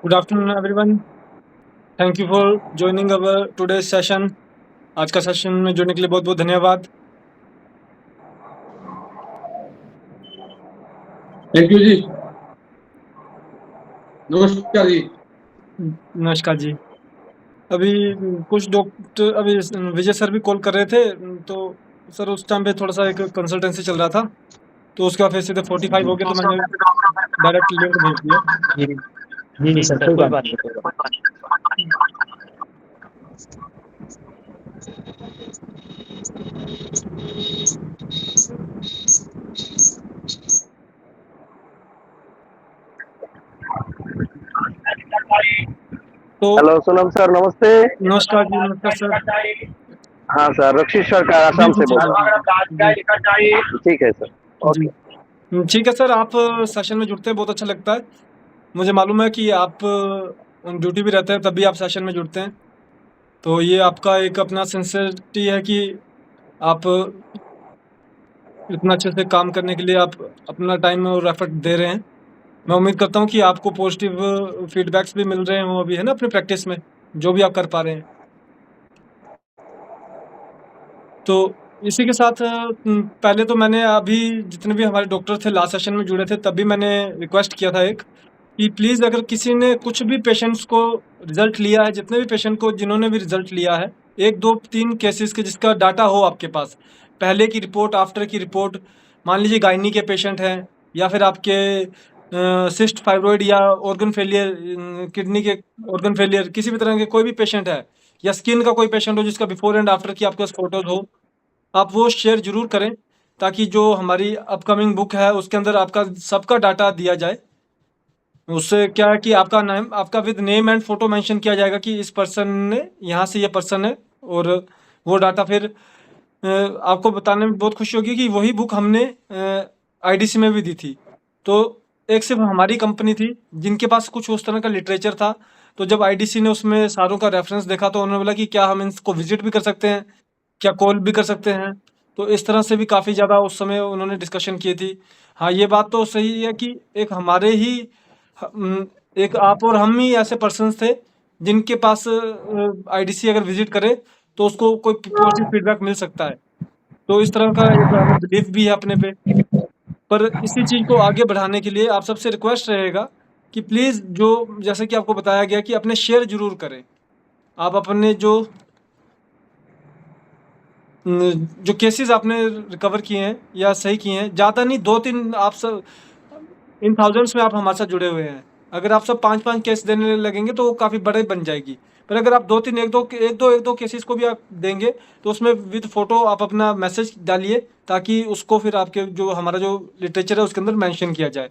Good afternoon, everyone. Thank you for joining our today's session. आज का session में जुड़ने के लिए बहुत-बहुत धन्यवाद। थैंक यू जी। नमस्कार जी। नमस्कार जी। अभी कुछ डॉक्टर अभी विजय सर भी कॉल कर रहे थे, तो सर उस टाइम पे थोड़ा-सा एक कंसल्टेंसी चल रहा था, तो उसके बाद फिर सीधे 45 हो गए, तो मैंने डायरेक्ट लिंक भेज दिया। जी सर, कोई बात नहीं, कोई बात तो हेलो सोनम सर, नमस्ते। नमस्कार जी, नमस्कार सर। हाँ सर, रक्षित सरकार जी, आसाम जी, से जी, बोल रहा जी, हूँ। ठीक है सर, जी। ओके। ठीक है सर, आप सेशन में जुड़ते हैं, बहुत अच्छा लगता है। मुझे मालूम है कि आप ड्यूटी भी रहते हैं, तब भी आप सेशन में जुड़ते हैं। तो ये आपका एक अपना सिंसियरिटी है कि आप इतना अच्छे से काम करने के लिए आप अपना टाइम और एफर्ट दे रहे हैं। मैं उम्मीद करता हूँ कि आपको पॉजिटिव फीडबैक्स भी मिल रहे हों अभी, है ना, अपनी प्रैक्टिस में, जो भी आप कर पा रहे हैं। तो इसी के साथ पहले तो मैंने अभी जितने भी हमारे डॉक्टर थे लास्ट सेशन में जुड़े थे, तब भी मैंने रिक्वेस्ट किया था एक कि प्लीज़ अगर किसी ने कुछ भी पेशेंट्स को रिज़ल्ट लिया है, जितने भी पेशेंट को जिन्होंने भी रिज़ल्ट लिया है, 1, 2, 3 केसेज़ के जिसका डाटा हो आपके पास, पहले की रिपोर्ट, आफ्टर की रिपोर्ट, मान लीजिए गायनी के पेशेंट हैं या फिर आपके सिस्ट फाइब्रॉइड या ऑर्गन फेलियर, किडनी के ऑर्गन फेलियर, किसी भी तरह के कोई भी पेशेंट है या स्किन का कोई पेशेंट हो जिसका बिफोर एंड आफ्टर की आपके पास फ़ोटोज़ हो, आप वो शेयर ज़रूर करें, ताकि जो हमारी अपकमिंग बुक है, उसके अंदर आपका सबका डाटा दिया जाए। उससे क्या है कि आपका नाम, आपका with name and photo mention किया जाएगा कि इस पर्सन ने, यहाँ से ये पर्सन है, और वो डाटा फिर आपको बताने में बहुत खुशी होगी कि वही बुक हमने आईडीसी में भी दी थी। तो एक सिर्फ़ हमारी कंपनी थी, जिनके पास कुछ उस तरह का लिटरेचर था, तो जब आईडीसी ने उसमें सारों का रेफ़रेंस देखा, तो उन्होंने बोला कि क्या हम इसको विज़िट भी कर सकते हैं? क्या कॉल भी कर सकते हैं? तो इस तरह से भी काफ़ी ज़्यादा उस समय उन्होंने डिस्कशन की थी। हाँ, ये बात तो सही है कि एक हमारे ही एक आप और हम ही ऐसे पर्सन्स थे, जिनके पास आईडीसी अगर विज़िट करे, तो उसको कोई पॉज़िटिव फीडबैक मिल सकता है। तो इस तरह का एक हमें बिलीव भी है अपने पे। पर इसी चीज़ को आगे बढ़ाने के लिए आप सबसे रिक्वेस्ट रहेगा कि प्लीज़, जो जैसे कि आपको बताया गया, कि अपने शेयर ज़रूर करें। आप अपने जो केसेज़ आपने रिकवर किए हैं या सही किए हैं, ज़्यादा नहीं, 2-3 आप सब इन थाउज़ेंड्स में आप हमारे साथ जुड़े हुए हैं। अगर आप सब 5-5 केस देने लगेंगे, तो वो काफ़ी बड़े बन जाएगी। पर अगर आप 2-3 1-2 केसेज़ को भी आप देंगे, तो उसमें विद फ़ोटो आप अपना मैसेज डालिए, ताकि उसको फिर आपके जो हमारा जो लिटरेचर है, उसके अंदर मेंशन किया जाए।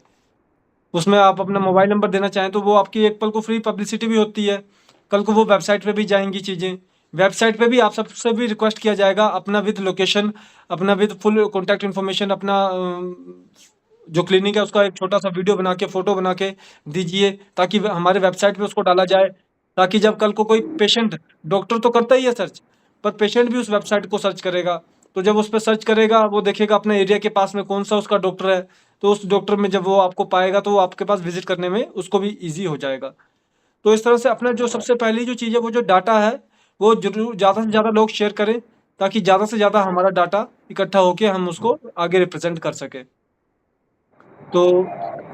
उसमें आप अपना मोबाइल नंबर देना चाहें, तो वो आपकी एक पल को फ्री पब्लिसिटी भी होती है। कल को वो वेबसाइट पे भी जाएँगी चीज़ें। वेबसाइट पे भी आप सबसे भी रिक्वेस्ट किया जाएगा, अपना विद लोकेशन, अपना विद फुल कॉन्टैक्ट इन्फॉर्मेशन, अपना जो क्लिनिक है उसका एक छोटा-सा वीडियो बना के, फ़ोटो बना के दीजिए, ताकि व हमारे वेबसाइट पे उसको डाला जाए, ताकि जब कल को कोई पेशेंट, डॉक्टर तो करता ही है सर्च, पर पेशेंट भी उस वेबसाइट को सर्च करेगा। तो जब उस पे सर्च करेगा, वो देखेगा अपने एरिया के पास में कौन-सा उसका डॉक्टर है, तो उस डॉक्टर में जब वो आपको पाएगा, तो वो आपके पास विज़िट करने में उसको भी ईज़ी हो जाएगा। तो इस तरह से अपना जो सबसे पहली जो चीज़ है, वो जो डाटा है, वो ज़रूर ज़्यादा से ज़्यादा लोग शेयर करें, ताकि ज़्यादा से ज़्यादा हमारा डाटा इकट्ठा होके हम उसको आगे रिप्रेज़ेंट कर सकें। तो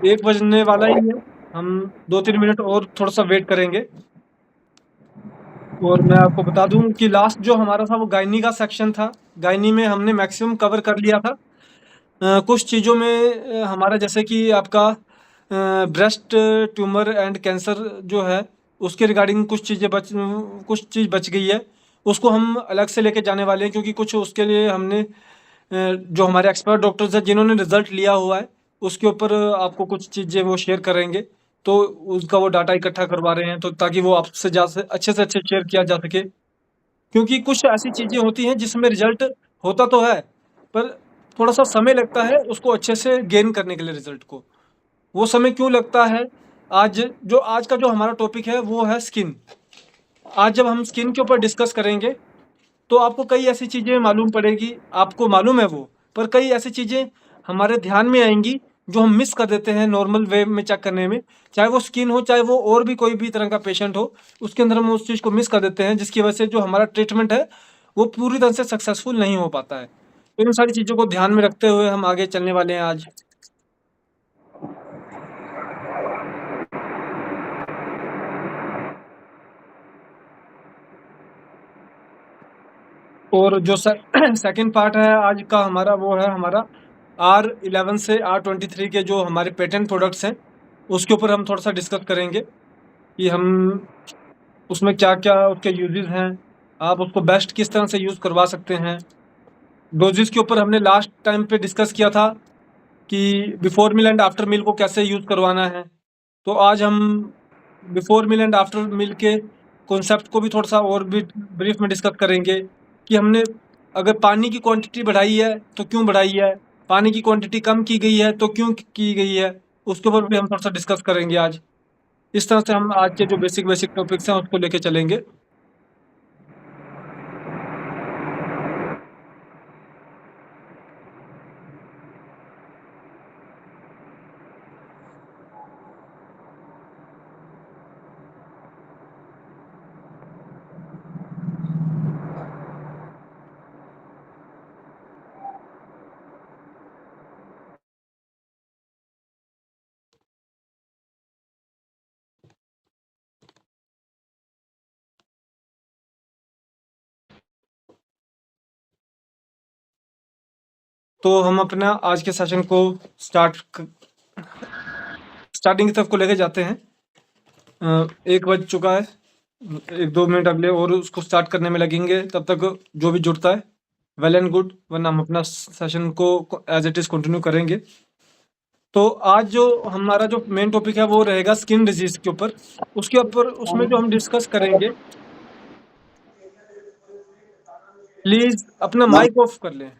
1 बजने वाला ही है, हम 2-3 मिनट और थोड़ा-सा वेट करेंगे। और मैं आपको बता दूँ कि लास्ट जो हमारा था, वो गायनी का सेक्शन था। गायनी में हमने मैक्सिमम कवर कर लिया था। कुछ चीज़ों में हमारा, जैसे कि आपका ब्रेस्ट ट्यूमर एंड कैंसर जो है, उसके रिगार्डिंग कुछ चीज़ बच गई है। उसको हम अलग से लेके जाने वाले हैं, क्योंकि कुछ उसके लिए हमने जो हमारे एक्सपर्ट डॉक्टर्स हैं, जिन्होंने रिज़ल्ट लिया हुआ है, उसके ऊपर आपको कुछ चीज़ें वो शेयर करेंगे। तो उसका वो डाटा इकट्ठा करवा रहे हैं, तो ताकि वो आपसे अच्छे से अच्छे शेयर किया जा सके। क्योंकि कुछ ऐसी चीज़ें होती हैं जिसमें रिज़ल्ट होता तो है, पर थोड़ा-सा समय लगता है उसको अच्छे से गेन करने के लिए रिज़ल्ट को। वो समय क्यों लगता है? आज का जो हमारा टॉपिक है, वो है स्किन। आज जब हम स्किन के ऊपर डिस्कस करेंगे, तो आपको कई ऐसी चीज़ें मालूम पड़ेगी, आपको मालूम है वो, पर कई ऐसी चीज़ें हमारे ध्यान में आएँगी, जो हम मिस कर देते हैं नॉर्मल वे में चेक करने में, चाहे वो स्किन हो, चाहे वो और भी कोई भी तरह का पेशेंट हो, उसके अंदर हम उस चीज़ को मिस कर देते हैं, जिसकी वजह से जो हमारा ट्रीटमेंट है, वो पूरी तरह से सक्सेसफुल नहीं हो पाता है। तो इन सारी चीज़ों को ध्यान में रखते हुए हम आगे चलने वाले हैं आज। और जो सेकंड पार्ट है आज का हमारा, वो है हमारा R11 से R23 के जो हमारे पेटेंट प्रोडक्ट्स हैं, उसके ऊपर हम थोड़ा सा डिस्कस करेंगे कि हम उसमें क्या-क्या उसके यूजेस हैं, आप उसको बेस्ट किस तरह से यूज़ करवा सकते हैं। डोजेस के ऊपर हमने लास्ट टाइम पे डिस्कस किया था कि before meal and after meal को कैसे यूज़ करवाना है। तो आज हम before meal and after meal के कॉन्सेप्ट को भी थोड़ा-सा और भी ब्रीफ में डिस्कस करेंगे कि हमने अगर पानी की क्वांटिटी बढ़ाई है, तो क्यों बढ़ाई है? पानी की क्वांटिटी कम की गई है, तो क्यों की गई है? उसके ऊपर भी हम थोड़ा-सा डिस्कस करेंगे आज। इस तरह से हम आज के जो बेसिक टॉपिक्स हैं, उसको लेके चलेंगे। तो हम अपना आज के सेशन को स्टार्टिंग की तरफ को लेके जाते हैं। 1 बज चुका है, 1-2 मिनट अगले और उसको स्टार्ट करने में लगेंगे, तब तक जो भी जुड़ता है वेल एंड गुड, वरना हम अपना सेशन को एज इट इज़ कंटिन्यू करेंगे। तो आज जो हमारा जो मेन टॉपिक है, वो रहेगा स्किन डिजीज़ के ऊपर। उसके ऊपर उसमें जो हम डिस्कस करेंगे, प्लीज़ अपना माइक ऑफ कर लें।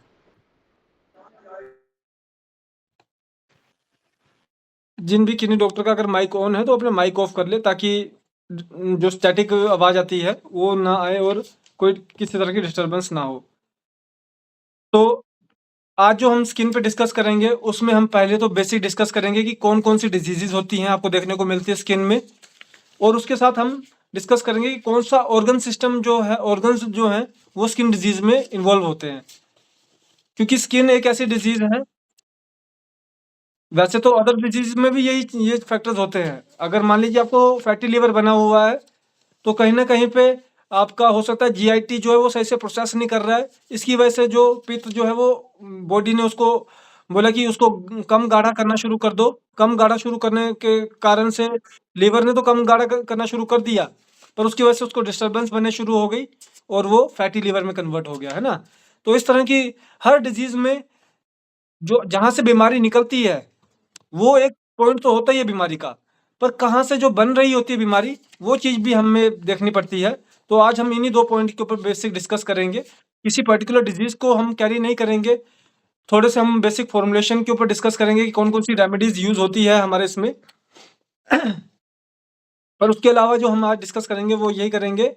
जिन भी किन्हीं डॉक्टर का अगर माइक ऑन है, तो अपना माइक ऑफ कर ले, ताकि जो स्टैटिक आवाज़ आती है, वो ना आए और कोई किसी तरह की डिस्टर्बेंस ना हो। तो आज जो हम स्किन पे डिस्कस करेंगे, उसमें हम पहले तो बेसिक डिस्कस करेंगे कि कौन-कौन सी डिजीज़ेज़ होती हैं, आपको देखने को मिलती है स्किन में। और उसके साथ हम डिस्कस करेंगे कि कौन-सा ऑर्गन सिस्टम जो है, ऑर्गन्स जो हैं, वो स्किन डिजीज़ में इन्वॉल्व होते हैं। क्योंकि स्किन एक ऐसी डिजीज़ है, वैसे तो अदर डिजीज़ में भी ये फैक्टर्स होते हैं। अगर मान लीजिए आपको फैटी लिवर बना हुआ है, तो कहीं न कहीं पे आपका हो सकता है जीआईटी जो है, वो सही से प्रोसेस नहीं कर रहा है। इसकी वजह से जो पित्त जो है, वो बॉडी ने उसको बोला कि उसको कम गाढ़ा करना शुरू कर दो। कम गाढ़ा शुरू करने के कारण से लीवर ने तो कम गाढ़ा करना शुरू कर दिया, पर उसकी वजह से उसको डिस्टर्बेंस बनने शुरू हो गई और वो फैटी लिवर में कन्वर्ट हो गया, है ना? तो इस तरह की हर डिजीज़ में जो जहाँ से बीमारी निकलती है, वो एक पॉइंट तो होता ही है बीमारी का, पर कहाँ से जो बन रही होती है बीमारी, वो चीज़ भी हमें देखनी पड़ती है। तो आज हम इन्हीं 2 पॉइंट के ऊपर बेसिक डिस्कस करेंगे। किसी पर्टिकुलर डिज़ीज़ को हम कैरी नहीं करेंगे, थोड़े से हम बेसिक फ़ॉर्मुलेशन के ऊपर डिस्कस करेंगे कि कौन-कौन सी रेमेडीज़ यूज़ होती है हमारे इसमें। पर उसके अलावा जो हम आज डिस्कस करेंगे, वो यही करेंगे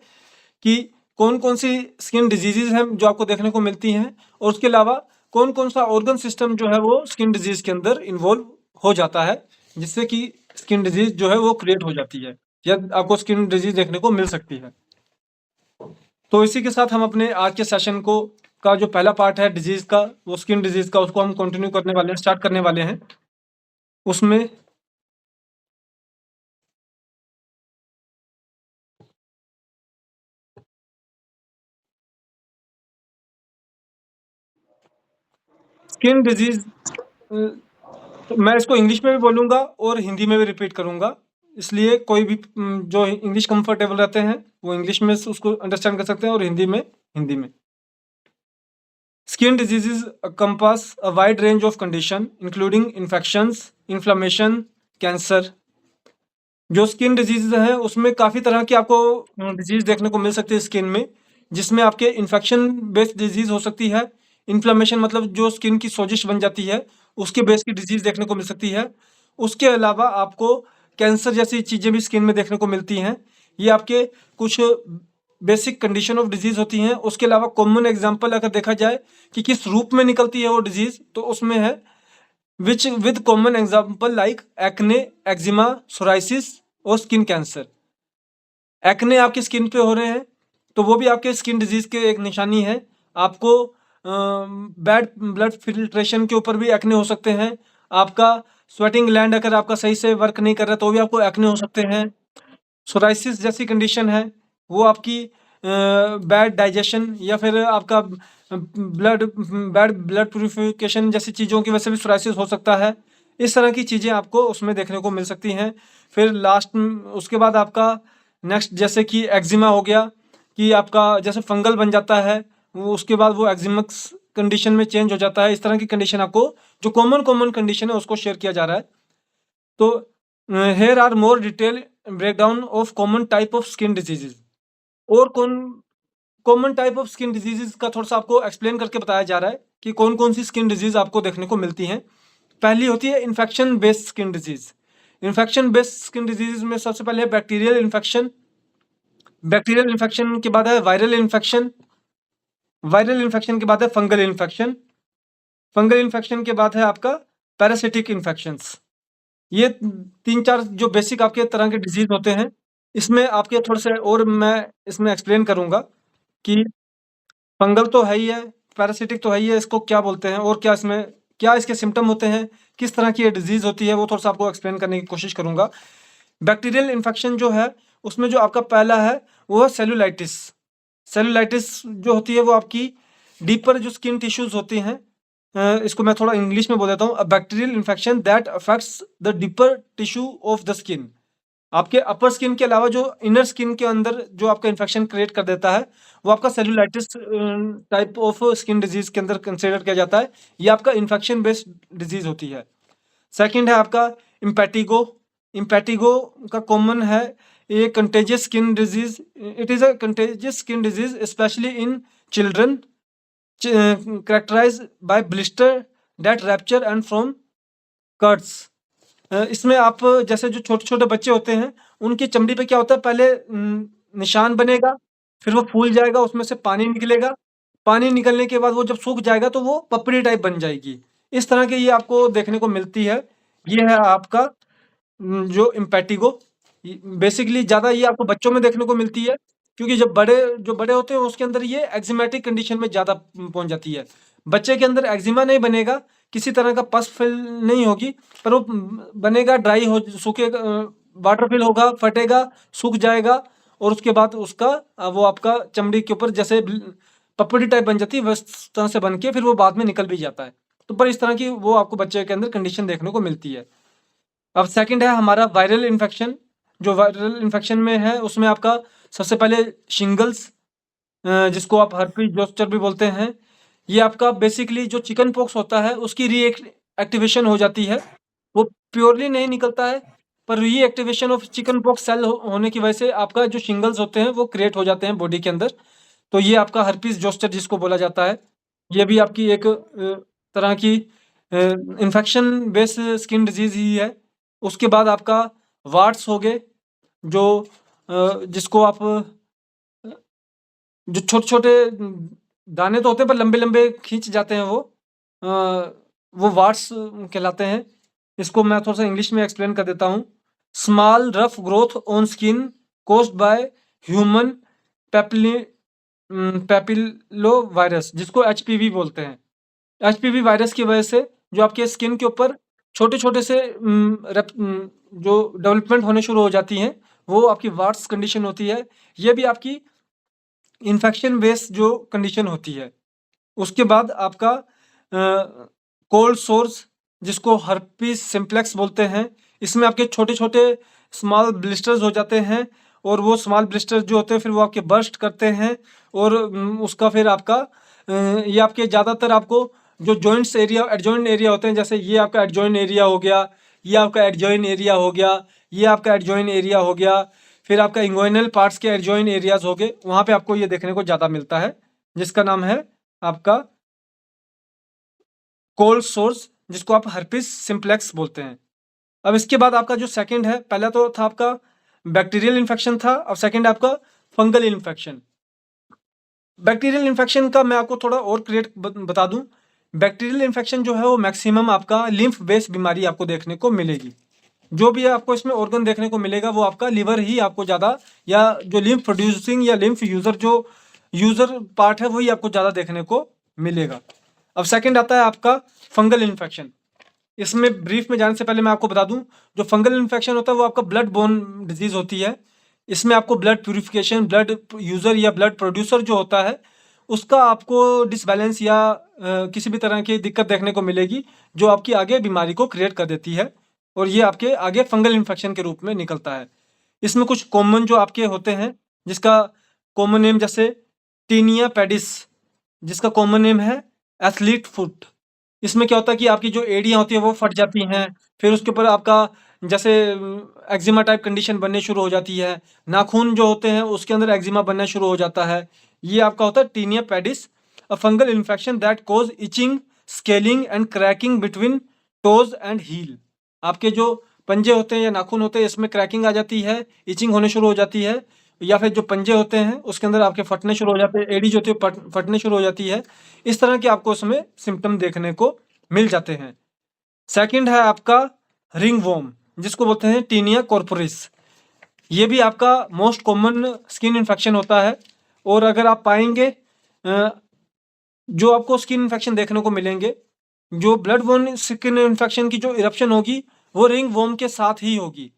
कि कौन-कौन सी स्किन डिजीज़ेज़ हैं जो आपको देखने को मिलती हैं, और उसके अलावा कौन-कौन सा ऑर्गन सिस्टम जो है, वो स्किन डिजीज़ के अंदर इन्वॉल्व हो जाता है, जिससे कि स्किन डिजीज़ जो है, वो क्रिएट हो जाती है या आपको स्किन डिजीज़ देखने को मिल सकती है। तो इसी के साथ हम अपने आज के सेशन को का जो पहला पार्ट है डिजीज़ का, वो स्किन डिजीज़ का, उसको हम कंटिन्यू करने वाले हैं, स्टार्ट करने वाले हैं। उसमें स्किन डिजीज़ तो मैं इसको इंग्लिश में भी बोलूँगा और हिंदी में भी रिपीट करूँगा। इसलिए कोई भी जो इंग्लिश कंफर्टेबल रहते हैं, वो इंग्लिश में उसको अंडरस्टैंड कर सकते हैं, और हिंदी में, हिंदी में। Skin diseases encompass a wide range of condition including infections, inflammation, cancer। जो स्किन डिजीज़ हैं, उसमें काफ़ी तरह की आपको डिजीज़ देखने को मिल सकती है स्किन में, जिसमें आपके इन्फेक्शन बेस्ड डिजीज़ हो सकती है। इन्फ्लेमेशन मतलब जो स्किन की सोजिश बन जाती है, उसके बेस की डिजीज़ देखने को मिल सकती है। उसके अलावा आपको कैंसर जैसी चीज़ें भी स्किन में देखने को मिलती हैं। ये आपके कुछ बेसिक कंडीशन ऑफ डिजीज़ होती हैं। उसके अलावा कॉमन एग्ज़ाम्पल अगर देखा जाए कि किस रूप में निकलती है वो डिजीज़, तो उसमें है which with common example like acne, eczema, psoriasis और स्किन कैंसर। एक्ने आपकी स्किन पे हो रहे हैं तो वो भी आपके स्किन डिजीज के एक निशानी है। आपको बैड ब्लड फिल्ट्रेशन के ऊपर भी एक्ने हो सकते हैं। आपका स्वेटिंग ग्लैंड अगर आपका सही से वर्क नहीं कर रहा तो भी आपको एक्ने हो सकते हैं। सोराइसिस जैसी कंडीशन है वो आपकी बैड डाइजेशन या फिर आपका ब्लड बैड ब्लड प्यूरिफिकेशन जैसी चीज़ों की वजह से भी सोराइसिस हो सकता है। इस तरह की चीज़ें आपको उसमें देखने को मिल सकती हैं। फिर लास्ट उसके बाद आपका नेक्स्ट जैसे कि एक्जिमा हो गया कि आपका जैसे फंगल बन जाता है, वो उसके बाद वो एक्जिमक्स कंडीशन में चेंज हो जाता है। इस तरह की कंडीशन आपको जो कॉमन कंडीशन है उसको शेयर किया जा रहा है। तो here are more detail breakdown of common type of skin diseases. और common type of skin diseases का थोड़ा सा आपको एक्सप्लेन करके बताया जा रहा है कि कौन कौन सी स्किन डिजीज आपको देखने को मिलती हैं। पहली होती है infection based skin disease. Infection based skin disease में सबसे पहले है बैक्टीरियल इन्फेक्शन। बैक्टीरियल इन्फेक्शन के बाद है वायरल इन्फेक्शन। वायरल इन्फेक्शन के बाद है फंगल इन्फेक्शन। फंगल इन्फेक्शन के बाद है आपका पैरासिटिक इन्फेक्शंस। ये 3-4 जो बेसिक आपके तरह के डिजीज होते हैं। इसमें आपके थोड़े से और मैं इसमें एक्सप्लेन करूंगा कि फंगल तो है ही है, पैरासिटिक तो है ही है, इसको क्या बोलते हैं और क्या इसके सिम्टम होते हैं, किस तरह की ये डिजीज होती है, वो थोड़ा सा आपको एक्सप्लेन करने की कोशिश करूंगा। बैक्टीरियल इन्फेक्शन जो है उसमें जो आपका पहला है वो है सेलुलाइटिस। सेलुलाइटिस जो होती है वो आपकी डीपर जो स्किन टिश्यूज होती हैं, इसको मैं थोड़ा इंग्लिश में बोल देता हूँ, a bacterial infection that affects the deeper tissue of the skin. आपके अपर स्किन के अलावा जो इनर स्किन के अंदर जो आपका इन्फेक्शन क्रिएट कर देता है वो आपका cellulitis type of skin disease के अंदर कंसिडर किया जाता है। ये आपका इन्फेक्शन बेस्ड डिजीज होती है। सेकंड है आपका इम्पैटिगो। इम्पैटिगो का कॉमन है ये contagious skin disease. It is a contagious skin disease specially in children characterized by blister that rupture and from cuts। इसमें आप जैसे जो छोटे छोटे बच्चे होते हैं उनकी चमड़ी पे क्या होता है, पहले निशान बनेगा, फिर वो फूल जाएगा, उसमें से पानी निकलेगा। पानी निकलने के बाद वो जब सूख जाएगा तो वो पपड़ी टाइप बन जाएगी। इस तरह के ये आपको देखने को मिलती है। ये है आपका जो इम्पैटिगो। बेसिकली ज़्यादा ये आपको बच्चों में देखने को मिलती है क्योंकि जो बड़े होते हैं उसके अंदर ये एक्जिमेटिक कंडीशन में ज़्यादा पहुंच जाती है। बच्चे के अंदर एक्जिमा नहीं बनेगा, किसी तरह का पस फिल नहीं होगी, पर वो बनेगा, ड्राई हो सूखेगा, वाटर फिल होगा, फटेगा, सूख जाएगा और उसके बाद उसका वो आपका चमड़ी के ऊपर जैसे पपड़ी टाइप बन जाती है वैस तरह से बन के फिर वो बाद में निकल भी जाता है। तो पर इस तरह की वो आपको बच्चे के अंदर कंडीशन देखने को मिलती है। अब सेकंड है हमारा वायरल इन्फेक्शन। जो वायरल इन्फेक्शन में है उसमें आपका सबसे पहले शिंगल्स, जिसको आप हर्पीज जोस्टर भी बोलते हैं। ये आपका बेसिकली जो चिकन पॉक्स होता है उसकी रीएक्टिवेशन हो जाती है। वो प्योरली नहीं निकलता है पर reactivation of chickenpox cell होने की वजह से आपका जो शिंगल्स होते हैं वो क्रिएट हो जाते हैं बॉडी के अंदर। तो ये आपका हर्पीज जोस्टर जिसको बोला जाता है। ये भी आपकी एक तरह की इन्फेक्शन बेस्ड स्किन डिजीज ही है। उसके बाद आपका वार्ट्स हो गए, जो जिसको आप जो छोटे-छोटे दाने तो होते हैं पर लंबे-लंबे खींच जाते हैं वो वार्ट्स कहलाते हैं। इसको मैं थोड़ा-सा इंग्लिश में एक्सप्लेन कर देता हूँ। Small rough growth on skin caused by human papilloma virus, जिसको एचपीवी बोलते हैं। एचपीवी वायरस की वजह से जो आपके स्किन के ऊपर छोटे-छोटे से जो डेवलपमेंट होने शुरू हो जाती हैं, वो आपकी वार्ट्स कंडीशन होती है। ये भी आपकी इन्फेक्शन बेस्ड जो कंडीशन होती है। उसके बाद आपका कोल्ड सोर्स, जिसको हर्पीस सिम्प्लेक्स बोलते हैं। इसमें आपके छोटे-छोटे स्मॉल ब्लिस्टर्स हो जाते हैं और वो स्मॉल ब्लिस्टर्स जो होते हैं फिर वो आपके बर्स्ट करते हैं और उसका फिर आपका ये आपके ज़्यादातर आपको जो जॉइंट्स एरिया एडजॉइंट एरिया होते हैं, जैसे ये आपका एडजॉइंट एरिया हो गया, ये आपका एडजॉइंट एरिया हो गया, ये आपका एडजॉइंट एरिया हो गया, फिर आपका इंगोइनल पार्ट्स के एडजॉइंट एरियाज हो गए, वहाँ पे आपको ये देखने को ज़्यादा मिलता है, जिसका नाम है आपका कोल्ड सोर्स, जिसको आप हर्पिस सिम्प्लेक्स बोलते हैं। अब इसके बाद आपका जो सेकंड है, पहला तो था आपका बैक्टीरियल इन्फेक्शन था, अब सेकंड है आपका फंगल इन्फेक्शन। बैक्टीरियल इन्फेक्शन का मैं आपको थोड़ा और क्लियर बता दूं बैक्टीरियल इन्फेक्शन जो है वो मैक्सिमम आपका लिम्फ बेस्ड बीमारी आपको देखने को मिलेगी। जो भी आपको इसमें ऑर्गन देखने को मिलेगा वो आपका लिवर ही आपको ज़्यादा, या जो लिम्फ प्रोड्यूसिंग या लिम्फ यूज़र जो यूज़र पार्ट है वही आपको ज़्यादा देखने को मिलेगा। अब सेकंड आता है आपका फंगल इन्फेक्शन। इसमें ब्रीफ में जाने से पहले मैं आपको बता दूं, जो फंगल इन्फेक्शन होता है वो आपका ब्लड बोर्न डिजीज़ होती है। इसमें आपको ब्लड प्यूरिफिकेशन, ब्लड यूज़र या ब्लड प्रोड्यूसर जो होता है उसका आपको डिसबैलेंस या किसी भी तरह की दिक्कत देखने को मिलेगी, जो आपकी आगे बीमारी को क्रिएट कर देती है और ये आपके आगे फंगल इन्फेक्शन के रूप में निकलता है। इसमें कुछ कॉमन जो आपके होते हैं, जिसका कॉमन नेम जैसे टीनिया पेडिस, जिसका कॉमन नेम है एथलीट फुट। इसमें क्या होता है कि आपकी जो एड़ियाँ होती हैं वो फट जाती हैं, फिर उसके ऊपर आपका जैसे एक्जिमा टाइप कंडीशन बनने शुरू हो जाती है, नाखून जो होते हैं उसके अंदर एक्जिमा बनना शुरू हो जाता है। ये आपका होता है tinea pedis, a fungal infection that cause itching, scaling and cracking between toes and heel. आपके जो पंजे होते हैं या नाखून होते हैं इसमें क्रैकिंग आ जाती है, इचिंग होने शुरू हो जाती है, या फिर जो पंजे होते हैं उसके अंदर आपके फटने शुरू हो जाते हैं, एड़ी जो होती है फटने शुरू हो जाती है। इस तरह के आपको उसमें सिम्टम देखने को मिल जाते हैं। सेकंड है आपका रिंग वॉर्म, जिसको बोलते हैं टीनिया कॉर्पोरिस। ये भी आपका मोस्ट कॉमन स्किन इन्फेक्शन होता है, और अगर आप पाएंगे जो आपको स्किन इन्फेक्शन देखने को मिलेंगे, जो ब्लड बोर्न स्किन इन्फेक्शन की जो इरप्शन होगी वो रिंग वॉर्म के साथ ही होगी।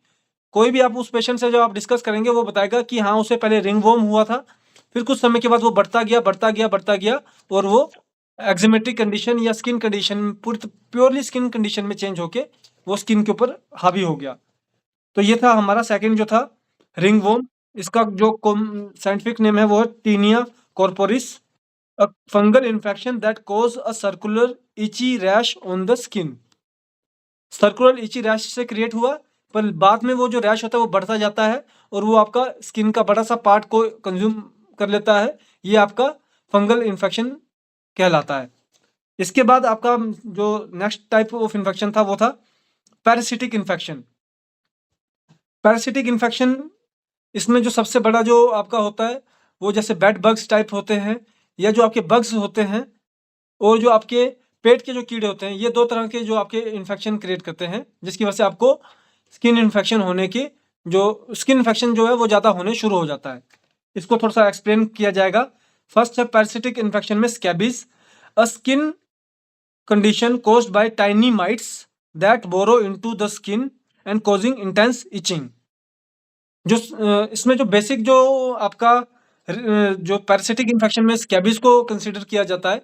कोई भी आप उस पेशेंट से जो आप डिस्कस करेंगे वो बताएगा कि हाँ उसे पहले रिंग वॉर्म हुआ था, फिर कुछ समय के बाद वो बढ़ता गया और वो एक्जिमेटिक कंडीशन या skin condition purely skin condition में चेंज होके वो स्किन के ऊपर हावी हो गया। तो ये था हमारा सेकंड जो था रिंग वॉर्म। इसका जो साइंटिफिक नेम है वो है tinea corporis, a fungal infection that cause a circular itchy rash on the skin. Circular itchy rash से क्रिएट हुआ, पर बाद में वो जो रैश होता है वो बढ़ता जाता है और वो आपका स्किन का बड़ा सा पार्ट को कंज्यूम कर लेता है। ये आपका फंगल इन्फेक्शन कहलाता है। इसके बाद आपका जो नेक्स्ट टाइप ऑफ इन्फेक्शन था वो था पैरासिटिक इन्फेक्शन। पैरासिटिक इन्फेक्शन, इसमें जो सबसे बड़ा जो आपका होता है वो जैसे बेड बग्स टाइप होते हैं, या जो आपके बग्स होते हैं, और जो आपके पेट के जो कीड़े होते हैं, ये दो तरह के जो आपके इन्फेक्शन क्रिएट करते हैं, जिसकी वजह से आपको स्किन इन्फेक्शन होने की जो स्किन इन्फेक्शन जो है वो ज़्यादा होने शुरू हो जाता है। इसको थोड़ा सा एक्सप्लेन किया जाएगा। फर्स्ट है पैरासिटिक इन्फेक्शन में scabies, a skin condition caused by tiny mites that burrow into the skin and causing intense itching. जो इसमें जो बेसिक जो आपका जो पैरासिटिक इन्फेक्शन में स्कैबीज को कंसीडर किया जाता है,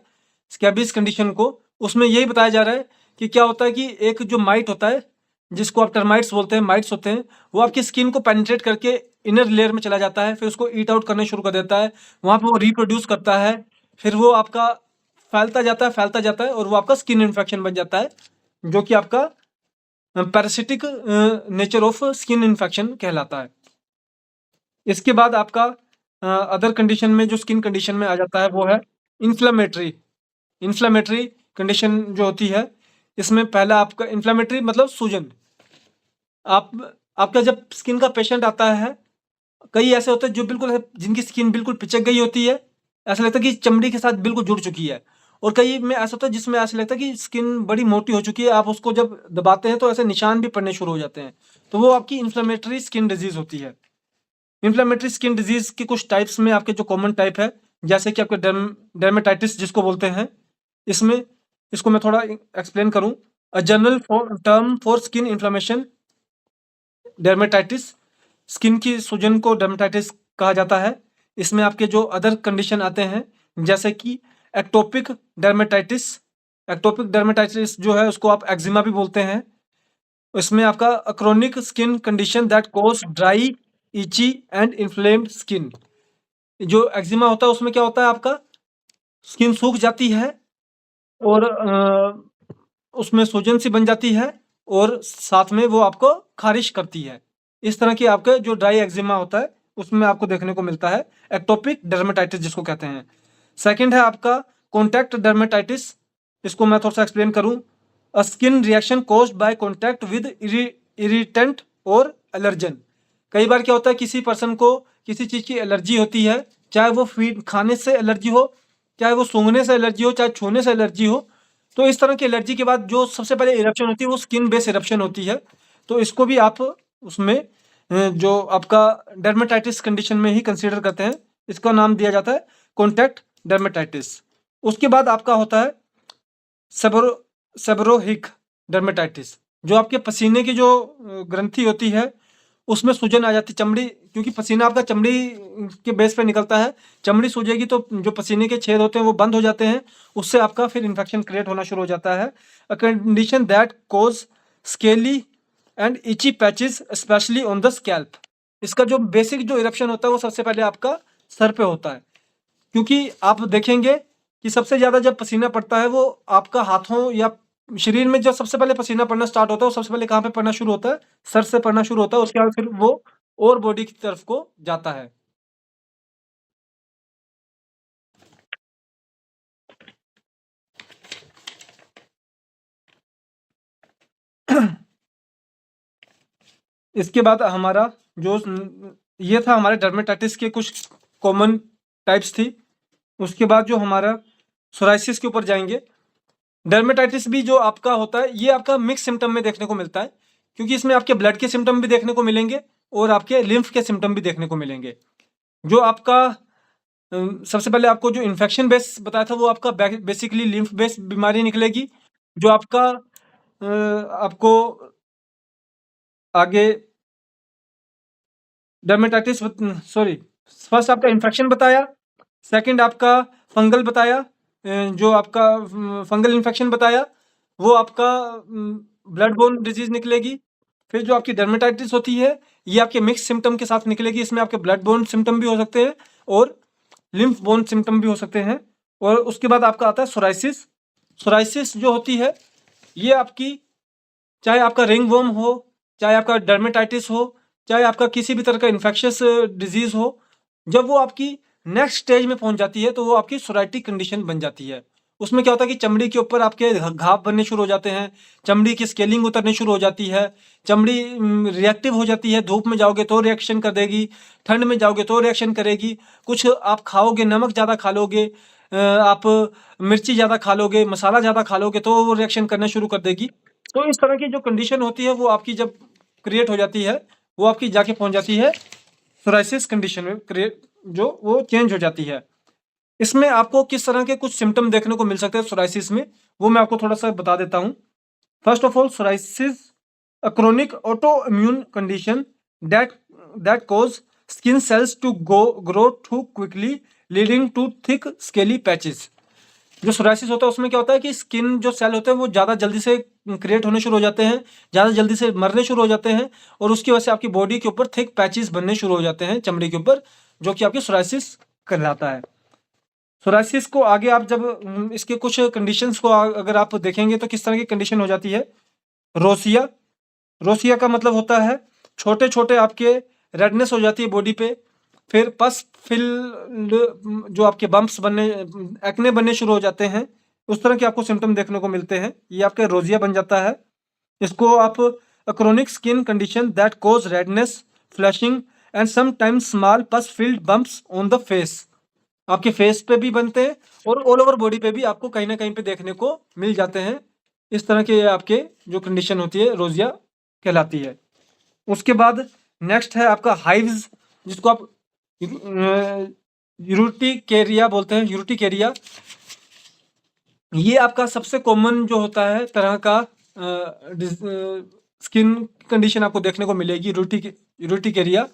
स्कैबीज कंडीशन को, उसमें यही बताया जा रहा है कि क्या होता है कि एक जो माइट होता है, जिसको आप टर्माइट्स बोलते हैं, माइट्स होते हैं, वो आपकी स्किन को पेनिट्रेट करके इनर लेयर में चला जाता है, फिर उसको ईट आउट करने शुरू कर देता है, वहाँ पे वो रिप्रोड्यूस करता है, फिर वो आपका फैलता जाता है और वो आपका स्किन इन्फेक्शन बन जाता है, जो कि आपका parasitic nature of skin infection कहलाता है। इसके बाद आपका अदर कंडीशन में जो स्किन कंडीशन में आ जाता है वो है इन्फ्लेमेटरी। इन्फ्लेमेटरी कंडीशन जो होती है, इसमें पहला आपका इन्फ्लेमेटरी मतलब सूजन। आपका जब स्किन का पेशेंट आता है, कई ऐसे होते हैं जो बिल्कुल जिनकी स्किन बिल्कुल पिचक गई होती है, ऐसा लगता है कि चमड़ी के साथ बिल्कुल जुड़ चुकी है, और कई में ऐसा होता है जिसमें ऐसा लगता है कि स्किन बड़ी मोटी हो चुकी है, आप उसको जब दबाते हैं तो ऐसे निशान भी पड़ने शुरू हो जाते हैं, तो वो आपकी इन्फ्लेमेटरी स्किन डिजीज होती है। इन्फ्लेमेटरी स्किन डिजीज के कुछ टाइप्स में आपके जो कॉमन टाइप है, जैसे कि आपके डर्मेटाइटिस जिसको बोलते हैं, इसमें इसको मैं थोड़ा एक्सप्लेन करूं। A general term for skin inflammation dermatitis, skin की सूजन को डर्मेटाइटिस कहा जाता है। इसमें आपके जो अदर कंडीशन आते हैं, जैसे कि एक्टोपिक डर्मेटाइटिस। एक्टोपिक डर्मेटाइटिस जो है उसको आप एक्जिमा भी बोलते हैं। इसमें आपका chronic skin condition that causes dry, itchy and inflamed skin. जो एक्जिमा होता है उसमें क्या होता है, आपका स्किन सूख जाती है और उसमें सूजन सी बन जाती है, और साथ में वो आपको खारिश करती है। इस तरह की आपके जो ड्राई एक्जिमा होता है उसमें आपको देखने को मिलता है, एक्टोपिक डर्मेटाइटिस जिसको कहते हैं। सेकंड है आपका कॉन्टैक्ट डर्मेटाइटिस। इसको मैं थोड़ा सा एक्सप्लेन करूं। A skin reaction caused by contact with irritant और एलर्जन। कई बार क्या होता है, किसी पर्सन को किसी चीज़ की एलर्जी होती है, चाहे वो फीड खाने से एलर्जी हो, चाहे वो सूंघने से एलर्जी हो, चाहे छूने से एलर्जी हो, तो इस तरह की एलर्जी के बाद जो सबसे पहले इरप्शन होती है वो स्किन बेस इरप्शन होती है। तो इसको भी आप उसमें जो आपका डर्मेटाइटिस कंडीशन में ही कंसीडर करते हैं। इसका नाम दिया जाता है कॉन्टैक्ट डर्मेटाइटिस। उसके बाद आपका होता है सेबोरोहिक डर्मेटाइटिस, जो आपके पसीने की जो ग्रंथि होती है उसमें सूजन आ जाती है चमड़ी, क्योंकि पसीना आपका चमड़ी के बेस पे निकलता है। चमड़ी सूजेगी तो जो पसीने के छेद होते हैं वो बंद हो जाते हैं, उससे आपका फिर इन्फेक्शन क्रिएट होना शुरू हो जाता है। A condition that causes scaly and itchy patches especially on the scalp. इसका जो बेसिक जो इरप्शन होता है वो सबसे पहले आपका सर पे होता है, क्योंकि आप देखेंगे कि सबसे ज़्यादा जब पसीना पड़ता है वो आपका हाथों या शरीर में जब सबसे पहले पसीना पड़ना स्टार्ट होता है वो सबसे पहले कहाँ पे पड़ना शुरू होता है? सर से पड़ना शुरू होता है, उसके बाद फिर वो और बॉडी की तरफ को जाता है। इसके बाद हमारा जो ये था हमारे डर्मेटाइटिस के कुछ कॉमन टाइप्स थी। उसके बाद जो हमारा सोराइसिस के ऊपर जाएँगे। डर्मेटाइटिस भी जो आपका होता है ये आपका मिक्स सिम्पटम में देखने को मिलता है, क्योंकि इसमें आपके ब्लड के सिम्पटम भी देखने को मिलेंगे और आपके लिम्फ के सिम्पटम भी देखने को मिलेंगे। जो आपका सबसे पहले आपको जो इन्फेक्शन बेस बताया था वो आपका बेसिकली लिम्फ बेस बीमारी निकलेगी। जो आपका आपको आगे डर्मेटाइटिस सॉरी, फर्स्ट आपका इन्फेक्शन बताया, सेकंड आपका फंगल बताया, जो आपका फंगल इन्फेक्शन बताया वो आपका ब्लड बोर्न डिजीज निकलेगी। फिर जो आपकी डर्मेटाइटिस होती है ये आपके मिक्स सिम्पटम के साथ निकलेगी। इसमें आपके ब्लड बोर्न सिम्पटम भी हो सकते हैं और लिम्फ बोर्न सिम्पटम भी हो सकते हैं। और उसके बाद आपका आता है सोराइसिस। सोराइसिस जो होती है ये आपकी, चाहे आपका रिंग वर्म हो, चाहे आपका डर्मेटाइटिस हो, चाहे आपका किसी भी तरह का इन्फेक्शियस डिजीज हो, जब वो आपकी नेक्स्ट स्टेज में पहुंच जाती है तो वो आपकी सोराइटिक कंडीशन बन जाती है। उसमें क्या होता है कि चमड़ी के ऊपर आपके घाव बनने शुरू हो जाते हैं, चमड़ी की स्केलिंग उतरनी शुरू हो जाती है, चमड़ी रिएक्टिव हो जाती है। धूप में जाओगे तो रिएक्शन कर देगी, ठंड में जाओगे तो रिएक्शन करेगी। कुछ आप खाओगे, नमक ज़्यादा खा लोगे, आप मिर्ची ज़्यादा खा लोगे, मसाला ज़्यादा खा लोगे तो वो रिएक्शन करना शुरू कर देगी। तो इस तरह की जो कंडीशन होती है वो आपकी जब क्रिएट हो जाती है वो आपकी जाके पहुंच जाती है सोराइसिस कंडीशन में, क्रिएट जो वो चेंज हो जाती है। इसमें आपको किस तरह के कुछ सिम्टम देखने को मिल सकते हैं सोराइसिस में, वो मैं आपको थोड़ा सा बता देता हूँ। First of all, psoriasis a chronic autoimmune condition that cause skin cells to grow too quickly leading to thick scaly patches. जो सोराइसिस होता है उसमें क्या होता है कि स्किन जो सेल होते हैं वो ज़्यादा जल्दी से क्रिएट होने शुरू हो जाते हैं, ज़्यादा जल्दी से मरने शुरू हो जाते हैं और उसकी वजह से आपकी बॉडी के ऊपर थिक पैचेस बनने शुरू हो जाते हैं चमड़ी के ऊपर, जो कि आपकी सोराइसिस कहलाता है। सोराइसिस को आगे आप जब इसके कुछ कंडीशंस को अगर आप देखेंगे तो किस तरह की कंडीशन हो जाती है। रोसिया, रोसिया का मतलब होता है छोटे छोटे आपके रेडनेस हो जाती है बॉडी पे। फिर पस फिल जो आपके बम्प्स बनने, एक्ने बनने शुरू हो जाते हैं, उस तरह के आपको सिम्टम देखने को मिलते हैं। ये आपके रोजिया बन जाता है। इसको आप chronic skin condition that cause redness, flushing and sometimes small pus filled bumps on the face. आपके फेस पे भी बनते हैं और ऑल ओवर बॉडी पे भी आपको कहीं ना कहीं पे देखने को मिल जाते हैं। इस तरह के आपके जो कंडीशन होती है रोजिया कहलाती है। उसके बाद नेक्स्ट है आपका हाइव्स, जिसको आप यूर्टिकेरिया बोलते हैं। यूर्टिकेरिया ये आपका सबसे कॉमन जो होता है तरह का स्किन कंडीशन आपको देखने को मिलेगी, यूर्टिकेरिया।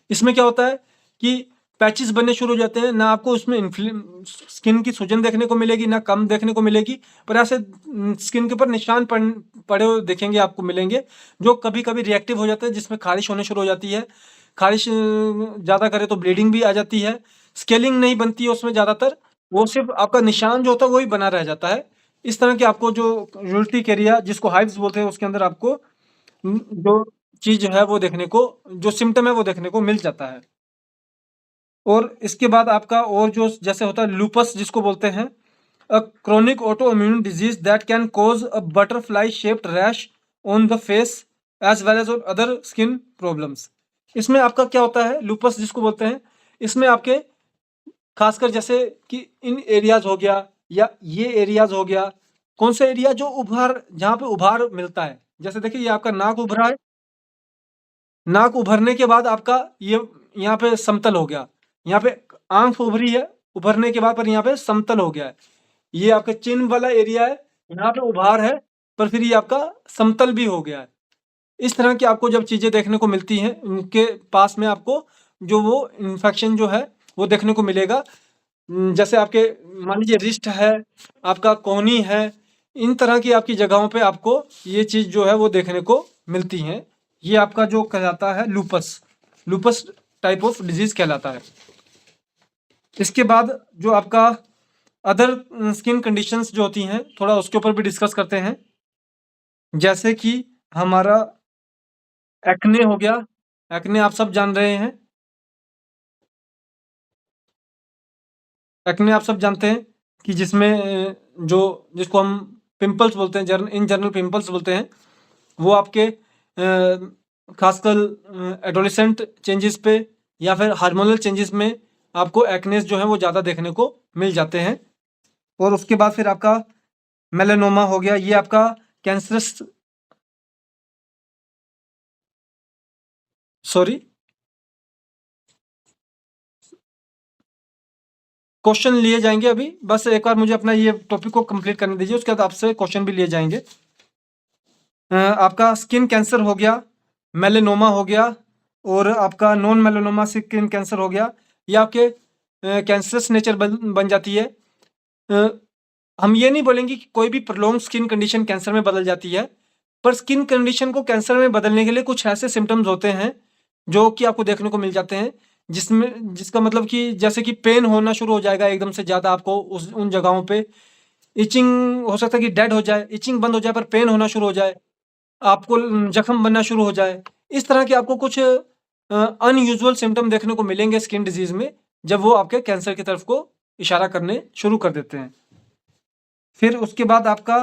इसमें क्या होता है कि पैचेस बनने शुरू हो जाते हैं। ना आपको उसमें स्किन की सूजन देखने को मिलेगी, ना कम देखने को मिलेगी, पर ऐसे स्किन के ऊपर निशान पड़े हुए देखेंगे आपको मिलेंगे, जो कभी कभी रिएक्टिव हो जाते हैं, जिसमें खारिश होने शुरू हो जाती है। खारिश ज़्यादा करे तो ब्लीडिंग भी आ जाती है। स्केलिंग नहीं बनती है उसमें ज़्यादातर, वो सिर्फ आपका निशान जो होता है वही बना रह जाता है। इस तरह के आपको जो यूर्टिकेरिया जिसको हाइव्स बोलते हैं उसके अंदर आपको जो चीज़ है वो देखने को, जो सिम्टम है वो देखने को मिल जाता है। और इसके बाद आपका और जो जैसे होता है लूपस जिसको बोलते हैं, a chronic autoimmune disease that can cause a butterfly shaped rash on the face as well as on other skin problems. इसमें आपका क्या होता है, लूपस जिसको बोलते हैं, इसमें आपके खासकर जैसे कि इन एरियाज हो गया या ये एरियाज हो गया, कौन सा एरिया जो उभार, जहाँ पे उभार मिलता है। जैसे देखिए ये आपका नाक उभरा है, नाक उभरने के बाद आपका ये यहाँ पे समतल हो गया, यहाँ पे आंख उभरी है, उभरने के बाद पर यहाँ पे समतल हो गया है। ये आपका चिन वाला एरिया है, यहाँ पे उभार है पर फिर ये आपका समतल भी हो गया है। इस तरह की आपको जब चीज़ें देखने को मिलती हैं, उनके पास में आपको जो वो इन्फेक्शन जो है वो देखने को मिलेगा। जैसे आपके मान लीजिए रिस्ट है, आपका कोहनी है, इन तरह की आपकी जगहों पे आपको ये चीज़ जो है वो देखने को मिलती हैं। ये आपका जो कहलाता है lupus, lupus type of disease कहलाता है। इसके बाद जो आपका अदर स्किन कंडीशंस जो होती हैं, थोड़ा उसके ऊपर भी डिस्कस करते हैं। जैसे कि हमारा एक्ने हो गया, एक्ने आप सब जान रहे हैं, एक्ने आप सब जानते हैं कि जिसमें जो जिसको हम पिंपल्स बोलते हैं, इन जनरल पिंपल्स बोलते हैं, वो आपके खासकर एडोलेसेंट चेंजेस पे या फिर हार्मोनल चेंजेस में आपको एक्नेस जो है वो ज़्यादा देखने को मिल जाते हैं। और उसके बाद फिर आपका मेलानोमा हो गया, ये आपका कैंसरस क्वेश्चन लिए जाएंगे अभी, बस एक बार मुझे अपना ये टॉपिक को कंप्लीट करने दीजिए, उसके बाद आपसे क्वेश्चन भी लिए जाएंगे। आपका स्किन कैंसर हो गया, मेलानोमा हो गया, और आपका नॉन मेलानोमा स्किन कैंसर हो गया, ये आपके कैंसरस नेचर बन जाती है। हम ये नहीं बोलेंगे कि कोई भी प्रोलॉन्ग स्किन कंडीशन कैंसर में बदल जाती है, पर स्किन कंडीशन को कैंसर में बदलने के लिए कुछ ऐसे सिम्टम्स होते हैं जो कि आपको देखने को मिल जाते हैं, जिसका मतलब कि जैसे कि पेन होना शुरू हो जाएगा एकदम से ज़्यादा आपको उन जगहों पे। इचिंग हो सकता है कि डेड हो जाए, इचिंग बंद हो जाए पर पेन होना शुरू हो जाए, आपको जख्म बनना शुरू हो जाए। इस तरह के आपको कुछ अनयूजुअल सिम्टम देखने को मिलेंगे स्किन डिजीज में, जब वो आपके कैंसर की तरफ को इशारा करने शुरू कर देते हैं। फिर उसके बाद आपका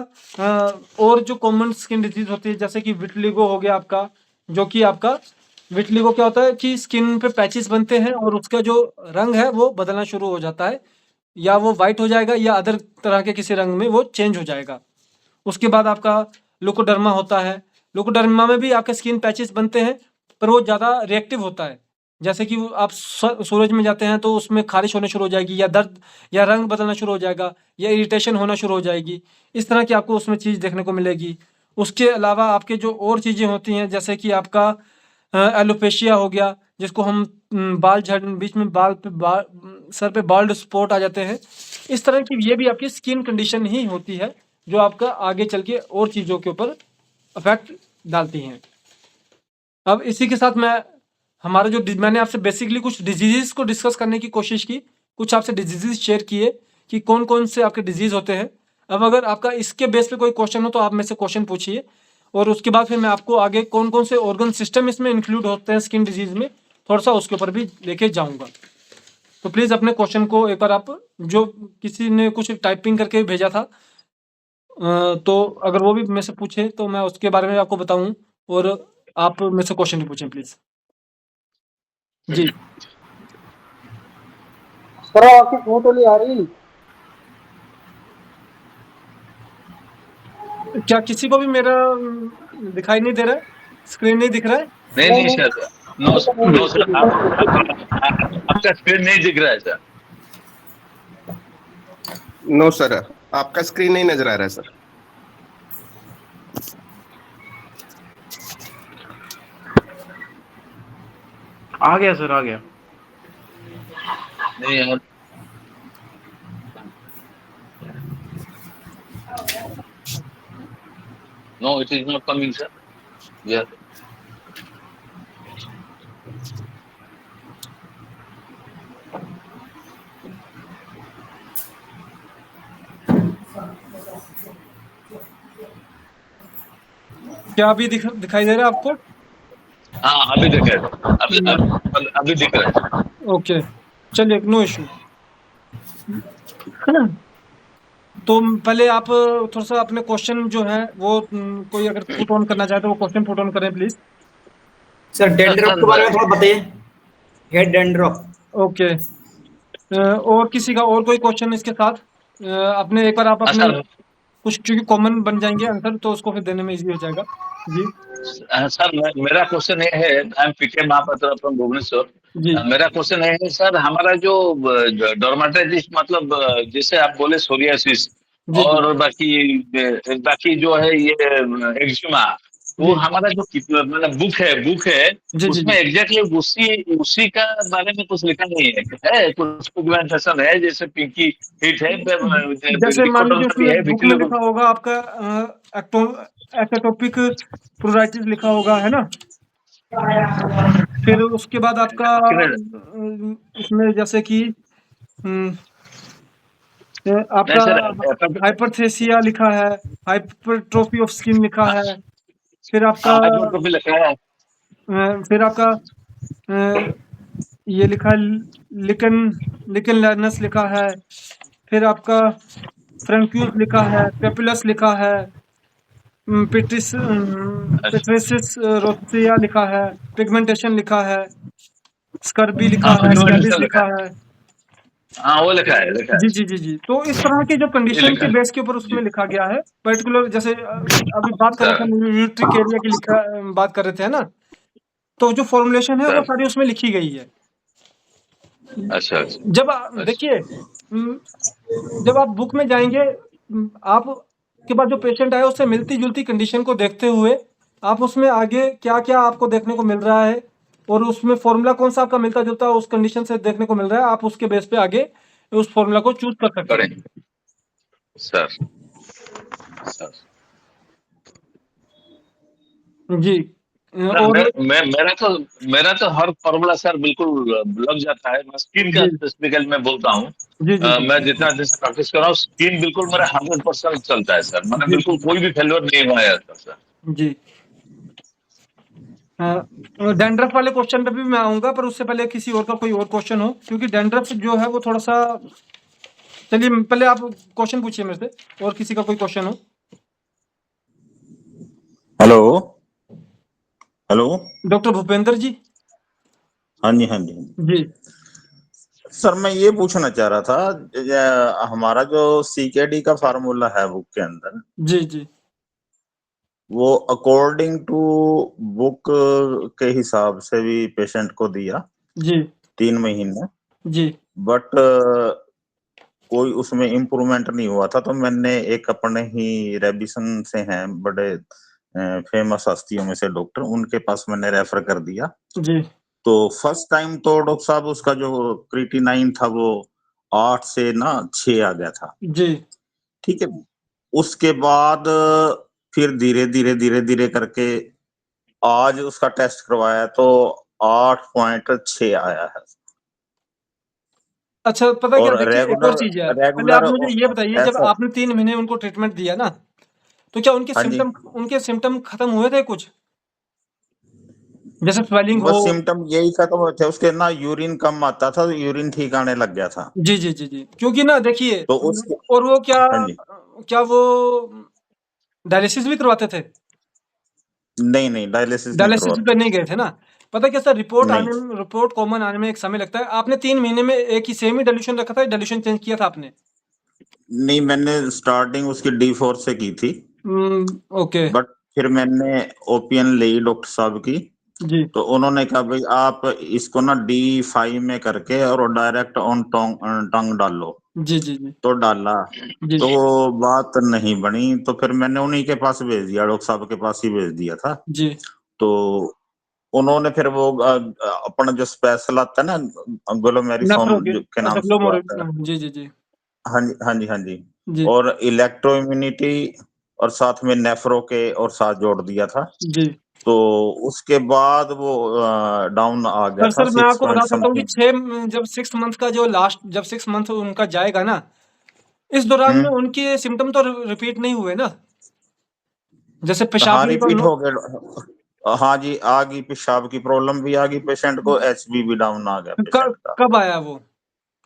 और जो कॉमन स्किन डिजीज होती है, जैसे कि विटलिगो हो गया आपका, जो कि आपका विटलिगो क्या होता है कि स्किन पे पैचेस बनते हैं और उसका जो रंग है वो बदलना शुरू हो जाता है, या वो वाइट हो जाएगा या अदर तरह के किसी रंग में वो चेंज हो जाएगा। उसके बाद आपका लुकोडर्मा होता है, लुकोडर्मा में भी आपके स्किन पैचेस बनते हैं पर वो ज़्यादा रिएक्टिव होता है। जैसे कि आप सूरज में जाते हैं तो उसमें खारिश होने शुरू हो जाएगी, या दर्द या रंग बदलना शुरू हो जाएगा, या इरिटेशन होना शुरू हो जाएगी। इस तरह की आपको उसमें चीज़ देखने को मिलेगी। उसके अलावा आपके जो और चीज़ें होती हैं, जैसे कि आपका एलोपेशिया हो गया, जिसको हम बाल झड़ बीच में सर पे बाल्ड स्पॉट आ जाते हैं। इस तरह की ये भी आपकी स्किन कंडीशन ही होती है जो आपका आगे चल के और चीज़ों के ऊपर इफेक्ट डालती हैं। अब इसी के साथ हमारा जो मैंने आपसे बेसिकली कुछ डिजीज़ को डिस्कस करने की कोशिश की, कुछ आपसे डिजीज़ शेयर किए कि कौन कौन से आपके डिजीज़ होते हैं। अब अगर आपका इसके बेस पे कोई क्वेश्चन हो तो आप मेरे से क्वेश्चन पूछिए, और उसके बाद फिर मैं आपको आगे कौन कौन से ऑर्गन सिस्टम इसमें इंक्लूड होते हैं स्किन डिजीज़ में, थोड़ा सा उसके ऊपर भी लेके जाऊँगा। तो प्लीज़ अपने क्वेश्चन को एक बार आप, जो किसी ने कुछ टाइपिंग करके भेजा था, तो अगर वो भी मेरे से पूछे तो मैं उसके बारे में आपको बताऊँ, और आप मेरे से क्वेश्चन भी पूछें प्लीज़। जी सर आपकी फोटो नहीं आ रही। क्या किसी को भी मेरा दिखाई नहीं दे रहा है, स्क्रीन नहीं दिख रहा है? नहीं सर, नो नो सर, आपका स्क्रीन नहीं दिख रहा है सर। नो सर, आपका स्क्रीन नहीं नजर आ रहा है सर। आ गया सर, आ गया। नहीं यार, no it is not coming sir. यार क्या अभी दिखाई दे रहा है आपको? हाँ, अभी दिख रहा है, अभी दिख रहा है। ओके, चलिए, नो इशू। तो पहले आप थोड़ा सा अपने क्वेश्चन जो है वो कोई अगर पुट ऑन करना चाहे तो वो क्वेश्चन पुट ऑन करें प्लीज। सर डेंड्रफ के बारे में थोड़ा बताइए, हेड डेंड्रफ। ओके, और किसी का और कोई क्वेश्चन इसके साथ? अपने एक बार आप अपने कुछ चूँकि कॉमन बन जाएँगे आंसर तो उसको फिर देने में ईज़ी हो जाएगा। जी, सर मेरा क्वेश्चन ये है, I am PK Mahapatra from Bhubaneswar. जी, मेरा क्वेश्चन ये है सर, हमारा जो डर्माटाइटिस मतलब जैसे आप बोले सोरियासिस जी, जी, और बाकी जो है ये एक्जिमा, वो जी, हमारा जो मतलब बुक है जी, जी, उसमें जी। एग्जैक्टली उसी का बारे में कुछ लिखा नहीं है कुछ पिगमेंटेशन है, जैसे पिंकी हिट है, जैसे मान डिकोटल लीजिए में भी उसमें है, बुक में विटिलिगो। लिखा होगा आपका एक्टो एक्टोपिक प्लूराइटिस लिखा होगा, है ना? फिर उसके बाद आपका इसमें जैसे कि उम, नहीं आपका सर, हाइपरथेसिया लिखा है, हाइपरट्रोफी ऑफ स्किन लिखा है, फिर आपका हाइपरट्रोफी लिखा है। फिर आपका अ, ये लिखा है लिकन लिकन लर्नस लिखा है, फिर आपका फ्रैंक्यूस लिखा है, पेपिलस लिखा है, पेट्रिसिस रोसेया लिखा है, पिगमेंटेशन लिखा है, स्कर्बी लिखा हाँ है, पिगमेंटेशन स्कैबिस लिखा लिखा है। है। हाँ वो लिखा है जी, जी, जी, जी। तो इस तरह की जो ये कंडीशन लिखा के है बेस के ऊपर जी उसमें लिखा गया है, पर्टिकुलर जैसे अभी बात कर रहे थे सर। हम यूट्रिक एरिया की बात कर रहे थे, है ना? तो जो फ़ॉर्मूलेशन है वो सर सारी उसमें लिखी गई है। अच्छा अच्छा जब अच्छा। देखिए जब आप बुक में जाएँगे आप के पास जो पेशेंट आया उससे मिलती-जुलती कंडीशन को देखते हुए, आप उसमें आगे क्या-क्या आपको देखने को मिल रहा है और उसमें फ़ॉर्मूला कौन-सा आपका मिलता-जुलता उस कंडीशन से देखने को मिल रहा है, आप उसके बेस पे आगे उस फ़ॉर्मूला को चूज़ कर सकते हैं। करें सर सर। जी। सर और मेरा तो हर फॉर्मूला सर बिल्कुल लग जाता है। मैं स्किन का जी। स्पेसिफिकली मैं बोलता हूँ। जी, जी, जी। मैं जितना दिन से प्रैक्टिस कर रहा हूँ स्किन बिल्कुल मेरा 100% चलता है सर, मैंने जी, बिल्कुल जी। कोई भी फेल्योर नहीं हुआ है आज तक जी। डैंड्रफ वाले क्वेश्चन पे भी मैं आऊँगा पर उससे पहले किसी और का कोई और क्वेश्चन हो क्योंकि डैंड्रफ जो है वो थोड़ा-सा चलिए पहले आप क्वेश्चन पूछिए मेरे से और किसी का कोई क्वेश्चन हो? Hello hello. डॉक्टर भूपेंद्र जी? हाँ जी, हाँ जी, हाँ जी। जी। सर मैं ये पूछना चाह रहा था, हमारा जो सीकेडी का फार्मूला है बुक के अंदर, जी, जी। वो अकॉर्डिंग टू बुक के हिसाब से भी पेशेंट को दिया जी। 3 महीने, जी। बट कोई उसमें इम्प्रूवमेंट नहीं हुआ था, तो मैंने एक अपने ही रेबिसन से हैं बड़े फेमस हस्तियों में से डॉक्टर, उनके पास मैंने रेफर कर दिया। जी। तो फर्स्ट टाइम तो डॉक्टर साहब उसका जो क्रिएटिनाइन था वो 8 से ना 6 आ गया था, जी। ठीक है? उसके बाद फिर धीरे-धीरे करके आज उसका टेस्ट करवाया तो 8.6 आया है। अच्छा पता है क्या और देखिए एक और रेगुलर चीज़ है। पहले आप रेगुलर मुझे ये बताइए जब ऐसा। आपने 3 महीने उनको ट्रीटमेंट दिया ना, तो क्या हाँ जी, उनके सिम्पटम खत्म हुए थे कुछ? जैसे स्वेलिंग हो बस सिम्पटम यही खत्म हुए थे, उसके ना यूरिन कम आता था, तो यूरिन ठीक आने लग गया था। जी, जी, जी, जी। क्योंकि ना देखिए तो उसके और वो हाँ जी। क्या वो डायलिसिस भी करवाते थे? नहीं, डायलिसिस नहीं डायलिसिस पे करवाते। नहीं गए थे ना? पता है क्या सर नहीं, रिपोर्ट कॉमन आने में एक समय लगता है। आपने 3 महीने में एक ही सेम ही डाइल्यूशन रखा था या डाइल्यूशन चेंज किया था आपने? नहीं मैंने स्टार्टिंग उसकी D4 से की थी। ओके। बट फिर मैंने ओपिनियन ली डॉक्टर साहब की, जी। तो उन्होंने कहा भाई आप इसको ना D5 में करके और डायरेक्ट ऑन टंग डालो, जी, जी, जी। तो डाला, जी। तो वो बात नहीं बनी, तो फिर मैंने उन्हीं के पास भेज दिया, डॉक्टर साहब के पास ही भेज दिया था। जी। तो उन्होंने फिर वो अपना जो स्पेशल आता है ना नेफ्रो ग्लोमेरिसोम के के अच्छा नाम से वो आता है। जी, जी, जी। हाँ जी, हाँ जी, हाँ जी। जी। और इलेक्ट्रो इम्यूनिटी और साथ में नेफ्रो के और साथ जोड़ दिया था। जी। तो उसके बाद वो डाउन आ गया पर था सर मैं 6 आपको बता पॉइंट सकता हूँ कि समथिंग। 6 जब 6 मंथ का जब 6 मंथ उनका जाएगा ना, इस दौरान में हुँ। उनके सिम्पटम तो रिपीट नहीं हुए ना? जैसे पेशाब हाँ, में उनका रिपीट नो हो गया। हाँ जी, आ गई पेशाब की प्रॉब्लम भी आ गई पेशेंट को, एचबी भी डाउन आ गया पेशेंट का। कब आया वो?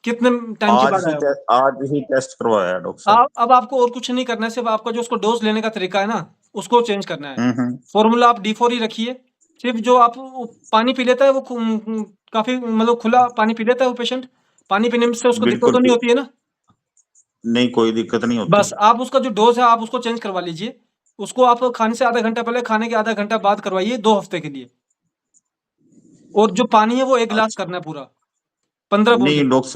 कितने टाइम के बाद आया वो? आज ही टेस्ट करवाया डॉक्टर साहब। अब आपको और कुछ नहीं करना है, सिर्फ़ आपका जो उसको डोज़ लेने का तरीका है ना, उसको चेंज करना है। हुँ। फ़ॉर्मूला आप D4 ही रखिए, सिर्फ़ जो आप वो पानी पी लेता है वो काफ़ी मतलब खुला पानी पी लेता है वो पेशेंट? पानी पीने से उसको दिक्कत बिल्कुल तो नहीं होती है ना? नहीं, कोई दिक्कत नहीं होती। बस आप उसका जो डोज़ है आप उसको चेंज करवा लीजिए। उसको आप खाने से आधा घंटा पहले, खाने के आधा घंटा बाद करवाइए 2 हफ्ते के लिए। और जो पानी है वो 1 गिलास करना है पूरा, 15 नहीं, बूंद। डॉक्टर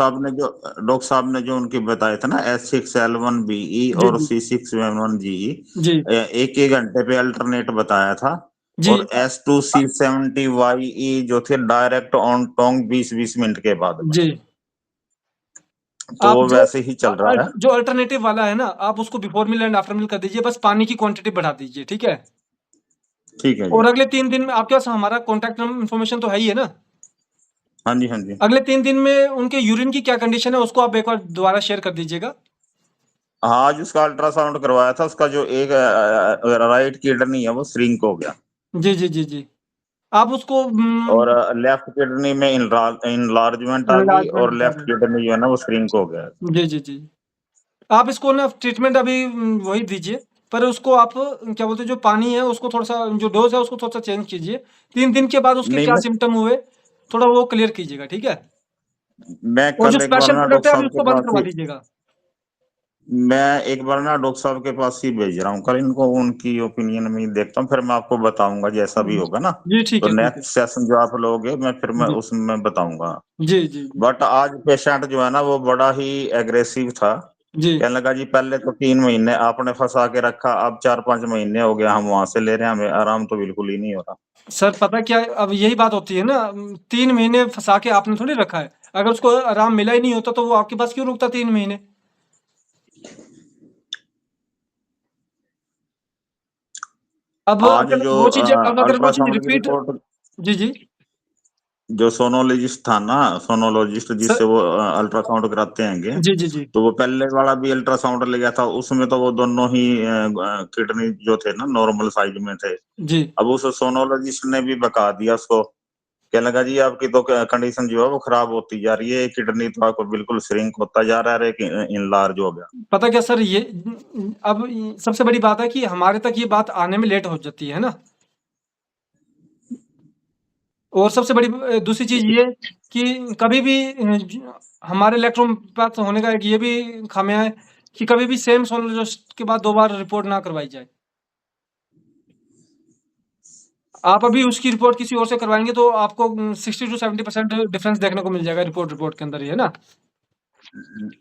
साहब ने जो उनके बताए थे ना S6L1BE जी, और जी। C6M1GE, जी, 1-1 घंटे पे अल्टरनेट बताया था। जी। और S2C70YE जो थे डायरेक्ट ऑन टोंग 20-20 मिनट के बाद में। जी। तो आप वो जो वैसे ही चल रहा है। जो अल्टरनेटिव वाला है ना, आप उसको before meal and after meal कर दीजिए, बस पानी की क्वांटिटी बढ़ा दीजिए, ठीक है? ठीक है और जी। अगले 3 दिन में आपके पास हमारा कॉन्टैक्ट इन्फॉर्मेशन तो है ही है ना? हाँ जी, हाँ जी। अगले 3 दिन में उनके यूरिन की क्या कंडीशन है उसको आप एक बार दोबारा शेयर कर दीजिएगा। हाँ, आज उसका अल्ट्रासाउंड करवाया था, उसका जो एक राइट किडनी है वो श्रिंक हो गया जी, जी, जी, जी। आप उसको और लेफ्ट किडनी में इनलार्जमेंट आ गई एनलार्जमेंट और बता लेफ्ट रहे किडनी जो है ना वो श्रिंक हो गया। हैं। जी, जी, जी। आप इसको ना ट्रीटमेंट अभी वही दीजिए, पर उसको आप क्या बोलते हैं जो पानी है उसको थोड़ा-सा, जो डोज़ है उसको थोड़ा-सा चेंज कीजिए। 3 दिन के बाद उसके नहीं, क्या सिम्पटम हुए, थोड़ा वो क्लियर कीजिएगा, ठीक है? मैं और जो कल एक बार स्पेशल ना प्रोडक्ट डॉक्टर है अभी साहब के उसको बंद पास करवा ही दीजिएगा। मैं एक बार ना डॉक्टर साहब के पास ही भेज रहा हूँ कल इनको, उनकी ओपिनियन में ही देखता हूँ, फिर मैं आपको बताऊंगा जैसा भी होगा ना। जी, ठीक तो है, ठीक है। नेक्स्ट सेशन जो आप लोगे मैं जी। उसमें बताऊंगा। जी, जी, जी। बट आज पेशेंट जो है ना वो बड़ा ही एग्रेसिव था। जी। कहने लगा जी पहले तो 3 महीने आपने फंसा के रखा, अब 4-5 महीने हो गया हम वहां से ले रहे हैं, हमें आराम तो बिल्कुल ही नहीं हो रहा। सर पता क्या है, अब यही बात होती है ना, 3 महीने फँसा के आपने थोड़ी रखा है। अगर उसको आराम मिला ही नहीं होता तो वो आपके पास क्यों रुकता 3 महीने? अब आज अगर जो वो चीज़ अल्ट्रासाउंड की रिपीट। रिपोर्ट जी, जी। जो सोनोलॉजिस्ट था ना, सोनोलॉजिस्ट सर। जिससे वो अल्ट्रासाउंड कराते हैंगे, जी, जी, जी। तो वो पहले वाला भी अल्ट्रासाउंड ले गया था, उसमें तो वो दोनों ही किडनी जो थे ना नॉर्मल साइज में थे। जी। अब उस सोनोलॉजिस्ट ने भी बता दिया उसको, कहने लगा जी आपकी तो कंडीशन जो है वो खराब होती जा रही है, किडनी तो आपको बिल्कुल श्रिंक होता जा रहा है, इनलार्ज हो गया। पता क्या सर, ये अब सबसे बड़ी बात है कि हमारे तक ये बात आने में लेट हो जाती है ना। और सबसे बड़ी दूसरी चीज़ ये कि कभी भी हमारे इलेक्ट्रोपैथ होने का एक ये भी खामियां है कि कभी भी सेम सोनोलॉजिस्ट के बाद 2 बार रिपोर्ट ना करवाई जाए। आप अभी उसकी रिपोर्ट किसी और से करवाएँगे तो आपको 60 टू 70% डिफरेंस देखने को मिल जाएगा रिपोर्ट के अंदर ही, है ना?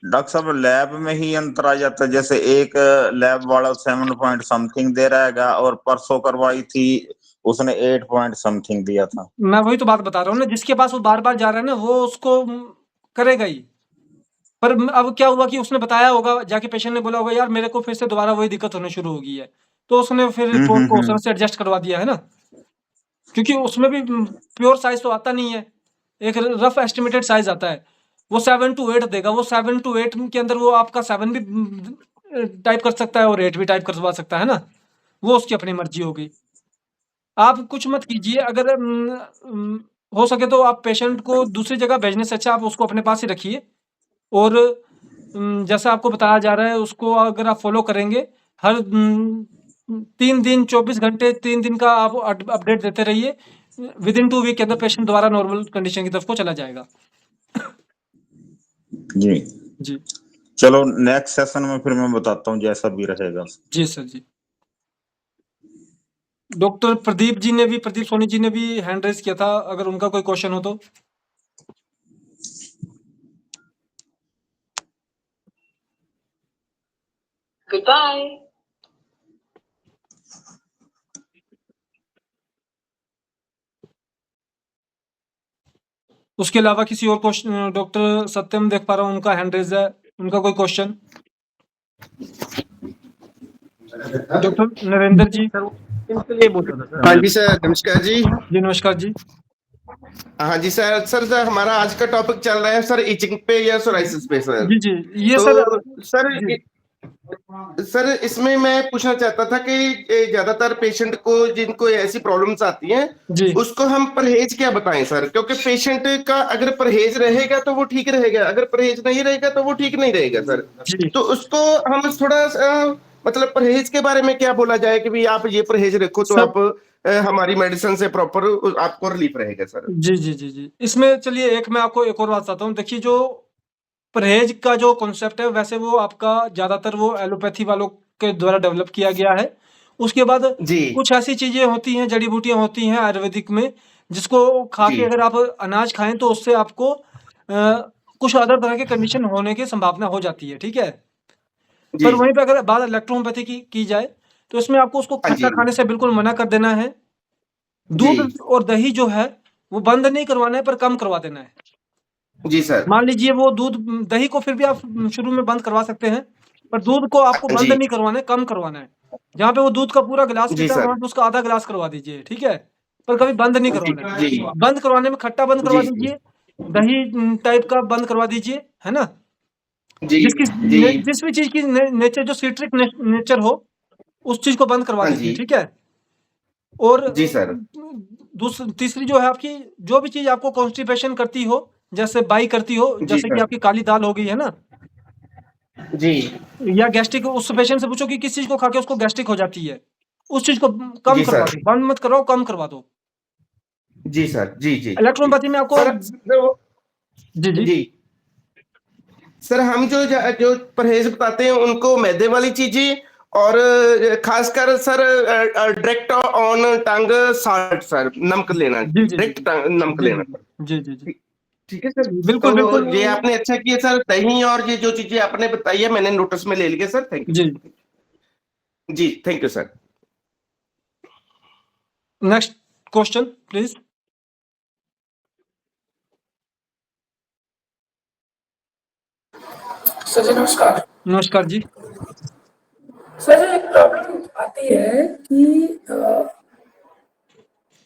डॉक्टर साहब लैब में ही अंतर आ जाता है, जैसे एक लैब वाला 7 पॉइंट समथिंग दे रहेगा और परसों करवाई थी उसने 8 पॉइंट समथिंग दिया था। मैं वही तो बात बता रहा हूँ ना, जिसके पास वो बार-बार जा रहा है ना, वो उसको करेगा ही। पर अब क्या हुआ कि उसने बताया होगा, जाके पेशेंट ने बोला होगा, "यार मेरे को फिर से दोबारा वही दिक्कत होनी शुरू हो गई है।" तो उसने फिर रिपोर्ट को उस तरह से एडजस्ट करवा दिया, है ना? क्योंकि उसमें भी प्योर साइज़ तो आता नहीं है। एक रफ एस्टिमेटेड साइज़ आता है। वो 7 टू 8 देगा, वो 7 टू 8 के अंदर वो आपका 7 भी टाइप कर सकता है और 8 भी टाइप करवा सकता है ना? वो उसकी अपनी मर्ज़ी होगी। आप कुछ मत कीजिए, अगर हो सके तो आप पेशेंट को दूसरी जगह भेजने से अच्छा आप उसको अपने पास ही रखिए। और जैसा आपको बताया जा रहा है उसको अगर आप फ़ॉलो करेंगे, हर 3 दिन 24 घंटे 3 दिन का आप अपडेट देते रहिए। विदिन 2 वीक के अंदर पेशेंट दोबारा नॉर्मल कंडीशन की तरफ को चला जाएगा। जी जी। चलो नेक्स्ट सेशन में फिर मैं बताता हूँ जैसा भी रहेगा। जी सर जी। डॉक्टर प्रदीप सोनी जी ने भी हैंड रेज़ किया था, अगर उनका कोई क्वेश्चन हो तो? Goodbye. उसके अलावा किसी और क्वेश्चन, डॉक्टर सत्यम देख पा रहा हूँ उनका हैंड रेज़ है, उनका कोई क्वेश्चन? डॉक्टर नरेंद्र जी। हाँ जी सर, नमस्कार जी। जी नमस्कार जी। हाँ जी सर, हमारा आज का टॉपिक चल रहा है सर इचिंग पे या सोराइसिस पे सर। जी, जी। ये तो जी। सर इसमें मैं पूछना चाहता था कि ज्यादातर पेशेंट को जिनको ऐसी प्रॉब्लम्स आती हैं जी। उसको हम परहेज क्या बताएं सर, क्योंकि पेशेंट का अगर परहेज रहेगा तो वो ठीक रहेगा, अगर परहेज नहीं रहेगा तो वो ठीक नहीं रहेगा सर। जी। तो उसको हम थोड़ा मतलब परहेज के बारे में क्या बोला जाए कि भाई आप ये परहेज रखो तो सर, आप हमारी मेडिसिन से प्रॉपर आपको रिलीफ रहेगा सर। जी, जी, जी, जी। इसमें चलिए मैं आपको एक और बात बताता हूँ। देखिए जो परहेज का जो कॉन्सेप्ट है वैसे वो आपका ज़्यादातर वो एलोपैथी वालों के द्वारा डेवलप किया गया है। उसके बाद जी कुछ ऐसी चीज़ें होती हैं, जड़ी-बूटियाँ होती हैं आयुर्वेदिक में, जिसको खा के जी अगर आप अनाज खाएँ तो उससे आपको कुछ अदर तरह के कंडीशन होने की संभावना हो जाती है, ठीक है? जी पर वहीं पे अगर बात इलेक्ट्रोहोम्योपैथी की जाए, तो इसमें आपको उसको हाँ खट्टा जी खाने से बिल्कुल मना कर देना है। जी दूध और दही जो है, वो बंद नहीं करवाना है पर कम करवा देना है। जी सर मान लीजिए वो दही को फिर भी आप शुरू में बंद करवा सकते हैं, पर दूध को आपको हाँ बंद जी नहीं करवाना है, कम करवाना है। जहाँ पे वो दूध का पूरा गिलास जी पीता है, सर वहाँ पे उसका आधा गिलास करवा दीजिए, ठीक है? पर कभी बंद नहीं करवाना है। जी बंद करवाने में खट्टा बंद करवा जी दीजिए, दही टाइप का बंद करवा दीजिए, है ना? जी जी जिस भी चीज़ की नेचर जो सिट्रिक नेचर हो, उस चीज़ को बंद करवा हाँ दीजिए, जी ठीक है? और जी सर तीसरी जो है आपकी, जो भी चीज़ आपको कॉन्स्टिपेशन करती हो, जैसे बाई करती हो, जी जैसे कि सर आपकी काली दाल हो गई है ना, जी या गैस्ट्रिक, उस पेशेंट से पूछो कि किस चीज़ को खा के उसको गैस्ट्रिक हो जाती है। उस चीज़ को कम जी करवा सर दो, बंद मत करवाओ, कम करवा दो। जी सर जी जी इलेक्ट्रोहोम्योपैथी में आपको सर जी, जी। जी सर हम जो परहेज बताते हैं उनको मैदे वाली चीजें और खासकर sir direct on tongue salt sir नमक लेना जी, जी, जी, डायरेक्ट नमक जी, लेना जी, सर जी, जी, जी। ठीक है सर बिल्कुल, तो बिल्कुल ये आपने अच्छा किया सर दही और ये जो चीजें आपने बताई है मैंने नोटिस में ले लिया सर थैंक यू जी। सर जी thank you sir next question please. Sir जी नमस्कार। नमस्कार जी। सर जी एक प्रॉब्लम आती है कि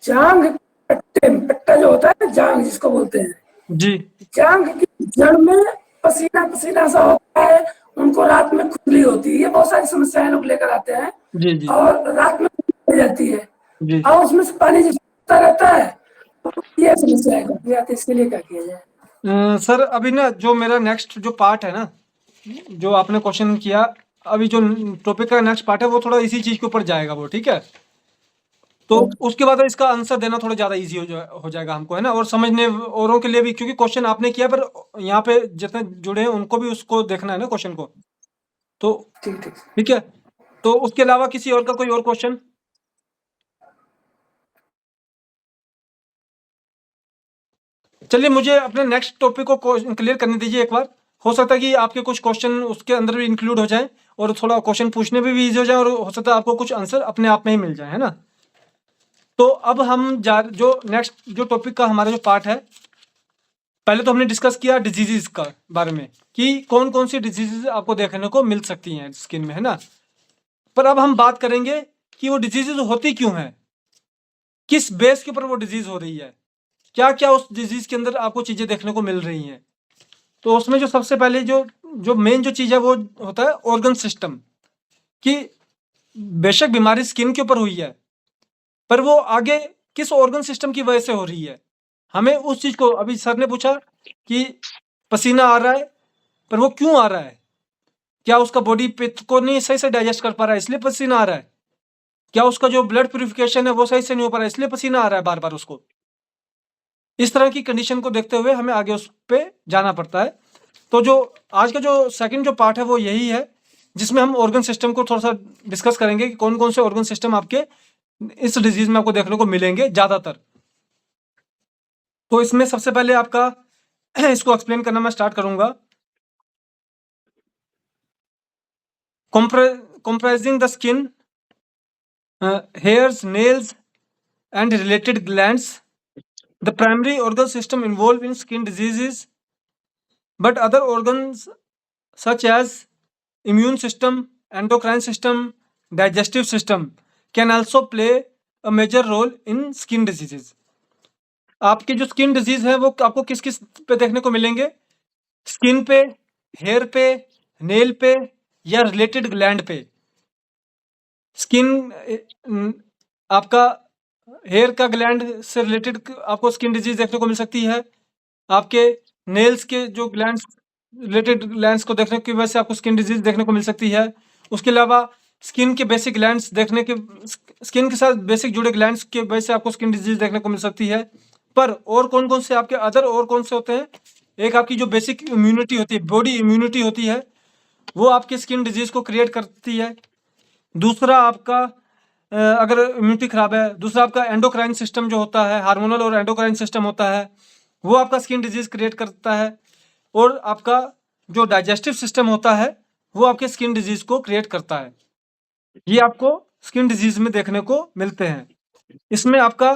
जांग पट्टा जो होता है जांग जिसको बोलते हैं, जी, जांग की जड़ में पसीना पसीना सा होता है, उनको रात में खुजली होती है, ये बहुत सारी समस्याएं लोग लेकर आते हैं जी, जी, और रात में खुजली हो जाती है जी। और उसमें से पानी जिसता रहता है, ये समस्याएं काफी आती है, इसके लिए क्या किया जाए? सर अभी ना जो मेरा नेक्स्ट जो पार्ट है ना, जो आपने क्वेश्चन किया, अभी जो टॉपिक का नेक्स्ट पार्ट है वो थोड़ा इसी चीज़ के ऊपर जाएगा वो, ठीक है? तो उसके बाद इसका आंसर देना थोड़ा ज़्यादा ईज़ी हो जाएगा हमको, है ना? और समझने औरों के लिए भी, क्योंकि क्वेश्चन आपने किया पर यहाँ पे जितने जुड़े हैं उनको भी उसको देखना है ना क्वेश्चन को। तो ठीक ठीक ठीक है? तो उसके अलावा किसी और का कोई और क्वेश्चन? चलिए मुझे अपने नेक्स्ट टॉपिक को क्लियर करने दीजिए एक बार। हो सकता है कि आपके कुछ क्वेश्चन उसके अंदर भी इंक्लूड हो जाएँ और थोड़ा क्वेश्चन पूछने में भी ईज़ी हो जाए और हो सकता है आपको कुछ आंसर अपने आप में ही मिल जाए, है ना? तो अब हम जो नेक्स्ट जो टॉपिक का हमारा जो पार्ट है, पहले तो हमने डिस्कस किया डिजीज़ेज़ का बारे में कि कौन-कौन सी डिजीज़ेज़ आपको देखने को मिल सकती हैं स्किन में, है ना? पर अब हम बात करेंगे कि वो डिजीज़ेज़ होती क्यों हैं? किस बेस के ऊपर वो डिजीज़ हो रही है? क्या-क्या उस डिजीज़ के अंदर आपको चीज़ें देखने को मिल रही हैं? तो उसमें जो सबसे पहले जो मेन जो चीज़ है वो होता है ऑर्गन सिस्टम, कि बेशक बीमारी स्किन के ऊपर हुई है, पर वो आगे किस ऑर्गन सिस्टम की वजह से हो रही है? हमें उस चीज़ को, अभी सर ने पूछा कि पसीना आ रहा है, पर वो क्यों आ रहा है? क्या उसका बॉडी पित्त को नहीं सही से डाइजेस्ट कर पा रहा है इसलिए पसीना आ रहा है? क्या उसका जो ब्लड प्यूरिफिकेशन है वो सही से नहीं हो पा रहा है इसलिए पसीना आ रहा है बार-बार उसको? इस तरह की कंडीशन को देखते हुए हमें आगे उस पे जाना पड़ता है। तो जो आज का जो सेकंड जो पार्ट है वो यही है, जिसमें हम ऑर्गन सिस्टम को थोड़ा-सा डिस्कस करेंगे कि कौन-कौन से ऑर्गन सिस्टम आपके इस डिजीज़ में आपको देखने को मिलेंगे ज़्यादातर। तो इसमें सबसे पहले आपका इसको एक्सप्लेन करना मैं स्टार्ट करूँगा। comprising the skin, hairs, nails and related glands. The primary organ system involved in skin diseases, but other organs such as immune system, endocrine system, digestive system can also play a major role in skin diseases. आपकी जो skin disease है वो आपको किस किस पे देखने को मिलेंगे? स्किन पे, हेयर पे, नेल पे या रिलेटेड ग्लैंड पे। स्किन आपका हेयर का ग्लैंड से रिलेटेड आपको स्किन डिजीज देखने को मिल सकती है। आपके नेल्स के जो ग्लैंड्स रिलेटेड ग्लैंड्स को देखने की वजह से आपको स्किन डिजीज देखने को मिल सकती है। उसके अलावा स्किन के बेसिक ग्लैंड्स देखने के स्किन के साथ बेसिक जुड़े ग्लैंड्स की वजह से आपको स्किन डिजीज देखने को मिल सकती है। पर और कौन-कौन से आपके अदर और कौन से होते हैं एक आपकी जो बेसिक इम्यूनिटी होती है, बॉडी इम्यूनिटी होती है, वो आपके स्किन डिजीज को क्रिएट करती है। दूसरा आपका अगर इम्यूनिटी खराब है, दूसरा आपका एंडोक्राइन सिस्टम जो होता है, हार्मोनल और एंडोक्राइन सिस्टम होता है, वो आपका स्किन डिजीज क्रिएट करता है। और आपका जो डाइजेस्टिव सिस्टम होता है, वो आपके स्किन डिजीज को क्रिएट करता है। ये आपको स्किन डिजीज में देखने को मिलते हैं। इसमें आपका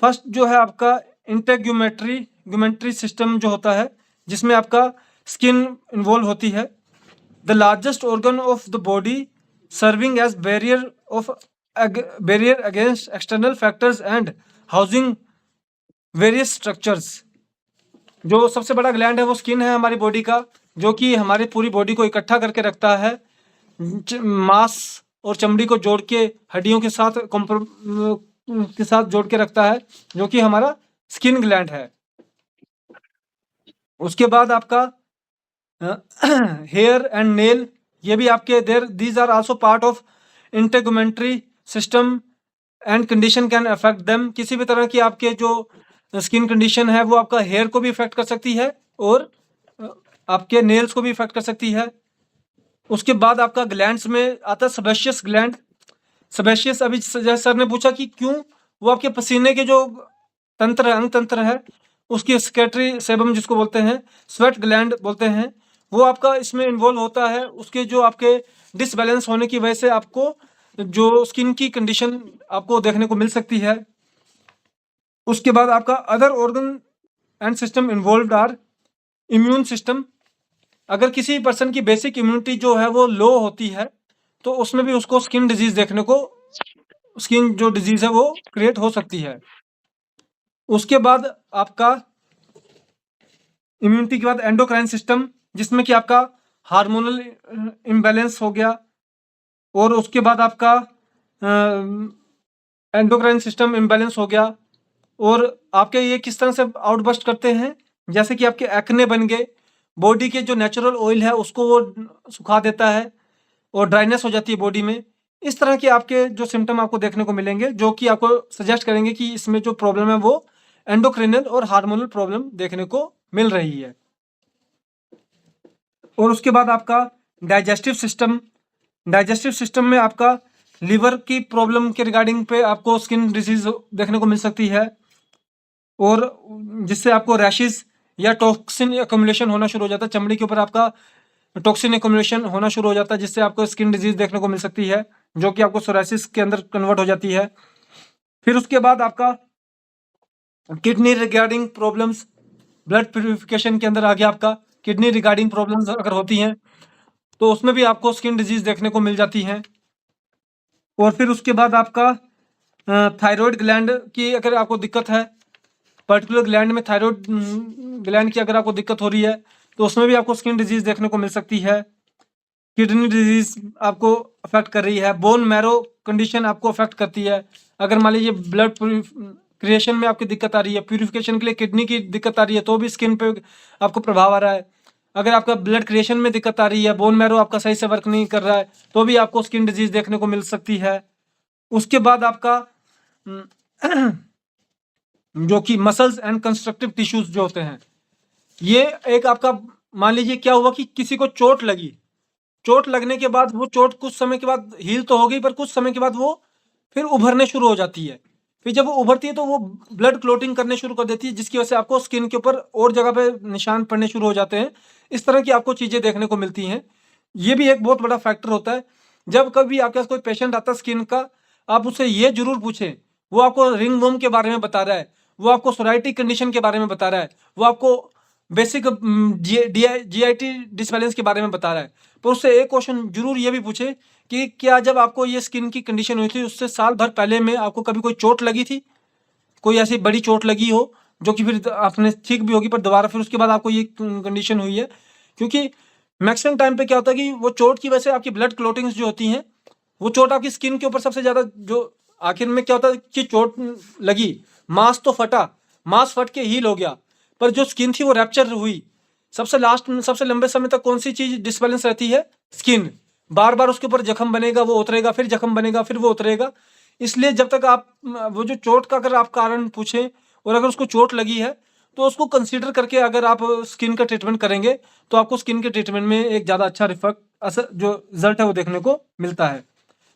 फर्स्ट जो है आपका इंटेग्यूमेट्री सिस्टम जो होता है, जिसमें आपका स्किन इन्वॉल्व होती है। The largest organ of the body serving as barrier against external factors and housing various structures. जो सबसे बड़ा ग्लैंड है वो स्किन है हमारी बॉडी का, जो कि हमारी पूरी बॉडी को इकट्ठा करके रखता है, मांस और चमड़ी को जोड़ के हड्डियों के साथ जोड़ के रखता है, जो कि हमारा स्किन ग्लैंड है। उसके बाद आपका हेयर एंड नेल, ये भी आपके these are also part of integumentary system and condition can affect them. किसी भी तरह की आपके जो स्किन कंडीशन है वो आपका हेयर को भी इफेक्ट कर सकती है और आपके नेल्स को भी इफेक्ट कर सकती है। उसके बाद आपका ग्लैंड्स में आता है सेबेशियस ग्लैंड। सेबेशियस, अभी जैसे सर ने पूछा कि क्यों, वो आपके पसीने के जो तंत्र अंग तंत्र है, उसकी सेक्रेटरी सेबम जिसको बोलते हैं, स्वेट ग्लैंड बोलते हैं, वो आपका इसमें इन्वॉल्व होता है। उसके जो आपके डिसबैलेंस होने की वजह से आपको जो स्किन की कंडीशन आपको देखने को मिल सकती है। उसके बाद आपका other organ and system involved are immune system. अगर किसी पर्सन की बेसिक इम्यूनिटी जो है वो लो होती है, तो उसमें भी उसको स्किन डिजीज देखने को, स्किन जो डिजीज है वो क्रिएट हो सकती है। उसके बाद आपका इम्यूनिटी के बाद एंडोक्राइन सिस्टम, जिसमें कि आपका हार्मोनल इम्बैलेंस हो गया। और उसके बाद आपका एंडोक्राइन सिस्टम इम्बैलेंस हो गया और आपके ये किस तरह से आउटबर्स्ट करते हैं, जैसे कि आपके एक्ने बन गए, बॉडी के जो नेचुरल ऑयल है उसको वो सुखा देता है और ड्राइनेस हो जाती है बॉडी में। इस तरह के आपके जो सिम्टम आपको देखने को मिलेंगे, जो कि आपको सजेस्ट करेंगे कि इसमें जो प्रॉब्लम है वो एंडोक्रिनल और हार्मोनल प्रॉब्लम देखने को मिल रही है। और उसके बाद आपका डाइजेस्टिव सिस्टम। डाइजेस्टिव सिस्टम में आपका लीवर की प्रॉब्लम के रिगार्डिंग पे आपको स्किन डिजीज देखने को मिल सकती है, और जिससे आपको रैशेस या टॉक्सिन एक्युमुलेशन होना शुरू हो जाता है। चमड़ी के ऊपर आपका टॉक्सिन एक्युमुलेशन होना शुरू हो जाता है, जिससे आपको स्किन डिजीज देखने को मिल सकती है, जो कि आपको सोराइसिस के अंदर कन्वर्ट हो जाती है। फिर उसके बाद आपका kidney regarding problems, blood purification के अंदर आ गया आपका किडनी रिगार्डिंग प्रॉब्लम्स अगर होती हैं तो उसमें भी आपको स्किन डिजीज देखने को मिल जाती हैं। और फिर उसके बाद आपका थायराइड ग्लैंड की अगर आपको दिक्कत है, पर्टिकुलर ग्लैंड में थायराइड ग्लैंड की अगर आपको दिक्कत हो रही है, तो उसमें भी आपको स्किन डिजीज देखने को मिल सकती है। किडनी डिजीज आपको अफेक्ट कर रही है, बोन मैरो कंडीशन आपको अफेक्ट करती है। अगर मान लीजिए ब्लड क्रिएशन में आपकी दिक्कत आ रही है, प्यूरिफिकेशन के लिए किडनी की दिक्कत आ रही है, तो भी स्किन पे आपको प्रभाव आ रहा है। अगर आपका ब्लड क्रिएशन में दिक्कत आ रही है, बोन मैरो आपका सही से वर्क नहीं कर रहा है, तो भी आपको स्किन डिजीज देखने को मिल सकती है। उसके बाद आपका जो कि मसल्स एंड कंस्ट्रक्टिव टिश्यूज जो होते हैं, ये एक आपका मान लीजिए क्या हुआ कि किसी को चोट लगी, चोट लगने के बाद वो चोट कुछ समय के बाद हील तो हो गई, पर कुछ समय के बाद वो फिर उभरने शुरू हो जाती है। फिर जब वो उभरती है तो वो ब्लड क्लोटिंग करने शुरू कर देती है, जिसकी वजह से आपको स्किन के ऊपर और जगह पे निशान पड़ने शुरू हो जाते हैं। इस तरह की आपको चीज़ें देखने को मिलती हैं। ये भी एक बहुत बड़ा फैक्टर होता है। जब कभी आपके पास कोई पेशेंट आता है स्किन का, आप उससे ये जरूर पूछें, वो आपको रिंग वर्म के बारे में बता रहा है, वो आपको सोराइटिक कंडीशन के बारे में बता रहा है, वो आपको बेसिक जीआईटी डिसबैलेंस के बारे में बता रहा है, पर उससे एक क्वेश्चन जरूर ये भी पूछे कि क्या जब आपको ये स्किन की कंडीशन हुई थी उससे साल भर पहले में आपको कभी कोई चोट लगी थी, कोई ऐसी बड़ी चोट लगी हो जो कि फिर आपने ठीक भी होगी, पर दोबारा फिर उसके बाद आपको ये कंडीशन हुई है। क्योंकि मैक्सिमम टाइम पे क्या होता है कि वो चोट की वजह से आपकी ब्लड क्लोटिंग्स जो होती हैं, वो चोट आपकी स्किन के ऊपर सबसे ज़्यादा, जो आखिर में क्या होता है कि चोट लगी, मांस तो फटा, मांस फट के हील हो गया, पर जो स्किन थी वो रैप्चर हुई। सबसे लास्ट में, सबसे लंबे समय तक कौन सी चीज़ डिसबैलेंस रहती है? स्किन। बार बार उसके ऊपर जख्म बनेगा, वो उतरेगा, फिर जख्म बनेगा, फिर वो उतरेगा। इसलिए जब तक आप वो जो चोट का अगर आप कारण पूछें और अगर उसको चोट लगी है तो उसको कंसीडर करके अगर आप स्किन का ट्रीटमेंट करेंगे तो आपको स्किन के ट्रीटमेंट में एक ज़्यादा अच्छा असर जो रिजल्ट है वो देखने को मिलता है।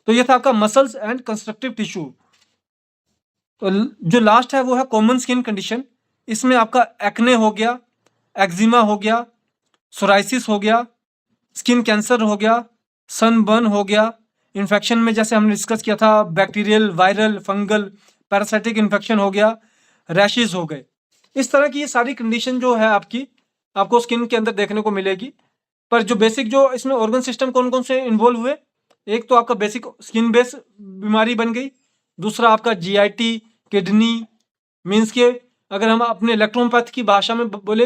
तो ये था आपका मसल्स एंड कंस्ट्रक्टिव टिश्यू। तो जो लास्ट है वो है कॉमन स्किन कंडीशन। इसमें आपका एक्ने हो गया, एक्जिमा हो गया, सोराइसिस हो गया, स्किन कैंसर हो गया, सनबर्न हो गया, इन्फेक्शन में जैसे हमने डिस्कस किया था bacterial, viral, fungal, parasitic infection हो गया, रैशेज हो गए। इस तरह की ये सारी कंडीशन जो है आपको स्किन के अंदर देखने को मिलेगी। पर जो बेसिक जो इसमें ऑर्गन सिस्टम कौन कौन से इन्वॉल्व हुए, एक तो आपका बेसिक स्किन बेस बीमारी बन गई, दूसरा आपका जीआईटी, किडनी, मीन्स के अगर हम अपने इलेक्ट्रोपैथ की भाषा में बोले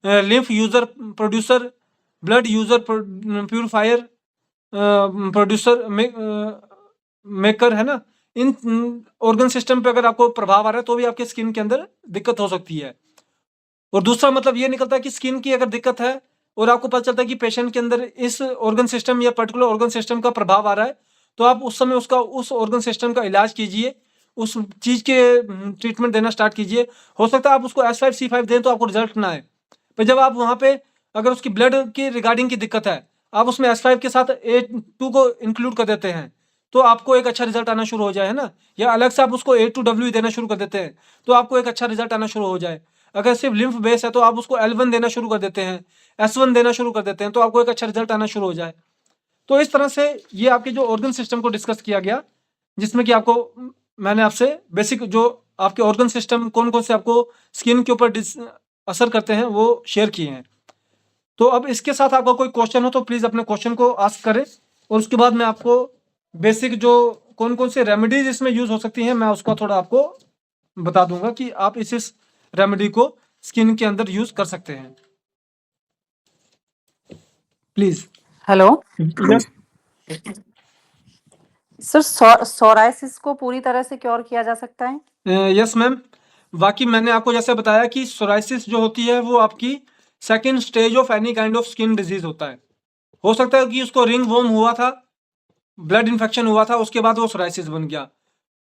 lymph user producer, blood user purifier producer maker, है ना। इन ऑर्गन सिस्टम पे अगर आपको प्रभाव आ रहा है तो भी आपके स्किन के अंदर दिक्कत हो सकती है। और दूसरा मतलब ये निकलता है कि स्किन की अगर दिक्कत है और आपको पता चलता है कि पेशेंट के अंदर इस ऑर्गन सिस्टम या पर्टिकुलर ऑर्गन सिस्टम का प्रभाव आ रहा है, तो आप उस समय उस ऑर्गन सिस्टम का इलाज कीजिए, उस चीज़ के ट्रीटमेंट देना स्टार्ट कीजिए। हो सकता है आप उसको S5C5 दें तो आपको रिजल्ट ना आए, पर जब आप वहाँ पे अगर उसकी ब्लड की रिगार्डिंग की दिक्कत है, आप उसमें S5 के साथ A2 को इंक्लूड कर देते हैं तो आपको एक अच्छा रिजल्ट आना शुरू हो जाए, है ना। या अलग से आप उसको A2W देना शुरू कर देते हैं तो आपको एक अच्छा रिजल्ट आना शुरू हो जाए। अगर सिर्फ लिम्फ बेस है तो आप उसको L1 देना शुरू कर देते हैं, S1 देना शुरू कर देते हैं तो आपको एक अच्छा रिजल्ट आना शुरू हो जाए। तो इस तरह से ये आपके जो ऑर्गन सिस्टम को डिस्कस किया गया, जिसमें कि आपको मैंने आपसे बेसिक जो आपके ऑर्गन सिस्टम कौन कौन से आपको स्किन के ऊपर असर करते हैं वो शेयर किए हैं। तो अब इसके साथ आपका कोई क्वेश्चन हो तो प्लीज़ अपने क्वेश्चन को आस्क करें, और उसके बाद मैं आपको बेसिक जो कौन कौन से रेमेडीज इसमें यूज़ हो सकती हैं मैं उसका थोड़ा आपको बता दूंगा कि आप इस रेमेडी को स्किन के अंदर यूज़ कर सकते हैं। Please. Hello yes sir, psoriasis को पूरी तरह से क्योर किया जा सकता है? Yes ma'am. बाकी मैंने आपको जैसे बताया कि सोराइसिस जो होती है वो आपकी second stage of any kind of skin disease होता है। हो सकता है कि उसको रिंग वॉर्म हुआ था, ब्लड इन्फेक्शन हुआ था, उसके बाद वो सोराइसिस बन गया।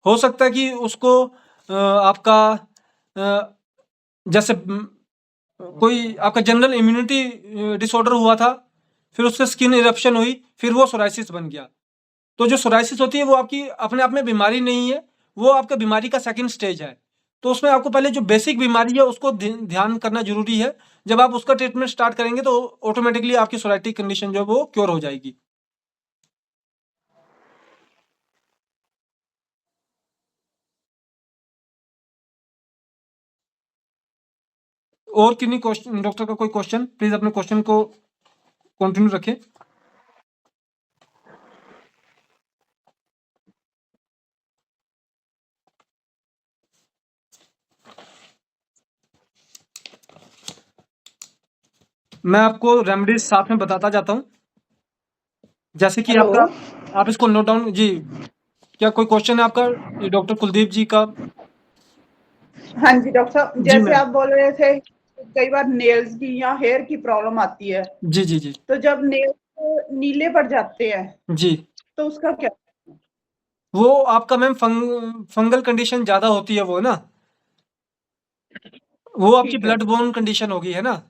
हो सकता है कि उसको आपका जैसे कोई आपका जनरल इम्यूनिटी डिसऑर्डर हुआ था, फिर उससे स्किन इरप्शन हुई, फिर वो सोराइसिस बन गया। तो जो सोराइसिस होती है वो आपकी अपने आप में बीमारी नहीं है, वो आपका बीमारी का सेकंड स्टेज है। तो उसमें आपको पहले जो बेसिक बीमारी है उसको ध्यान करना जरूरी है। जब आप उसका ट्रीटमेंट स्टार्ट करेंगे तो ऑटोमेटिकली आपकी सोराइटिक कंडीशन जो है वो क्योर हो जाएगी। और किन्हीं क्वेश्चन, डॉक्टर का कोई क्वेश्चन, प्लीज अपने क्वेश्चन को कंटिन्यू रखें। मैं आपको रेमेडीज साथ में बताता जाता हूँ, जैसे कि हेलो। आप इसको नोट डाउन जी। क्या कोई क्वेश्चन है आपका डॉक्टर कुलदीप जी का? हाँ जी डॉक्टर साहब, जी जैसे मैम। आप बोल रहे थे कई बार नेल्स की या हेयर की प्रॉब्लम आती है, जी जी जी तो जब नेल्स नीले पड़ जाते हैं जी, तो उसका क्या? वो आपका मैम फंगल कंडीशन ज्यादा होती है, वो ना, वो आपकी ठीक है। ब्लड बोर्न कंडीशन होगी, है ना।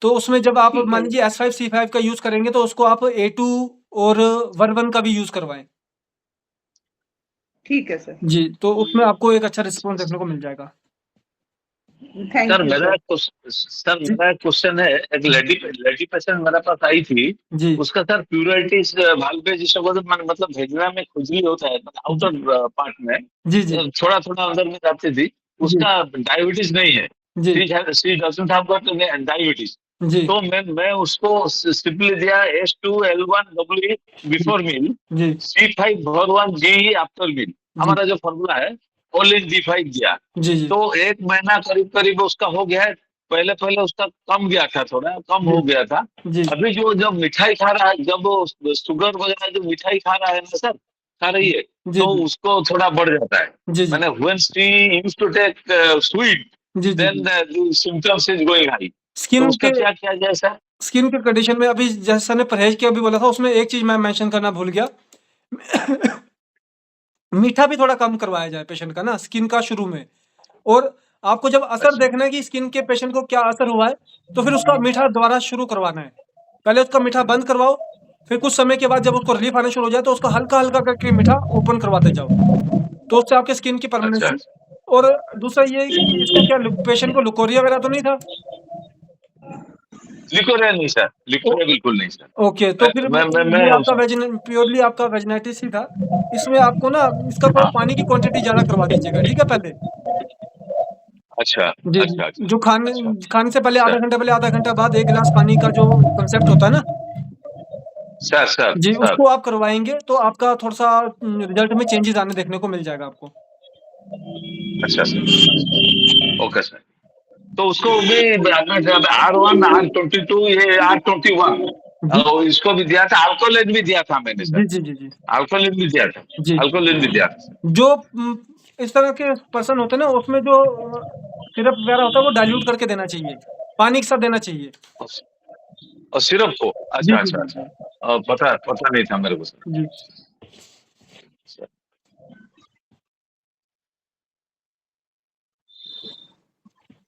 तो उसमें जब आप ठीक है। मान लीजिए S5C5 का यूज करेंगे तो उसको आप A2 और वर्वन का भी यूज करवाएं। ठीक है सर। जी, तो उसमें आपको एक अच्छा रिस्पॉन्स देखने को मिल जाएगा। Thank sir you sir. मेरा क्वेश्चन है, एक लेडी पेशेंट मेरे पास आई थी, जी उसका सर प्यूरिटीज भालपे जिसको मतलब भेजना में खुजली होता है, आउटर पार्ट में जी जी थोड़ा थोड़ा अंदर में जाती थी, उसका डायबिटीज नहीं है, जी she doesn't have got diabetes. जी तो मैं उसको सिंपली दिया S2L1W बिफोर मील, जी C5 आफ्टर मील, हमारा जो फॉर्मूला है ओलिन D5 दिया। जी जी तो 1 महीना करीब करीब उसका हो गया है। पहले उसका कम गया था, थोड़ा कम हो गया था। जी अभी जो जब मिठाई खा रहा है, जब वो शुगर वगैरह जो मिठाई खा रहा है ना सर, खा रही है, जी तो उसको थोड़ा बढ़ जाता है। जी जी मैंने when she used to take sweet, जी then the symptoms is going high। तो स्किन उसका के क्या किया जाए सर? स्किन के कंडीशन में अभी जैसा ने परहेज किया अभी बोला था, उसमें एक चीज मैं मेंशन करना भूल गया। मीठा भी थोड़ा कम करवाया जाए पेशेंट का ना, स्किन का शुरू में। और आपको जब असर अच्छा। देखना है कि स्किन के पेशेंट को क्या असर हुआ है, तो फिर उसका मीठा दोबारा शुरू करवाना है। पहले उसका मीठा बंद करवाओ, फिर कुछ समय के बाद जब उसको रिलीफ आना शुरू हो जाए, तो उसका हल्का-हल्का करके मीठा ओपन करवाते जाओ। तो उससे आपके स्किन की अच्छा, परमानेंसी। अच्छा। और दूसरा ये है कि इसको क्या पेशेंट को लुकोरिया वगैरह तो नहीं था? लिकोरिया नहीं सर, ओ लिकोरिया बिल्कुल नहीं सर। ओके, तो फिर मैं ये आपका प्योरली आपका वेजिनाइटिस ही था। इसमें आपको ना इसका थोड़ा हाँ। पानी की क्वांटिटी ज़्यादा करवा दीजिएगा, ठीक है पहले? अच्छा, जी, अच्छा, अच्छा, जो अच्छा। खाने से पहले आधा सर, घंटा पहले, आधा घंटा बाद 1 गिलास पानी का जो कांसेप्ट होता है ना, सर, सर, जी, सर। उसको आप करवाएँगे तो आपका थोड़ा-सा रिजल्ट में चेंजेज़ आने देखने को मिल जाएगा आपको। अच्छा सर, ओके सर। तो उसको भी R1, R22, ये R21 जी। और इसको भी दिया था, अल्कोहलिन भी दिया था मैंने सर, जी, जी, जी, जी। अल्कोहलिन भी दिया था, जी। अल्कोहलिन भी दिया था सर। जो इस तरह के पर्सन होते हैं ना, उसमें जो सिरप वगैरह होता है वो डाइल्यूट करके देना चाहिए, पानी के साथ देना चाहिए। और सिरप को? जी, अच्छा, जी, अच्छा, जी, अच्छा। जी। पता नहीं था मेरे को सर। जी। सर।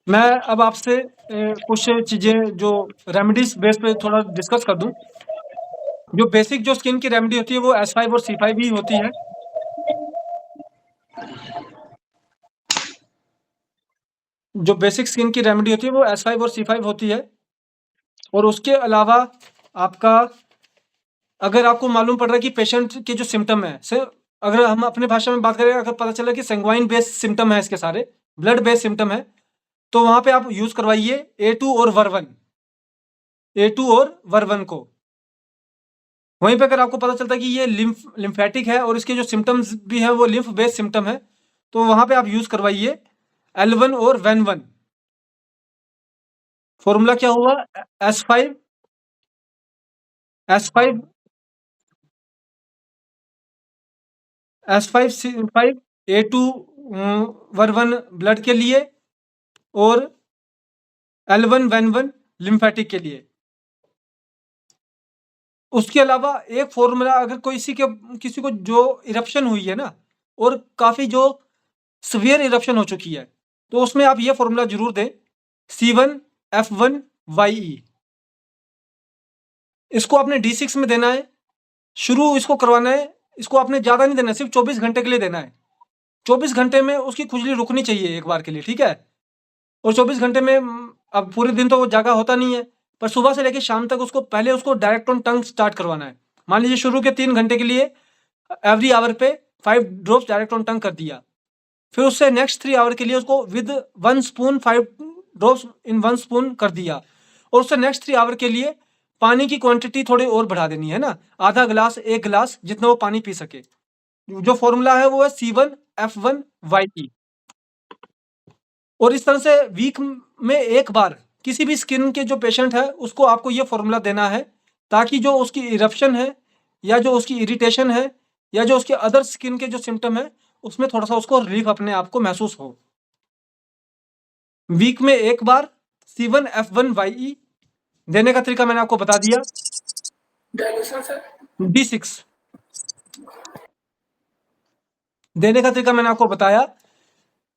मैं अब आपसे कुछ चीज़ें जो रेमेडीज़ बेस पे थोड़ा डिस्कस कर दूँ। जो बेसिक जो स्किन की रेमेडी होती है वो S5 और C5 ही होती है। जो बेसिक स्किन की रेमेडी होती है वो S5 और C5 होती है। और उसके अलावा आपका अगर आपको मालूम पड़ रहा है कि पेशेंट के जो सिम्पटम है, अगर हम अपने भाषा में बात करें, अगर पता चला कि संगवाइन बेस्ड सिम्पटम है इसके सारे, ब्लड बेस्ड सिम्पटम है, तो वहाँ पे आप यूज़ करवाइए A2 और वर्वन, A2 और वर्वन को। वहीं पे अगर आपको पता चलता है कि ये लिम्फेटिक है और इसके जो सिम्पटम्स भी हैं वो लिम्फ बेस्ड सिम्पटम है, तो वहाँ पे आप यूज़ करवाइए L1 और वेन1। फॉर्मूला क्या हुआ? S5 C5 A2 वर्वन ब्लड के लिए और L1 वेन1 लिम्फेटिक के लिए। उसके अलावा एक फॉर्मूला, अगर किसी को जो इरप्शन हुई है ना, और काफ़ी जो सीवियर इरप्शन हो चुकी है, तो उसमें आप ये फॉर्मूला जरूर दें, C1F1YE। इसको आपने D6 में देना है, शुरू इसको करवाना है। इसको आपने ज़्यादा नहीं देना, सिर्फ 24 घंटे के लिए देना है। 24 घंटे में उसकी खुजली रुकनी चाहिए एक बार के लिए, ठीक है? और 24 घंटे में अब पूरे दिन तो वो जागा होता नहीं है, पर सुबह से लेकर शाम तक उसको पहले उसको डायरेक्ट ऑन टंग स्टार्ट करवाना है। मान लीजिए शुरू के 3 घंटे के लिए एवरी आवर पे 5 ड्रॉप्स डायरेक्ट ऑन टंग कर दिया। फिर उससे नेक्स्ट 3 आवर के लिए उसको with 1 spoon 5 drops in 1 spoon कर दिया। और उससे नेक्स्ट 3 आवर के लिए पानी की क्वांटिटी थोड़ी और बढ़ा देनी है ना, आधा गिलास 1 गिलास जितना वो पानी पी सके। जो फॉर्मूला है वो है C1F1YE। और इस तरह से वीक में एक बार किसी भी स्किन के जो पेशेंट है उसको आपको ये फॉर्मूला देना है, ताकि जो उसकी इरप्शन है या जो उसकी इरिटेशन है या जो उसके अदर स्किन के जो सिम्टम है उसमें थोड़ा सा उसको रिलीफ अपने आप को महसूस हो। वीक में एक बार C1F1YE देने का तरीका मैंने आपको बता दिया। Dilution sir? D6 देने का तरीका मैंने आपको बताया।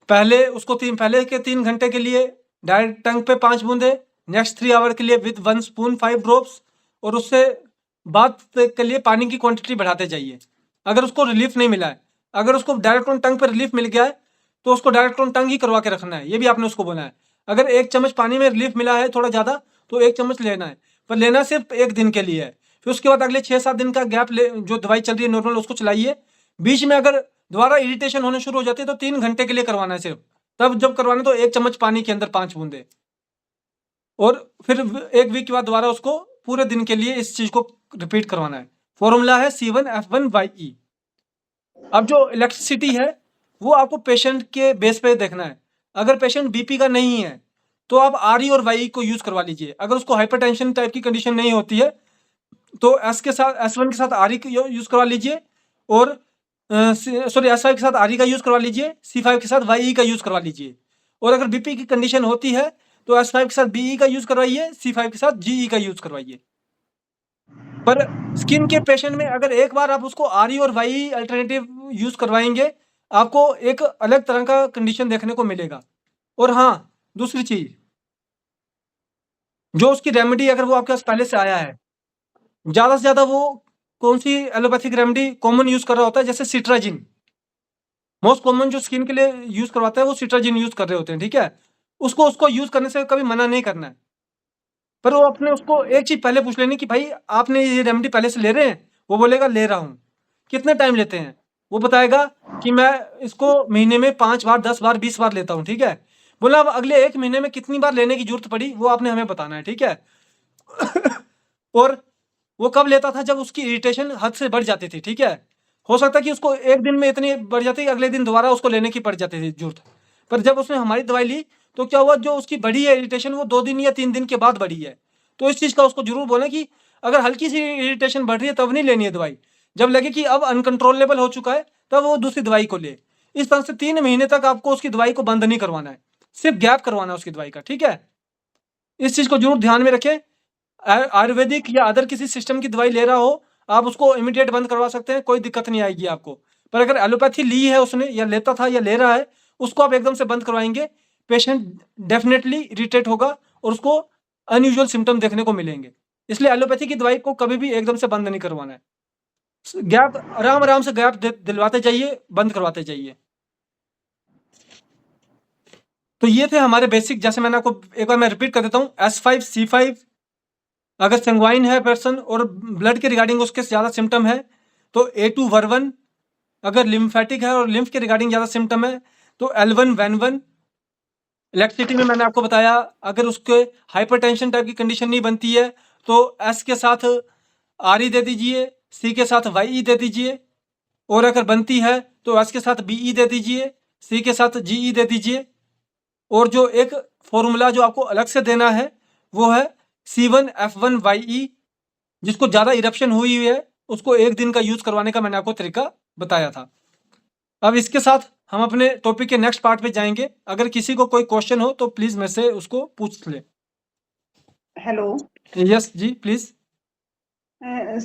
पहले के 3 घंटे के लिए डायरेक्ट टंग पे 5 बूंदे, नेक्स्ट 3 आवर के लिए विद 1 स्पून 5 ड्रॉप्स, और उससे बाद के लिए पानी की क्वांटिटी बढ़ाते जाइए। अगर उसको रिलीफ नहीं मिला है, अगर उसको डायरेक्ट ऑन टंग पे रिलीफ मिल गया है, तो उसको डायरेक्ट ऑन टंग ही करवा के रखना है, ये भी आपने उसको बोला है। अगर 1 चम्मच पानी में रिलीफ मिला है थोड़ा ज़्यादा, तो 1 चम्मच लेना है, पर लेना सिर्फ 1 दिन के लिए है। फिर उसके बाद अगले 6-7 दिन का गैप जो दवाई चल रही है नॉर्मल उसको चलाइए। बीच में अगर दोबारा इरिटेशन होने शुरू हो जाती है तो 3 घंटे के लिए करवाना है सिर्फ। तब जब करवाना तो 1 चम्मच पानी के अंदर 5 बूंदे, और फिर 1 वीक के बाद दोबारा उसको पूरे दिन के लिए इस चीज को रिपीट करवाना है। फॉर्मूला है C1F1YE। अब जो इलेक्ट्रिसिटी है वो आपको पेशेंट के बेस पे देखना है। अगर पेशेंट बीपी का नहीं है तो आप RE और YE को यूज करवा लीजिए। अगर उसको हाइपरटेंशन टाइप की कंडीशन नहीं होती है तो S1 के साथ RE यूज करवा लीजिए, और S5 के साथ RE का यूज करवा लीजिए, C5 के साथ YE का यूज करवा लीजिए। और अगर बीपी की कंडीशन होती है तो S5 के साथ BE का यूज करवाइए, C5 के साथ GE का यूज करवाइए। पर स्किन के पेशेंट में अगर एक बार आप उसको RE और YE अल्टरनेटिव यूज करवाएंगे, आपको एक अलग तरह का कंडीशन देखने को मिलेगा। और हाँ, दूसरी चीज़, जो उसकी रेमेडी अगर वो आपके पास पहले से आया है, ज़्यादा से ज़्यादा वो कौन-सी एलोपैथिक रेमेडी कॉमन यूज़ कर रहा होता है, जैसे सिट्राजिन। मोस्ट कॉमन जो स्किन के लिए यूज़ करवाता है, वो सिट्राजिन यूज़ कर रहे होते हैं, ठीक है? उसको यूज़ करने से कभी मना नहीं करना है। पर वो अपने उसको एक चीज़ पहले पूछ लेनी कि भाई आपने ये रेमेडी पहले से ले रहे हैं? वो बोलेगा ले रहा हूँ। कितने टाइम लेते हैं? वो बताएगा कि मैं इसको महीने में 5 बार, 10 बार, 20 बार लेता हूँ, ठीक है? बोला अब अगले 1 महीने में कितनी बार लेने की ज़रूरत पड़ी, वो आपने हमें बताना है, ठीक है? और वो कब लेता था, जब उसकी इरिटेशन हद से बढ़ जाती थी, ठीक है? हो सकता है कि उसको 1 दिन में इतनी बढ़ जाती कि अगले दिन दोबारा उसको लेने की पड़ जाती थी ज़रूरत। पर जब उसने हमारी दवाई ली, तो क्या हुआ, जो उसकी बढ़ी है इरिटेशन, वो 2 दिन या 3 दिन के बाद बढ़ी है। तो इस चीज़ का उसको ज़रूर बोलें कि अगर हल्की सी इरिटेशन बढ़ रही है, तब नहीं लेनी है दवाई। जब लगे कि अब अनकंट्रोलेबल हो चुका है, तब वो दूसरी दवाई को ले। इस तरह से 3 महीने तक आपको उसकी दवाई को बंद नहीं करवाना है, सिर्फ़ गैप करवाना है उसकी दवाई का, ठीक है? इस चीज़ को ज़रूर ध्यान में रखें। आयुर्वेदिक या अदर किसी सिस्टम की दवाई ले रहा हो, आप उसको इमीडिएट बंद करवा सकते हैं, कोई दिक्कत नहीं आएगी आपको। पर अगर एलोपैथी ली है उसने, या लेता था या ले रहा है, उसको आप एकदम से बंद करवाएँगे, पेशेंट डेफ़िनेटली इरिटेट होगा और उसको अनयूजुअल सिम्पटम देखने को मिलेंगे। इसलिए एलोपैथी की दवाई को कभी भी एकदम से बंद नहीं करवाना है। गैप आराम-आराम से गैप दिलवाते जाइए, बंद करवाते जाइए। तो ये थे हमारे बेसिक, जैसे मैंने आपको एक बार मैं रिपीट कर देता हूँ, S5, C5, अगर संगवाइन है पर्सन और ब्लड के रिगार्डिंग उसके ज़्यादा सिम्पटम है, तो A2 वर्वन, अगर लिम्फेटिक है और लिम्फ के रिगार्डिंग ज़्यादा सिम्पटम है, तो L1 वेन1। इलेक्ट्रिसिटी में मैंने आपको बताया, अगर उसके हाइपरटेंशन टाइप की कंडीशन नहीं बनती है, तो S के साथ RE दे दीजिए, C के साथ YE दे दीजिए, और अगर बनती है तो S के साथ BE दे दीजिए, C के साथ GE दे दीजिए। और जो एक फॉर्मूला जो आपको अलग से देना है, वो है C1F1YE, जिसको ज़्यादा इरप्शन हुई है, उसको 1 दिन का यूज़ करवाने का मैंने आपको तरीका बताया था। अब इसके साथ हम अपने टॉपिक के नेक्स्ट पार्ट पे जाएंगे। अगर किसी को कोई क्वेश्चन हो तो प्लीज़ मेरे से उसको पूछ ले। हेलो यस जी, प्लीज़।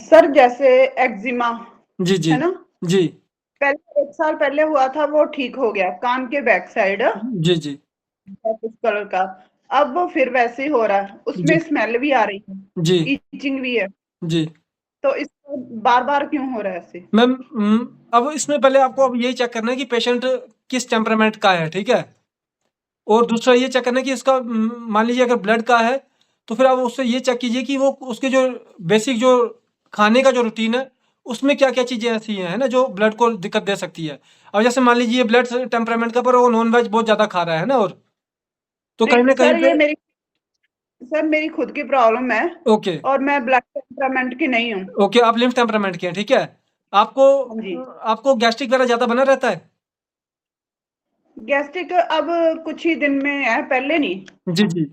सर, जैसे एक्जिमा जी जी है ना, जी पहले 1 साल पहले हुआ था, वो ठीक हो गया, कान के बैक साइड जी जी उस कलर का। अब वो फिर वैसे ही हो रहा है, उसमें जी स्मेल भी आ रही है, जी ईचिंग भी है, जी तो इसको बार-बार क्यों हो रहा है ऐसे? मैम, अब इसमें पहले आपको अब यही चेक करना है कि पेशेंट किस टेम्परामेंट का है, ठीक है? और दूसरा ये चेक करना है कि इसका मान लीजिए अगर ब्लड का है, तो फिर आप उससे ये चेक कीजिए कि वो उसके जो बेसिक जो खाने का जो रूटीन है, उसमें क्या-क्या चीज़ें ऐसी हैं, है ना, जो ब्लड को दिक्कत दे सकती है। अब जैसे मान लीजिए ब्लड टेम्परामेंट का, पर वो नॉन-वेज बहुत ज़्यादा खा रहा है ना, और तो कहीं नहीं न कहीं सर, पे सर मेरी खुद की प्रॉब्लम है, ओके, और मैं ब्लड टेम्परामेंट की नहीं हूँ। ओके, आप लिम्फ टेम्परामेंट के हैं, ठीक है? आपको हाँ जी। आपको गैस्ट्रिक वगैरह ज़्यादा बना रहता है? गैस्ट्रिक अब कुछ ही दिन में है, पहले नहीं। जी, जी।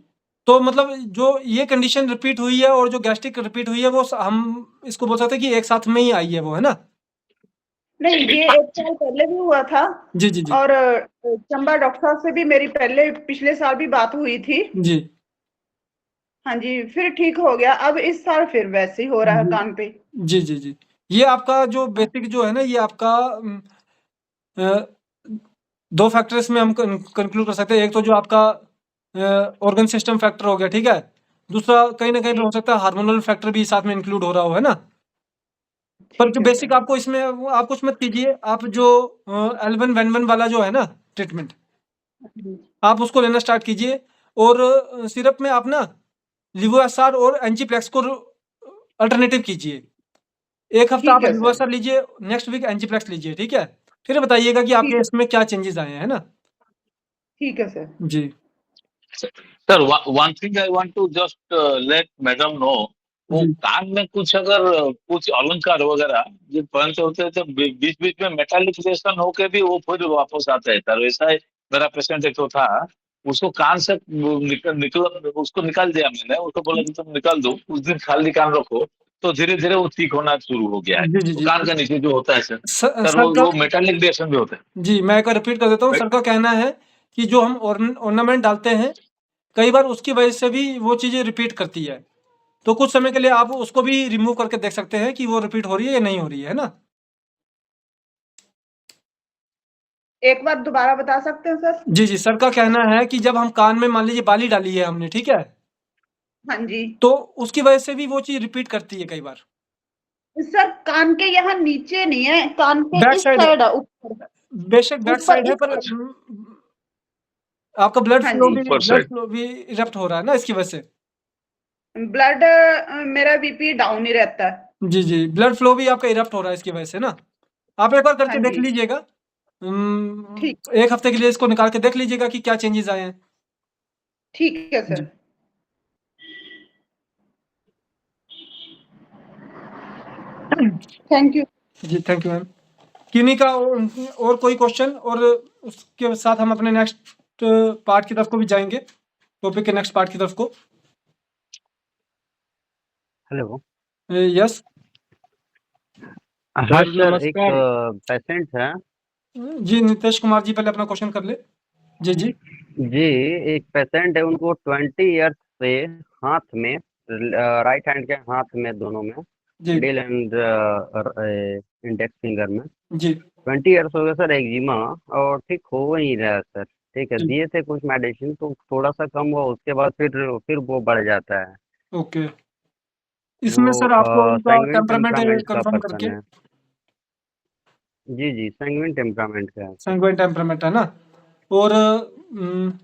तो मतलब जो ये कंडीशन रिपीट हुई है और जो गैस्ट्रिक रिपीट हुई है, वो हम इसको बोल सकते हैं कि एक साथ में ही आई है वो, है ना? नहीं, ये 1 साल पहले भी हुआ था, जी, जी, जी। और चंबा डॉक्टर साहब से भी मेरी पहले पिछले साल भी बात हुई थी। जी। हाँ जी, फिर ठीक हो गया, अब इस साल फिर वैसे ही हो रहा है जी। कान पे। जी, जी, जी। ये आपका जो बेसिक जो है ना, ये आपका अ, 2 फैक्टर इसमें हम कंक्लूड कर सकते हैं। एक तो जो आपका ऑर्गन सिस्टम फैक्टर हो गया, ठीक है? दूसरा कहीं न कहीं पे हो सकता है हार्मोनल फैक्टर भी साथ में इंक्लूड हो रहा हो, है ना? पर ठीक जो है बेसिक सर। आपको इसमें वो आप कुछ मत कीजिए, आप जो L1 वेन1 वाला जो है ना ट्रीटमेंट, जी, आप उसको लेना स्टार्ट कीजिए, और सिरप में आप ना लिवोएसआर और एंजीप्लेक्स को अल्टरनेटिव कीजिए। 1 हफ्ता ठीक आप है सर। लिवोएसआर लीजिए, नेक्स्ट वीक एंजीप्लेक्स लीजिए, ठीक है? फिर बताइएगा कि ठीक आपके इसमें क्या चेंजेज़ आए हैं, है ना? ठीक है सर। जी। Sir, one thing I want to just let madam know, वो जी। कान में कुछ अगर कुछ अलंकार वगैरह जो पंच होते हैं, तो बीच बीच में मेटालिक रिएक्शन होके भी वो फिर वापस आता है सर। वैसा ही मेरा पेशेंट एक तो था, उसको कान से निकल उसको निकाल दिया मैंने, उसको बोला कि तुम निकाल दो, उस दिन खाली कान रखो, तो धीरे धीरे वो ठीक होना शुरू हो गया है। जी, जी, तो जी। कान का नीचे जो होता है सर, सर सर का वो मेटालिक रिएक्शन भी होता है। जी, मैं एक बार रिपीट कर देता हूँ। सर का कहना है कि जो हम ऑर्नामेंट डालते हैं, कई बार उसकी वजह से भी वो चीज़ें रिपीट करती है। तो कुछ समय के लिए आप उसको भी रिमूव करके देख सकते हैं कि वो रिपीट हो रही है या नहीं हो रही है ना? एक बार दोबारा बता सकते हैं सर? जी, जी। सर का कहना है कि जब हम कान में मान लीजिए बाली डाली है हमने, ठीक है? हाँ जी। तो उसकी वजह से भी वो चीज़ रिपीट करती है कई बार। सर कान के यहाँ नीचे नहीं है, कान के बैक इस साइड है। साइड है, ऊपर। बेशक बैक ऊपर साइड है इस पर साइड। आपका ब्लड हाँ फ्लो जी। भी ऊपर ब्लड साइड। फ्लो भी इरप्ट हो रहा है ना इसकी वजह से। ब्लड मेरा बीपी डाउन ही रहता है। जी, जी। ब्लड फ्लो भी आपका इरप्ट हो रहा है इसकी वजह से ना। आप एक बार हाँ करके देख जी। लीजिएगा। ठीक। 1 हफ्ते के लिए इसको निकाल के देख लीजिएगा कि क्या चेंजेज़ आए हैं। ठीक है जी। सर। Thank you. जी, थैंक यू मैम। किन्हीं का और कोई क्वेश्चन और उसके साथ हम अपने नेक्स्ट पार्ट की तरफ को भी जाएँगे, टॉपिक के नेक्स्ट पार्ट की तरफ को। हेलो। यस। हाँ सर सर, एक नमस्कार। पेशेंट है। जी, नितेश कुमार जी पहले अपना क्वेश्चन कर ले। जी, जी। जी, एक पेशेंट है, उनको 20 इयर्स से हाथ में, राइट हैंड के हाथ में दोनों में, जी, मिडिल एंड इंडेक्स फिंगर में जी, 20 इयर्स हो गए सर, एक्जिमा, और ठीक हो नहीं रहा है सर। ठीक है, जी। दिए थे कुछ मेडिसिन तो थोड़ा सा कम हुआ, उसके बाद फिर वो बढ़ जाता है। ओके। इसमें वो सर आपको उनका सैंग्विन टेम्परामेंट टेम्परामेंट का कन्फर्म पर्सन करके है। जी जी, सैंग्विन टेम्परामेंट का है सर। सैंग्विन टेम्परामेंट है ना? और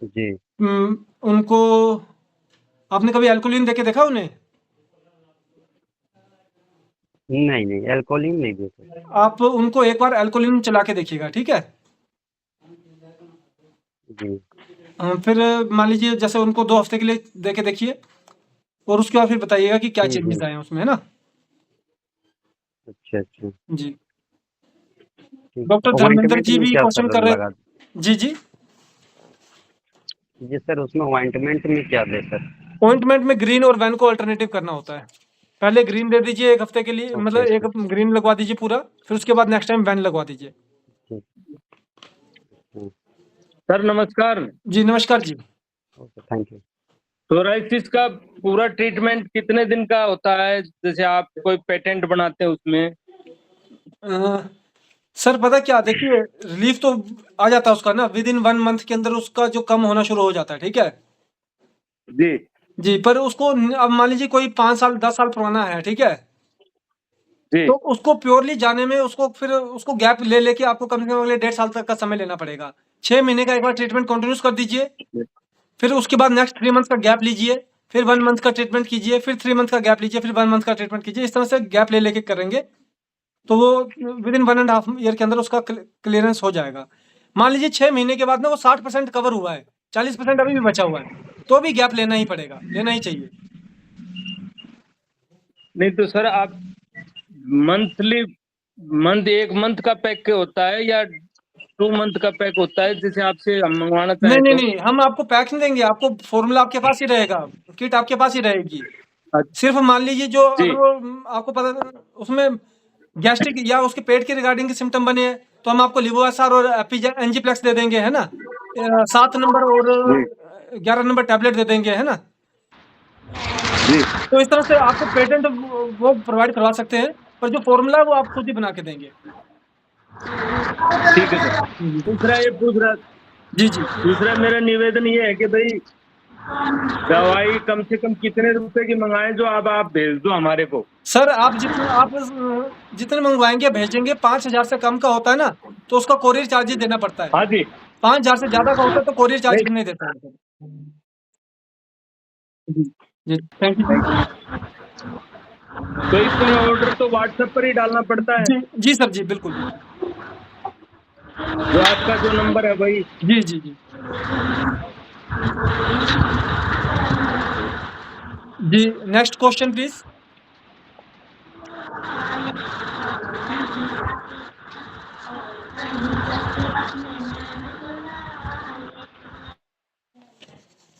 जी उनको आपने कभी एल्कोहलिन देके देखा उन्हें? नहीं नहीं, एल्कोहलिन नहीं दिए सर। आप उनको एक बार एल्कोहलिन चला के देखिएगा, ठीक है? जी फिर मान लीजिए जैसे उनको 2 हफ्ते के लिए दे के देखिए और उसके बाद फिर बताइएगा कि क्या चेंजेस आए हैं उसमें, है ना? अच्छा अच्छा, जी। ठीक। डॉक्टर धर्मेंद्र ऑइंटमेंट जी में भी क्या क्वेश्चन सर कर रहे लगा? जी, जी। जी सर, उसमें ऑइंटमेंट में क्या दे सर? ऑइंटमेंट में ग्रीन और वैन को अल्टरनेटिव करना होता है। पहले ग्रीन दे दीजिए 1 हफ्ते के लिए, ओके मतलब एक ओके, ग्रीन लगवा दीजिए पूरा, फिर उसके बाद नेक्स्ट टाइम वैन लगवा दीजिए। ठीक। सर नमस्कार। जी, नमस्कार जी। Okay, thank you. सोराइसिस का पूरा ट्रीटमेंट कितने दिन का होता है? जैसे आप कोई पेटेंट बनाते हैं उसमें। सर पता क्या, देखिए रिलीफ तो आ जाता है उसका ना, विदिन 1 मंथ के अंदर उसका जो कम होना शुरू हो जाता है, ठीक है? जी जी, पर उसको अब मान लीजिए कोई 5 साल 10 साल पुराना है, ठीक है? जी तो उसको प्योरली जाने में उसको फिर उसको गैप ले लेके आपको कम से कम अगले 1.5 साल तक का समय लेना पड़ेगा। 6 महीने का एक बार ट्रीटमेंट कंटिन्यूअस कर दीजिए, फिर उसके बाद नेक्स्ट 3 मंथ्स का गैप लीजिए, फिर 1 मंथ का ट्रीटमेंट कीजिए, फिर 3 मंथ का गैप लीजिए, फिर 1 मंथ का ट्रीटमेंट कीजिए। इस तरह से गैप ले लेके करेंगे, तो वो विदिन 1 एंड हाफ ईयर के अंदर उसका क्लियरेंस हो जाएगा। मान लीजिए 6 महीने के बाद ना वो 60% कवर हुआ है, 40% अभी भी बचा हुआ है, तो भी गैप लेना ही पड़ेगा, लेना ही चाहिए। नहीं तो सर आप मंथली एक मंथ का पैक होता है या 2 मंथ का पैक होता है, जैसे आपसे हम मंगवाना नहीं, चाहें नहीं, तो? नहीं, हम आपको पैक नहीं देंगे, आपको फ़ॉर्मूला आपके पास ही रहेगा, किट आपके पास ही रहेगी। अच्छा, सिर्फ़ मान लीजिए जो जी अगर वो आपको पता उसमें गैस्ट्रिक या उसके पेट के रिगार्डिंग के सिम्पटम बने हैं, तो हम आपको लिवोएसआर और एंजीप्लेक्स दे देंगे, है ना? 7 नंबर और जी 11 नंबर टैबलेट दे देंगे, है ना? जी तो इस तरह से आपको पेटेंट वो प्रोवाइड करवा सकते हैं, पर जो फ़ॉर्मूला है वो आप खुद ही बना के देंगे। ठीक है सर। दूसरा ये पूछ रहा जी, जी। दूसरा मेरा निवेदन ये है कि भाई दवाई कम से कम कितने रुपए की मंगाएं जो अब आप भेज दो हमारे को। सर आप जितने मंगवाएँगे भेजेंगे, 5,000 से कम का होता है ना, तो उसका कोरियर चार्जेज़ देना पड़ता है। हाँ जी 5,000 से ज़्यादा का होता है तो कोरियर चार्ज नहीं नहीं देता है सर। जी, जी, थैंक यू। तो इसमें ऑर्डर तो व्हाट्सएप पर ही डालना पड़ता है, जी, जी सर, जी, बिल्कुल। जो आपका जो नंबर है वही। जी, जी, जी। जी, नेक्स्ट क्वेश्चन प्लीज़।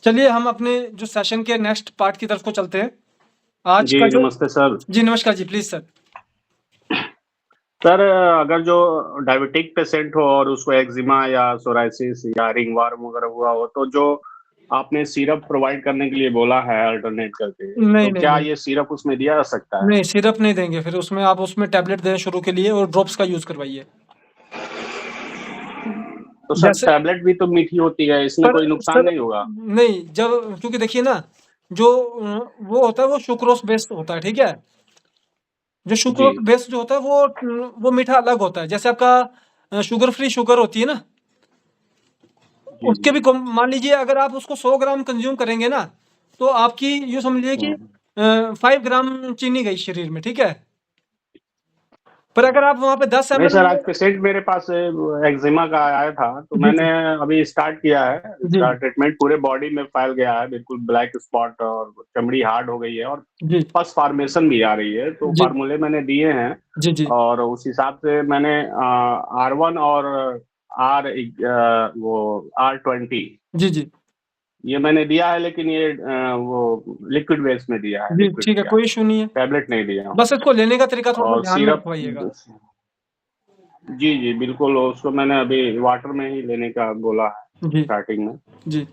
चलिए हम अपने जो सेशन के नेक्स्ट पार्ट की तरफ को चलते हैं। आज जी का जो नमस्ते सर। जी, नमस्कार जी, प्लीज़ सर। सर अगर जो डायबिटिक पेशेंट हो और उसको एक्जिमा या सोराइसिस या रिंगवर्म वगैरह हुआ हो, तो जो आपने सिरप प्रोवाइड करने के लिए बोला है अल्टरनेट करके, नहीं, तो नहीं, क्या नहीं। ये सिरप उसमें दिया जा सकता है? नहीं, सिरप नहीं देंगे, फिर उसमें आप उसमें टैबलेट दें शुरू के लिए और ड्रॉप्स का यूज़ करवाइए। तो सर जैसे टैबलेट भी तो मीठी होती है, इसमें कोई नुकसान सर नहीं होगा? नहीं, जब क्योंकि देखिए ना, जो वो होता है वो सुक्रोज बेस्ड होता है, ठीक है? जो जी सुक्रोज बेस्ड जो होता है वो मीठा अलग होता है। जैसे आपका शुगर फ्री शुगर होती है ना, जी उसके जी। भी मान लीजिए अगर आप उसको 100 ग्राम कंज्यूम करेंगे ना, तो आपकी यूँ समझ लीजिए कि 5 ग्राम चीनी गई शरीर में, ठीक है? पर अगर आप वहाँ पे 10 नहीं ml सर, आज पेशेंट मेरे पास एक्जिमा का आया था, तो जी, मैंने जी। अभी स्टार्ट किया है जी, इसका ट्रीटमेंट। पूरे बॉडी में फैल गया है, बिल्कुल ब्लैक स्पॉट और चमड़ी हार्ड हो गई है और जी, पस फॉर्मेशन भी आ रही है। तो जी, फार्मूले मैंने दिए हैं जी, जी, और उस हिसाब से मैंने R1 और आर वो R20 जी, जी। ये मैंने दिया है, लेकिन ये वो लिक्विड बेस में दिया है, जी, लिक्विड ठीक है, दिया कोई है, इश्यू नहीं है। टैबलेट नहीं दिया हूँ। बस इसको लेने का तरीका थोड़ा-सा और ध्यान में सिरप रखवाइएगा। जी जी बिल्कुल, उसको मैंने अभी वाटर में ही लेने का बोला है जी, स्टार्टिंग में। जी,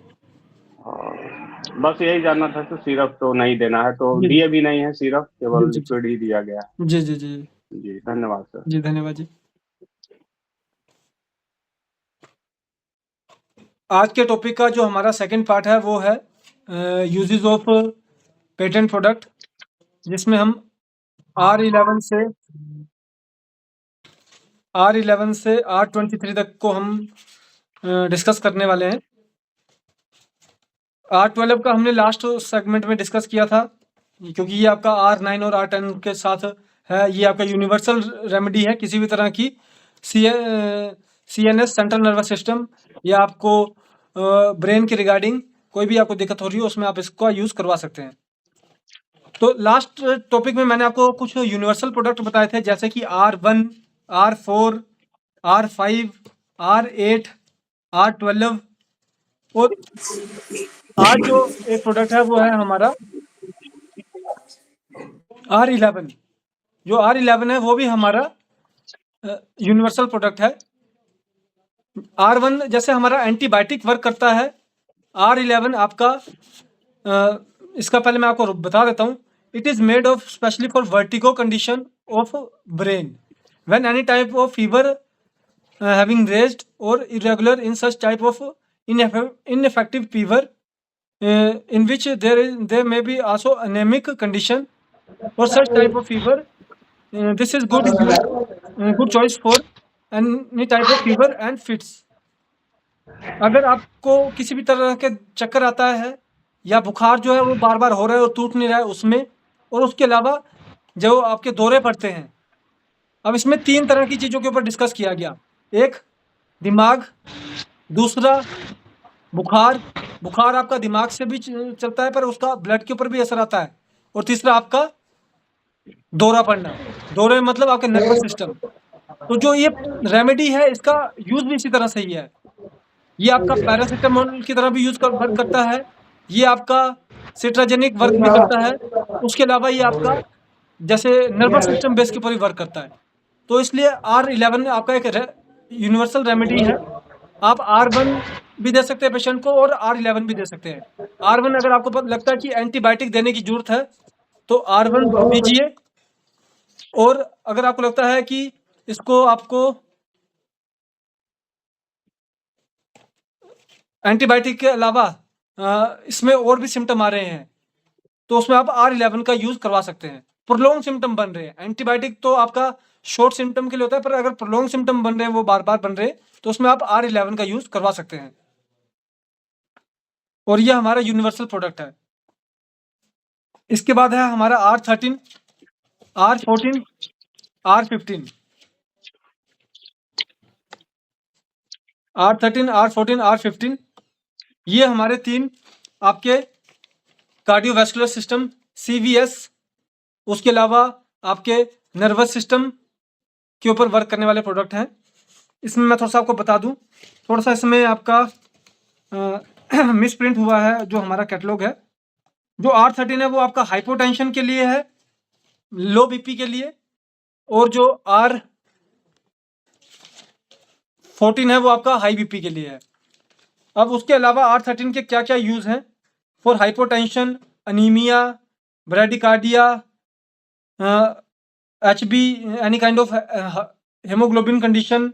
और बस यही जानना था, तो सिरप तो नहीं देना है, तो जी, दिए भी नहीं है सिरप, जी, केवल जी, जी। लिक्विड ही दिया गया है। जी, जी, जी। जी धन्यवाद सर। जी, धन्यवाद जी। आज के टॉपिक का जो हमारा सेकंड पार्ट है वो है यूजेस ऑफ पेटेंट प्रोडक्ट, जिसमें हम R11 से R23 तक को हम डिस्कस करने वाले हैं। R12 का हमने लास्ट सेगमेंट में डिस्कस किया था, क्योंकि ये आपका R9 और R10 के साथ है। ये आपका यूनिवर्सल रेमेडी है किसी भी तरह की CNS सेंट्रल नर्वस सिस्टम या आपको ब्रेन के रिगार्डिंग कोई भी आपको दिक्कत हो रही हो, उसमें आप इसका यूज़ करवा सकते हैं। तो लास्ट टॉपिक में मैंने आपको कुछ यूनिवर्सल प्रोडक्ट बताए थे, जैसे कि R1, R4, R5, R8, R12 और आज जो एक प्रोडक्ट है वो है हमारा R11। जो R11 है वो भी हमारा यूनिवर्सल प्रोडक्ट है। R1 जैसे हमारा एंटीबायोटिक वर्क करता है, R11 आपका इसका पहले मैं आपको बता देता हूँ। It is made of specially for vertigo condition of brain when any type of fever having raised or irregular in such type of ineffective fever in which there may be also anemic condition for such type of fever. This is good choice for any type of fever and fits. अगर आपको किसी भी तरह के चक्कर आता है या बुखार जो है वो बार बार हो रहा है और टूट नहीं रहा है उसमें, और उसके अलावा जो आपके दौरे पड़ते हैं, अब इसमें 3 तरह की चीज़ों के ऊपर डिस्कस किया गया। एक दिमाग, दूसरा बुखार, बुखार आपका दिमाग से भी चलता है पर उसका ब्लड के ऊपर भी असर आता है, और तीसरा आपका दौरा पड़ना, दौरे मतलब आपके नर्वस सिस्टम। तो जो ये रेमेडी है इसका यूज़ भी इसी तरह से ही है। ये आपका पैरासिटामोल की तरह भी वर्क करता है, ये आपका सिट्राजेनिक वर्क भी करता है, उसके अलावा ये आपका जैसे नर्वस सिस्टम बेस के ऊपर भी वर्क करता है। तो इसलिए R11 आपका एक यूनिवर्सल रेमेडी है। आप R1 भी दे सकते हैं पेशेंट को और R11 भी दे सकते हैं। R1 अगर आपको लगता है कि एंटीबायोटिक देने की जरूरत है तो R1 दीजिए, और अगर आपको लगता है कि इसको आपको एंटीबायोटिक के अलावा इसमें और भी सिम्टम आ रहे हैं तो उसमें आप R11 का यूज़ करवा सकते हैं। प्रोलॉन्ग सिम्टम बन रहे हैं, एंटीबायोटिक तो आपका शॉर्ट सिम्टम के लिए होता है, पर अगर प्रोलॉन्ग सिम्टम बन रहे हैं, वो बार बार बन रहे हैं, तो उसमें आप R11 का यूज़ करवा सकते हैं। और ये हमारा यूनिवर्सल प्रोडक्ट है। इसके बाद है हमारा R13, R14, R15। R13, R14, R15 ये हमारे 3 आपके कार्डियोवैस्कुलर सिस्टम CVS, उसके अलावा आपके नर्वस सिस्टम के ऊपर वर्क करने वाले प्रोडक्ट हैं। इसमें मैं थोड़ा सा आपको बता दूं, थोड़ा सा इसमें आपका मिस प्रिंट हुआ है जो हमारा कैटलॉग है। जो R13 है वो आपका हाइपोटेंशन के लिए है, लो BP के लिए, और जो R14 है वो आपका हाई BP के लिए है। अब उसके अलावा R13 के क्या क्या यूज़ हैं for hypotension, anaemia, bradycardia, HB, any kind of haemoglobin condition,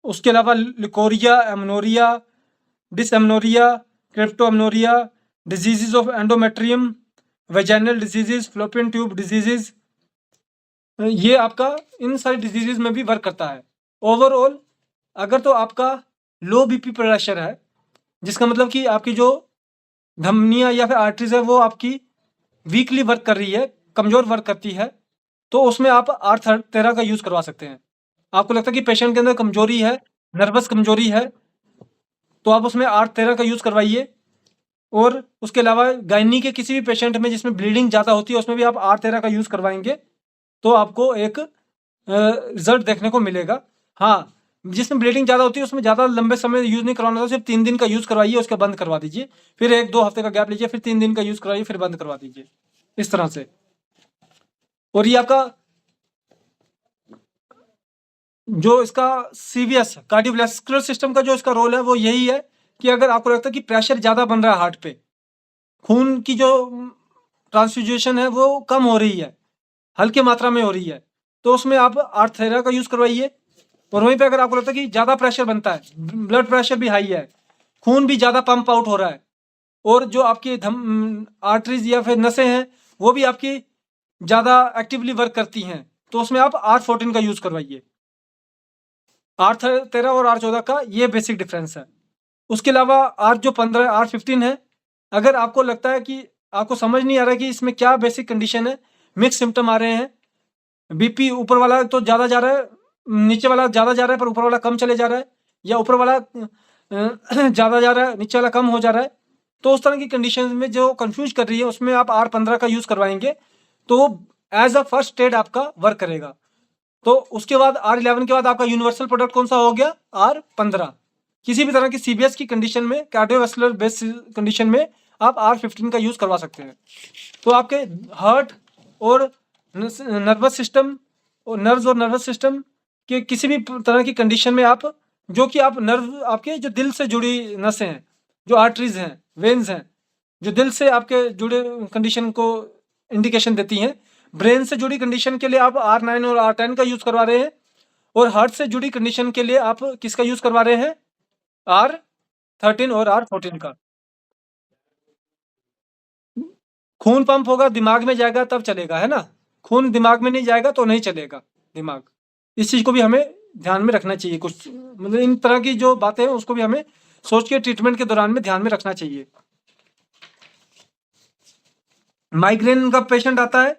उसके अलावा leucorrhoea, amenorrhoea, dysmenorrhoea, cryptomenorrhoea, diseases of endometrium, vaginal diseases, fallopian tube diseases, ये आपका इन सारी डिजीजेज में भी वर्क करता है। ओवरऑल अगर तो आपका लो बीपी प्रेशर है, जिसका मतलब कि आपकी जो धमनियाँ या फिर आर्टरीज है वो आपकी वीकली वर्क कर रही है, कमज़ोर वर्क करती है, तो उसमें आप R13 का यूज़ करवा सकते हैं। आपको लगता है कि पेशेंट के अंदर कमजोरी है, नर्वस कमजोरी है, तो आप उसमें R13 का यूज़ करवाइए। और उसके अलावा गायनी के किसी भी पेशेंट में जिसमें ब्लीडिंग ज़्यादा होती है उसमें भी आप R13 का यूज़ करवाएंगे तो आपको एक रिजल्ट देखने को मिलेगा। हाँ, जिसमें ब्लीडिंग ज़्यादा होती है उसमें ज़्यादा लंबे समय यूज़ नहीं करवाना होता, सिर्फ 3 दिन का यूज़ करवाइए, उसके बंद करवा दीजिए, फिर 1-2 हफ्ते का गैप लीजिए, फिर 3 दिन का यूज़ करवाइए, फिर बंद करवा दीजिए, इस तरह से। और ये आपका जो इसका CVS कार्डियोवैस्कुलर सिस्टम का जो इसका रोल है वो यही है कि अगर आपको लगता है कि प्रेशर ज़्यादा बन रहा है हार्ट पे, खून की जो ट्रांसफ्यूजन है वो कम हो रही है, हल्की मात्रा में हो रही है, तो उसमें आप R13 का यूज़ करवाइए। और वहीं पे अगर आपको लगता है कि ज़्यादा प्रेशर बनता है, ब्लड प्रेशर भी हाई है, खून भी ज़्यादा पंप आउट हो रहा है, और जो आपकी आर्टरीज या फिर नसें हैं वो भी आपकी ज़्यादा एक्टिवली वर्क करती हैं, तो उसमें आप R14 का यूज़ करवाइए। R13 और R14 का ये बेसिक डिफरेंस है। उसके अलावा R15 R15 है, अगर आपको लगता है कि आपको समझ नहीं आ रहा है कि इसमें क्या बेसिक कंडीशन है, मिक्स सिम्टम आ रहे हैं, बीपी ऊपर वाला तो ज़्यादा जा रहा है, नीचे वाला ज़्यादा जा रहा है पर ऊपर वाला कम चले जा रहा है, या ऊपर वाला ज़्यादा जा रहा है नीचे वाला कम हो जा रहा है, तो उस तरह की कंडीशन में जो कंफ्यूज कर रही है उसमें आप R15 का यूज़ करवाएंगे तो एज अ फर्स्ट एड आपका वर्क करेगा। तो उसके बाद R11 के बाद आपका यूनिवर्सल प्रोडक्ट कौन सा हो गया? R15। किसी भी तरह की CVS की कंडीशन में, कार्डियोवैस्कुलर बेस्ड कंडीशन में आप R15 का यूज़ करवा सकते हैं। तो आपके हार्ट और नर्वस सिस्टम और नर्वस सिस्टम के किसी भी तरह की कंडीशन में आप जो कि आप नर्व आपके जो दिल से जुड़ी नसें हैं, जो आर्टरीज हैं, वेन्स हैं, जो दिल से आपके जुड़े कंडीशन को इंडिकेशन देती हैं, ब्रेन से जुड़ी कंडीशन के लिए आप R9 और R10 का यूज़ करवा रहे हैं, और हार्ट से जुड़ी कंडीशन के लिए आप किसका यूज़ करवा रहे हैं? R13 और R14 का। खून पंप होगा, दिमाग में जाएगा तब चलेगा, है ना? खून दिमाग में नहीं जाएगा तो नहीं चलेगा दिमाग। इस चीज़ को भी हमें ध्यान में रखना चाहिए। कुछ मतलब इन तरह की जो बातें हैं उसको भी हमें सोच के ट्रीटमेंट के दौरान में ध्यान में रखना चाहिए। माइग्रेन का पेशेंट आता है,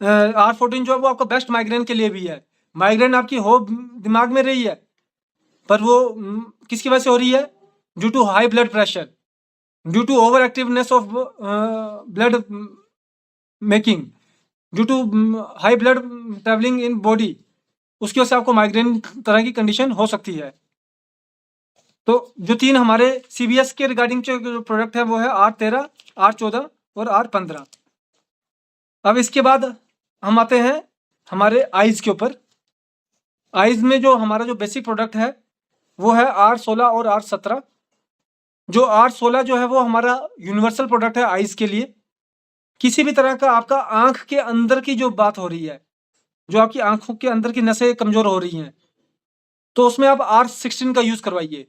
R14 जो है वो आपका बेस्ट माइग्रेन के लिए भी है। माइग्रेन आपकी हो दिमाग में रही है, पर वो किसकी वजह से हो रही है? Due to high blood pressure, due to over activeness of blood making, due to high blood travelling in body, उसकी वजह से आपको माइग्रेन तरह की कंडीशन हो सकती है। तो जो 3 हमारे CVS के रिगार्डिंग जो प्रोडक्ट है वो है R13, R14 और R15। अब इसके बाद हम आते हैं हमारे आइज़ के ऊपर। आइज़ में जो हमारा जो बेसिक प्रोडक्ट है वो है R16 और R17। जो R16 जो है वो हमारा यूनिवर्सल प्रोडक्ट है आइज़ के लिए। किसी भी तरह का आपका आँख के अंदर की जो बात हो रही है, जो आपकी आँखों के अंदर की नसें कमज़ोर हो रही हैं, तो उसमें आप R16 का यूज़ करवाइए।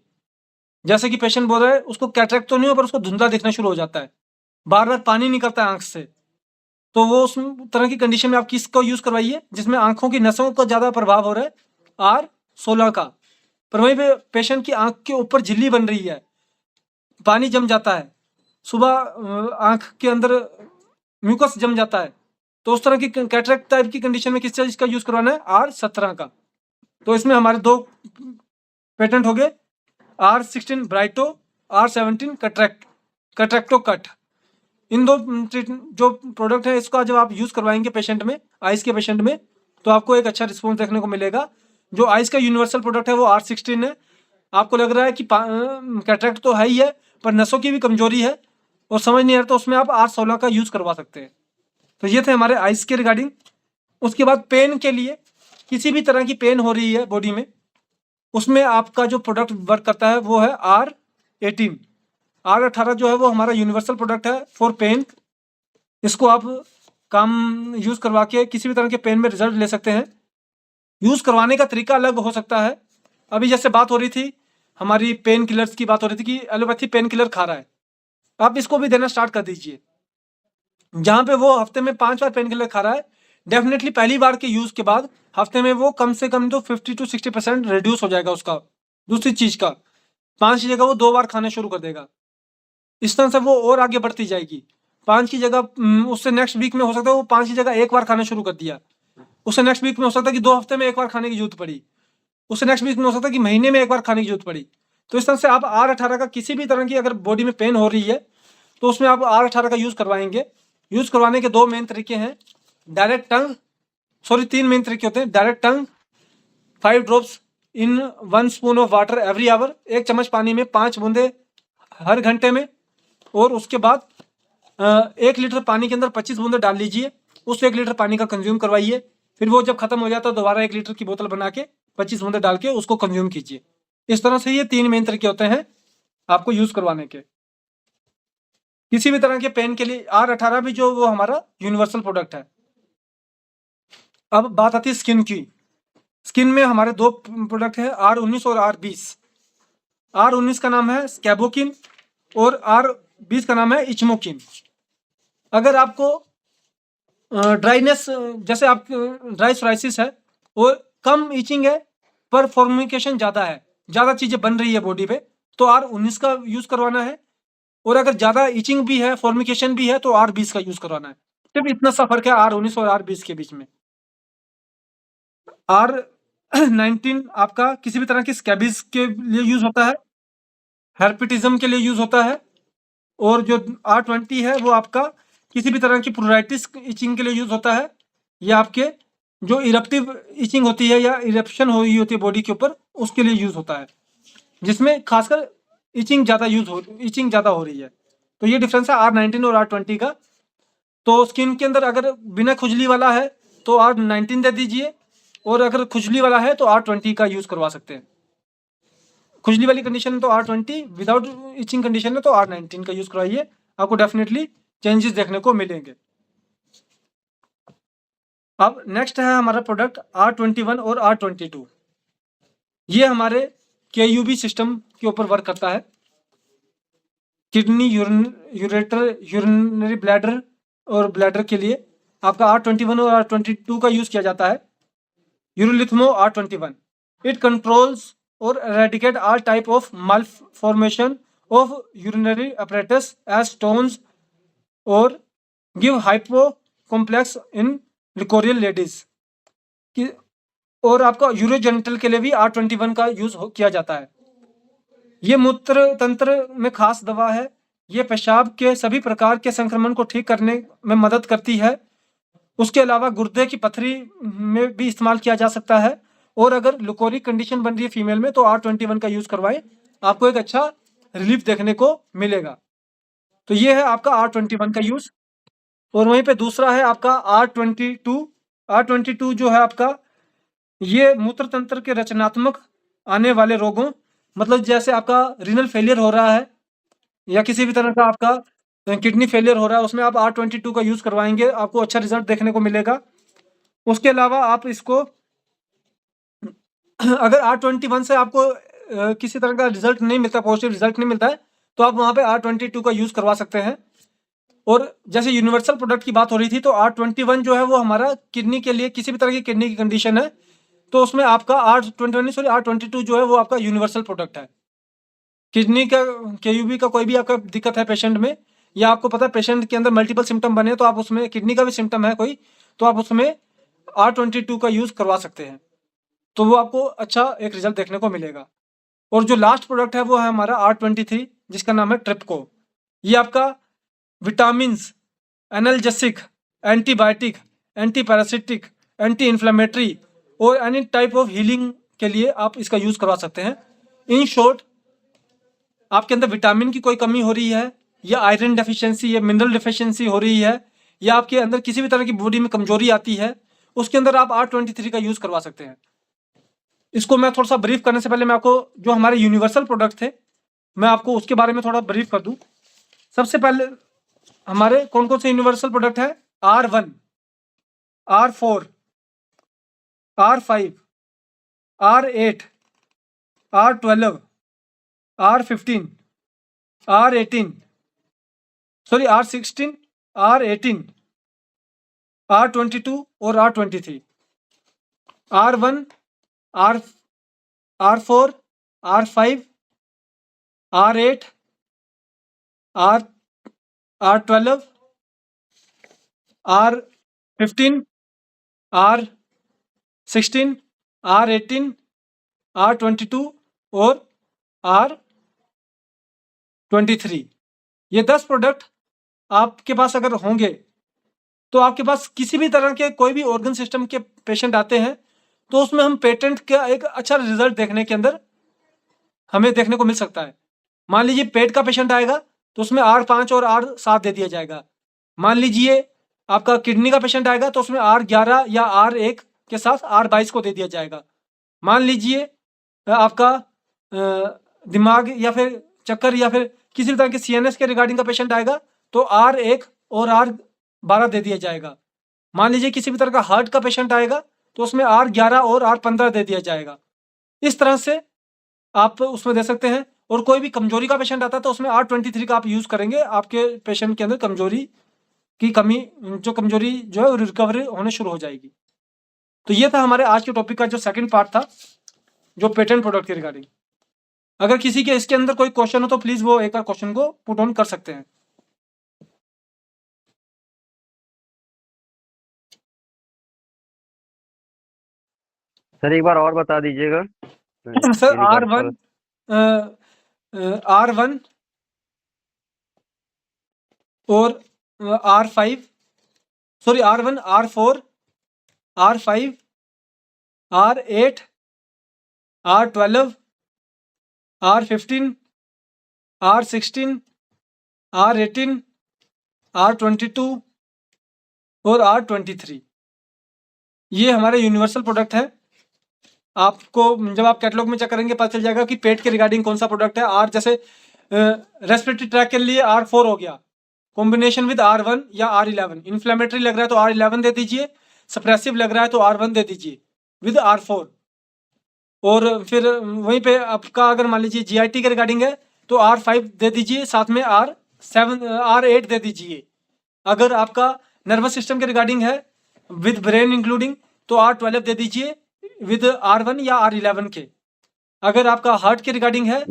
जैसे कि पेशेंट बोल रहा है उसको कैटरेक्ट तो नहीं हो पर उसको धुंधला दिखना शुरू हो जाता है, बार-बार पानी निकलता है आँख से, तो वो उस तरह की कंडीशन में आप किसको यूज़ करवाइए? जिसमें आँखों की नसों का ज़्यादा प्रभाव हो रहा है, R16 का। पर वहीं पे पेशेंट की आँख के ऊपर झिल्ली बन रही है, पानी जम जाता है, सुबह आँख के अंदर म्यूकस जम जाता है, तो उस तरह की कैटरेक्ट टाइप की कंडीशन में किस चीज़ का यूज़ करवाना है? R17 का। तो इसमें हमारे 2 पेटेंट हो गए, R16 ब्राइटो, R17 कैटरेक्टो कट। इन 2 जो प्रोडक्ट है इसका जब आप यूज़ करवाएंगे पेशेंट में, आइज़ के पेशेंट में, तो आपको एक अच्छा रिस्पॉन्स देखने को मिलेगा। जो आइज़ का यूनिवर्सल प्रोडक्ट है वो R16 है। आपको लग रहा है कि कैटरेक्ट तो है ही है पर नसों की भी कमजोरी है और समझ नहीं आ रहा, तो उसमें आप R16 का यूज़ करवा सकते हैं। तो ये थे हमारे आइज़ के रिगार्डिंग। उसके बाद पेन के लिए, किसी भी तरह की पेन हो रही है बॉडी में, उसमें आपका जो प्रोडक्ट वर्क करता है वो है R18। R18 जो है वो हमारा यूनिवर्सल प्रोडक्ट है फॉर पेन। इसको आप काम यूज़ करवा के किसी भी तरह के पेन में रिजल्ट ले सकते हैं। यूज़ करवाने का तरीका अलग हो सकता है, अभी जैसे बात हो रही थी, हमारी पेन किलर्स की बात हो रही थी कि एलोपैथी पेन किलर खा रहा है, आप इसको भी देना स्टार्ट कर दीजिए। जहाँ पे वो हफ्ते में 5 बार पेन किलर खा रहा है, डेफिनेटली पहली बार के यूज़ के बाद हफ्ते में वो कम से कम तो 50 to 60% रिड्यूस हो जाएगा उसका दूसरी चीज़ का। 5 की जगह वो 2 बार खाना शुरू कर देगा। इस तरह से वो और आगे बढ़ती जाएगी। 5 की जगह उससे नेक्स्ट वीक में हो सकता है वो 5 की जगह 1 बार खाना शुरू कर दिया, उससे नेक्स्ट वीक में हो सकता है कि 2 हफ्ते में 1 बार खाने की जरूरत पड़ी, उससे नेक्स्ट वीक में हो सकता है कि महीने में 1 बार खाने की जरूरत पड़ी। तो इस तरह से आप R18 का किसी भी तरह की अगर बॉडी में पेन हो रही है तो उसमें आप R18 का यूज़ करवाएंगे। यूज़ करवाने के 2 मेन तरीके हैं, डायरेक्ट टंग, सॉरी 3 मेन तरीके होते हैं। Direct tongue 5 drops in 1 spoon of water every hour, 1 चम्मच पानी में 5 बूंदे हर घंटे में। और उसके बाद 1 लीटर पानी के अंदर 25 बूंदे डाल लीजिए, उस 1 लीटर पानी का कंज्यूम करवाइए। फिर वो जब खत्म हो जाता है दोबारा 1 लीटर की बोतल बना के 25 बूंदे डाल के उसको कंज्यूम कीजिए। इस तरह से ये 3 मेन तरीके होते हैं आपको यूज़ करवाने के। किसी भी तरह के पेन के लिए R18 भी जो वो हमारा यूनिवर्सल प्रोडक्ट है। अब बात आती है स्किन की। स्किन में हमारे 2 प्रोडक्ट है, R19 और R20। R19 का नाम है स्कैबोकिन और R20 का नाम है इचमोकिन। अगर आपको ड्राइनेस, जैसे आप ड्राई सोराइसिस है और कम ईचिंग है पर फॉर्मिकेशन ज़्यादा है, ज़्यादा चीज़ें बन रही है बॉडी पे, तो R19 का यूज़ करवाना है। और अगर ज़्यादा ईचिंग भी है, फॉर्मिकेशन भी है, तो R20 का यूज़ करवाना है। सिर्फ इतना सा फर्क है R19 और R20 के बीच में। R19 आपका किसी भी तरह की स्कैबिज के लिए यूज़ होता है, herpetism के लिए यूज़ होता है। और जो R20 है वो आपका किसी भी तरह की प्रोराइटिस ईचिंग के लिए यूज़ होता है, या आपके जो इरप्टिव ईचिंग होती है या इरप्शन हुई होती है बॉडी के ऊपर, उसके लिए यूज़ होता है, जिसमें खासकर ईचिंग ज़्यादा हो रही है। तो ये डिफरेंस है R19 और R20 का। तो स्किन के अंदर अगर बिना खुजली वाला है तो R19 दे दीजिए, और अगर खुजली वाला है तो R20 का यूज़ करवा सकते हैं। खुजली वाली कंडीशन है तो R20, विदाउट ईचिंग कंडीशन है तो R19 का यूज़ करवाइए, आपको डेफिनेटली चेंजेस देखने को मिलेंगे। अब नेक्स्ट है हमारा प्रोडक्ट R21 और R22। ये हमारे KUB सिस्टम के ऊपर वर्क करता है। किडनी, यूरेटर, यूरिनरी ब्लैडर और ब्लैडर के लिए आपका R21 और R22 का यूज़ किया जाता है। यूरोलिथ्मो R21, इट कंट्रोल्स और eradicate all type of malformation of urinary apparatus as stones or give hypocomplex in leucorrhoeal ladies की। और आपका यूरोजेनिटल के लिए भी R21 का यूज किया जाता है। ये मूत्र तंत्र में खास दवा है। ये पेशाब के सभी प्रकार के संक्रमण को ठीक करने में मदद करती है। उसके अलावा गुर्दे की पथरी में भी इस्तेमाल किया जा सकता है। और अगर लुकोरिक कंडीशन बन रही है फीमेल में तो R21 का यूज करवाएं, आपको एक अच्छा रिलीफ देखने को मिलेगा। तो ये है आपका R21 का यूज। और वहीं पे दूसरा है आपका R22। R22 जो है आपका, ये मूत्र तंत्र के रचनात्मक आने वाले रोगों, मतलब जैसे आपका रीनल फेलियर हो रहा है या किसी भी तरह का आपका किडनी फेलियर हो रहा है, उसमें आप R22 का यूज़ करवाएंगे, आपको अच्छा रिजल्ट देखने को मिलेगा। उसके अलावा आप इसको अगर R21 से आपको किसी तरह का रिजल्ट नहीं मिलता, पॉजिटिव रिजल्ट नहीं मिलता है, तो आप वहाँ पे R22 का यूज़ करवा सकते हैं। और जैसे यूनिवर्सल प्रोडक्ट की बात हो रही थी, तो R21 जो है वो हमारा किडनी के लिए, किसी भी तरह की किडनी की कंडीशन है तो उसमें आपका R22 जो है वो आपका यूनिवर्सल प्रोडक्ट है। किडनी का, KUB का कोई भी आपका दिक्कत है पेशेंट में, या आपको पता है पेशेंट के अंदर मल्टीपल सिम्टम बने, तो आप उसमें किडनी का भी सिम्टम है कोई, तो आप उसमें R22 का यूज़ करवा सकते हैं, तो वो आपको अच्छा एक रिजल्ट देखने को मिलेगा। और जो लास्ट प्रोडक्ट है वो है हमारा R23, जिसका नाम है ट्रिप्को। ये आपका vitamins, analgesic, antibiotic, anti parasitic, anti inflammatory और एनी टाइप ऑफ हीलिंग के लिए आप इसका यूज़ करवा सकते हैं। इन शॉर्ट, आपके अंदर विटामिन की कोई कमी हो रही है, या आयरन डेफिशिएंसी या मिनरल डेफिशिएंसी हो रही है, या आपके अंदर किसी भी तरह की बॉडी में कमजोरी आती है, उसके अंदर आप R23 का यूज़ करवा सकते हैं। इसको मैं थोड़ा सा ब्रीफ करने से पहले मैं आपको जो हमारे यूनिवर्सल प्रोडक्ट थे, मैं आपको उसके बारे में थोड़ा ब्रीफ कर दूं। सबसे पहले हमारे कौन कौन से यूनिवर्सल प्रोडक्ट है? R1, R4, R5, R8, R12, R15, R18, sorry R16, R18, R22 और R23, R1, R4, R5, R8, R12, R15, R16, R18, R22 और R23। ये 10 प्रोडक्ट आपके पास अगर होंगे तो आपके पास किसी भी तरह के कोई भी ऑर्गन सिस्टम के पेशेंट आते हैं तो उसमें हम पेटेंट का एक अच्छा रिजल्ट देखने के अंदर हमें देखने को मिल सकता है। मान लीजिए पेट का पेशेंट आएगा तो उसमें R5 और R7 दे दिया जाएगा। मान लीजिए आपका किडनी का पेशेंट आएगा तो उसमें R11 या R1 के साथ R22 को दे दिया जाएगा। मान लीजिए आपका दिमाग या फिर चक्कर या फिर किसी भी तरह के CNS के रिगार्डिंग का पेशेंट आएगा तो R1 और R12 दे दिया जाएगा। मान लीजिए किसी भी तरह का हार्ट का पेशेंट आएगा तो उसमें R11 और R15 दे दिया जाएगा। इस तरह से आप उसमें दे सकते हैं। और कोई भी कमजोरी का पेशेंट आता है तो उसमें R23 का आप यूज़ करेंगे। आपके पेशेंट के अंदर कमजोरी की कमी जो कमजोरी जो है रिकवरी होने शुरू हो जाएगी। तो ये था हमारे आज के टॉपिक का जो सेकंड पार्ट था, जो पेटेंट प्रोडक्ट के रिगार्डिंग। अगर किसी के इसके अंदर कोई क्वेश्चन हो तो प्लीज वो एक बार क्वेश्चन को पुट ऑन कर सकते हैं। सर एक बार और बता दीजिएगा। सर R1 और R5 sorry R1, R4, R5, R8, R12, R15, R16, R18, R22 और R23 ये हमारे यूनिवर्सल प्रोडक्ट है। आपको जब आप कैटलॉग में चेक करेंगे पता चल जाएगा कि पेट के रिगार्डिंग कौन सा प्रोडक्ट है। R जैसे रेस्पिरेटरी ट्रैक के लिए R4 हो गया कॉम्बिनेशन विद R1 या R11। इन्फ्लेमेटरी लग रहा है तो R11 दे दीजिए, सप्रेसिव लग रहा है तो R1 दे दीजिए विद R4। और फिर वहीं पे आपका अगर मान लीजिए GIT के रिगार्डिंग है तो R5 दे दीजिए, साथ में R8 दे दीजिए। अगर आपका नर्वस सिस्टम के रिगार्डिंग है विद ब्रेन इंक्लूडिंग तो R12 दे दीजिए विद R1 या R11 के। अगर आपका हार्ट के रिगार्डिंग है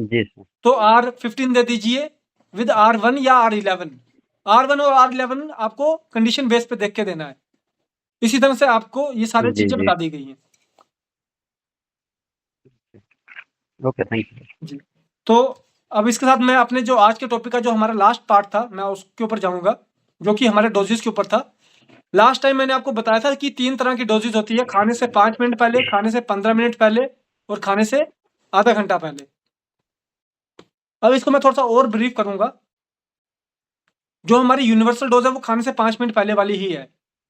तो R15 दे दीजिए विद R1 या R11। R1 और R11 आपको कंडीशन बेस पे देख के देना है। इसी तरह से आपको ये सारी चीजें बता दी गई हैं। ओके, थैंक यू जी। तो अब इसके साथ मैं अपने जो आज के टॉपिक का जो हमारा लास्ट पार्ट था मैं उसके ऊपर जाऊंगा, जो कि हमारे डोजेस के ऊपर था। लास्ट टाइम मैंने आपको बताया था कि 3 तरह की डोजेस होती है, खाने से 5 मिनट पहले, खाने से 15 मिनट पहले और खाने से आधा घंटा पहले। अब इसको मैं थोड़ा सा और ब्रीफ करूंगा। जो हमारी यूनिवर्सल डोज है वो खाने से 5 मिनट पहले वाली ही है।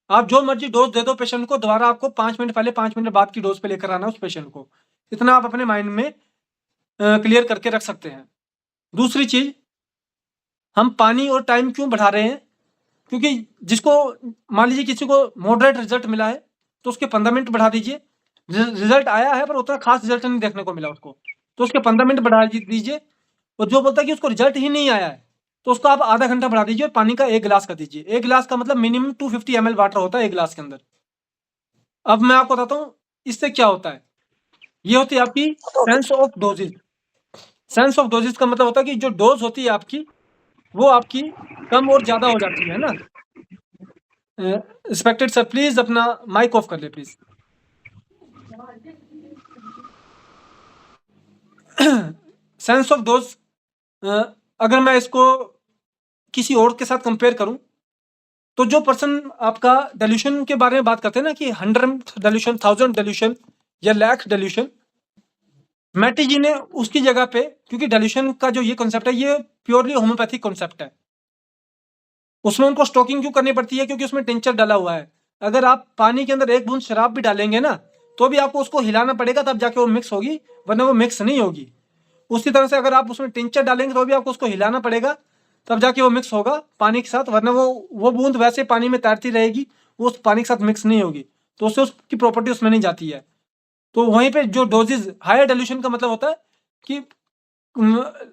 आप जो मर्जी डोज दे दो पेशेंट को, दोबारा आपको 5 मिनट पहले 5 मिनट बाद की डोज पे लेकर आना उस पेशेंट को। इतना आप अपने माइंड में क्लियर करके रख सकते हैं। दूसरी चीज, हम पानी और टाइम क्यों बढ़ा रहे हैं? क्योंकि जिसको मान लीजिए किसी को मॉडरेट रिजल्ट मिला है तो उसके 15 मिनट बढ़ा दीजिए। रिजल्ट आया है पर उतना खास रिजल्ट नहीं देखने को मिला उसको, तो उसके 15 मिनट बढ़ा दीजिए। और जो बोलता है कि उसको रिजल्ट ही नहीं आया है तो उसको आप आधा घंटा बढ़ा दीजिए और पानी का 1 गिलास कर दीजिए। 1 गिलास का मतलब मिनिमम 250 ml वाटर होता है 1 गिलास के अंदर। अब मैं आपको बताता हूँ इससे क्या होता है। ये होती है आपकी sense of doses. Sense of doses का मतलब होता है कि जो डोज होती है आपकी वो आपकी कम और ज्यादा हो जाती है ना। रिस्पेक्टेड सर प्लीज अपना माइक ऑफ कर ले प्लीज। सेंस ऑफ डोज, अगर मैं इसको किसी और के साथ कंपेयर करूं तो जो पर्सन आपका डिल्यूशन के बारे में बात करते हैं ना कि 100 डिल्यूशन, 1000 डिल्यूशन या लाख डिल्यूशन, मैटी जी ने उसकी जगह पे, क्योंकि डिल्यूशन का जो ये कॉन्सेप्ट है ये प्योरली होम्योपैथिक कॉन्सेप्ट है, उसमें उनको स्टॉकिंग क्यों करनी पड़ती है? क्योंकि उसमें टिंचर डाला हुआ है। अगर आप पानी के अंदर 1 बूंद शराब भी डालेंगे ना तो भी आपको उसको हिलाना पड़ेगा तब जाके वो मिक्स होगी, वरना वो मिक्स नहीं होगी। उसी तरह से अगर आप उसमें टिंचर डालेंगे तो भी आपको उसको हिलाना पड़ेगा तब जाके वो मिक्स होगा पानी के साथ, वरना वो बूंद वैसे पानी में तैरती रहेगी, वो उस पानी के साथ मिक्स नहीं होगी, तो उससे उसकी प्रॉपर्टी उसमें नहीं जाती है। तो वहीं पे जो डोजेज हायर डिल्यूशन का मतलब होता है कि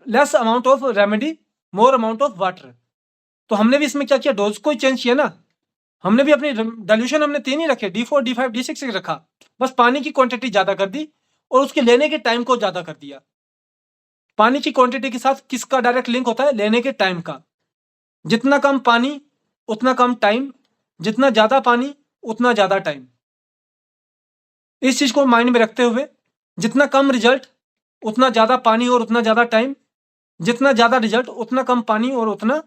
less amount of remedy, more amount of water. तो हमने भी इसमें क्या किया, डोज को ही चेंज किया ना। हमने भी अपनी डाइल्यूशन हमने 3 ही रखे, D4, D5, D6 रखा, बस पानी की क्वांटिटी ज्यादा कर दी और उसके लेने के टाइम को ज्यादा कर दिया। पानी की क्वांटिटी के साथ किसका डायरेक्ट लिंक होता है, लेने के टाइम का। जितना कम पानी उतना कम टाइम, जितना ज्यादा पानी उतना ज्यादा टाइम। इस चीज को माइंड में रखते हुए जितना कम रिजल्ट उतना ज्यादा पानी और उतना ज्यादा टाइम, जितना ज्यादा रिजल्ट उतना कम पानी और उतना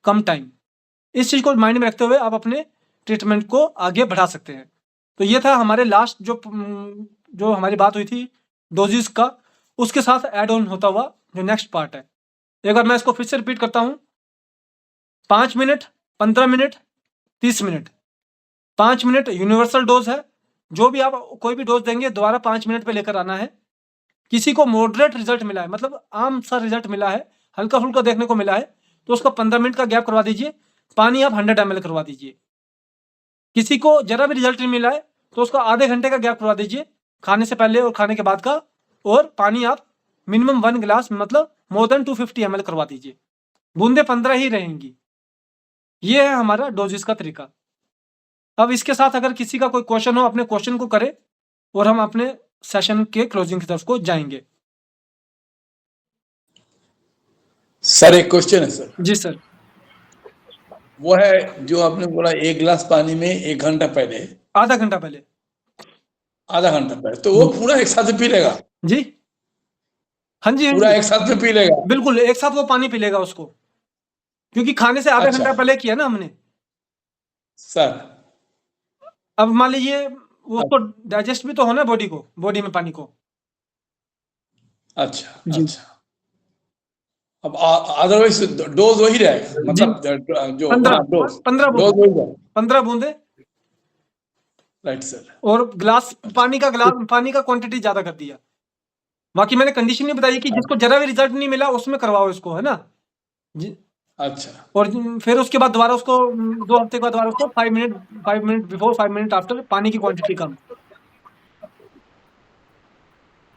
कम टाइम। इस चीज को माइंड में रखते हुए आप अपने ट्रीटमेंट को आगे बढ़ा सकते हैं। तो ये था हमारे लास्ट जो हमारी बात हुई थी डोजेस का, उसके साथ ऐड ऑन होता हुआ जो नेक्स्ट पार्ट है। एक बार मैं इसको फिर से रिपीट करता हूँ, 5 minute, 15 minute, 30 minute. 5 minute universal dose है, जो भी आप कोई भी डोज देंगे दोबारा 5 मिनट पे लेकर आना है। किसी को मॉडरेट रिजल्ट मिला है, मतलब आम सा रिजल्ट मिला है, हल्का फुल्का देखने को मिला है, तो उसका 15 मिनट का गैप करवा दीजिए। पानी आप 100 ml करवा दीजिए। किसी को जरा भी रिजल्ट नहीं मिला है तो उसका आधे घंटे का गैप करवा दीजिए, खाने से पहले और खाने के बाद का। और पानी आप मिनिमम 1 गिलास, मतलब मोर देन 250 ml करवा दीजिए। बूंदे 15 ही रहेंगी। ये है हमारा डोजेस का तरीका। अब इसके साथ अगर किसी का कोई क्वेश्चन हो, अपने क्वेश्चन को करे और हम अपने सेशन के क्लोजिंग की तरफ को जाएंगे। सर एक क्वेश्चन है सर। जी सर। वो है जो आपने बोला 1 गिलास पानी में 1 घंटा पहले, आधा घंटा पहले, आधा घंटा पहले, तो वो पूरा एक साथ पी लेगा? जी हाँ जी, पूरा एक साथ में पी लेगा? बिल्कुल एक साथ वो पानी पी लेगा उसको, क्योंकि खाने से आधा घंटा पहले किया ना हमने सर। अब मान लीजिए उसको डाइजेस्ट भी तो होना बॉडी को, बॉडी में पानी को। अच्छा अच्छा। अब अदरवाइज डोज वही रहेगा, मतलब जो 15 बूंदे, राइट सर। और पानी का क्वांटिटी ज्यादा कर दिया। बाकी मैंने कंडीशन नहीं बताई कि जिसको जरा भी रिजल्ट नहीं मिला उसमें करवाओ इसको, है ना जी। अच्छा। और फिर उसके बाद दोबारा उसको 2 हफ्ते के बाद दोबारा उसको 5 मिनट बिफोर, 5 मिनट आफ्टर पानी की क्वांटिटी कम।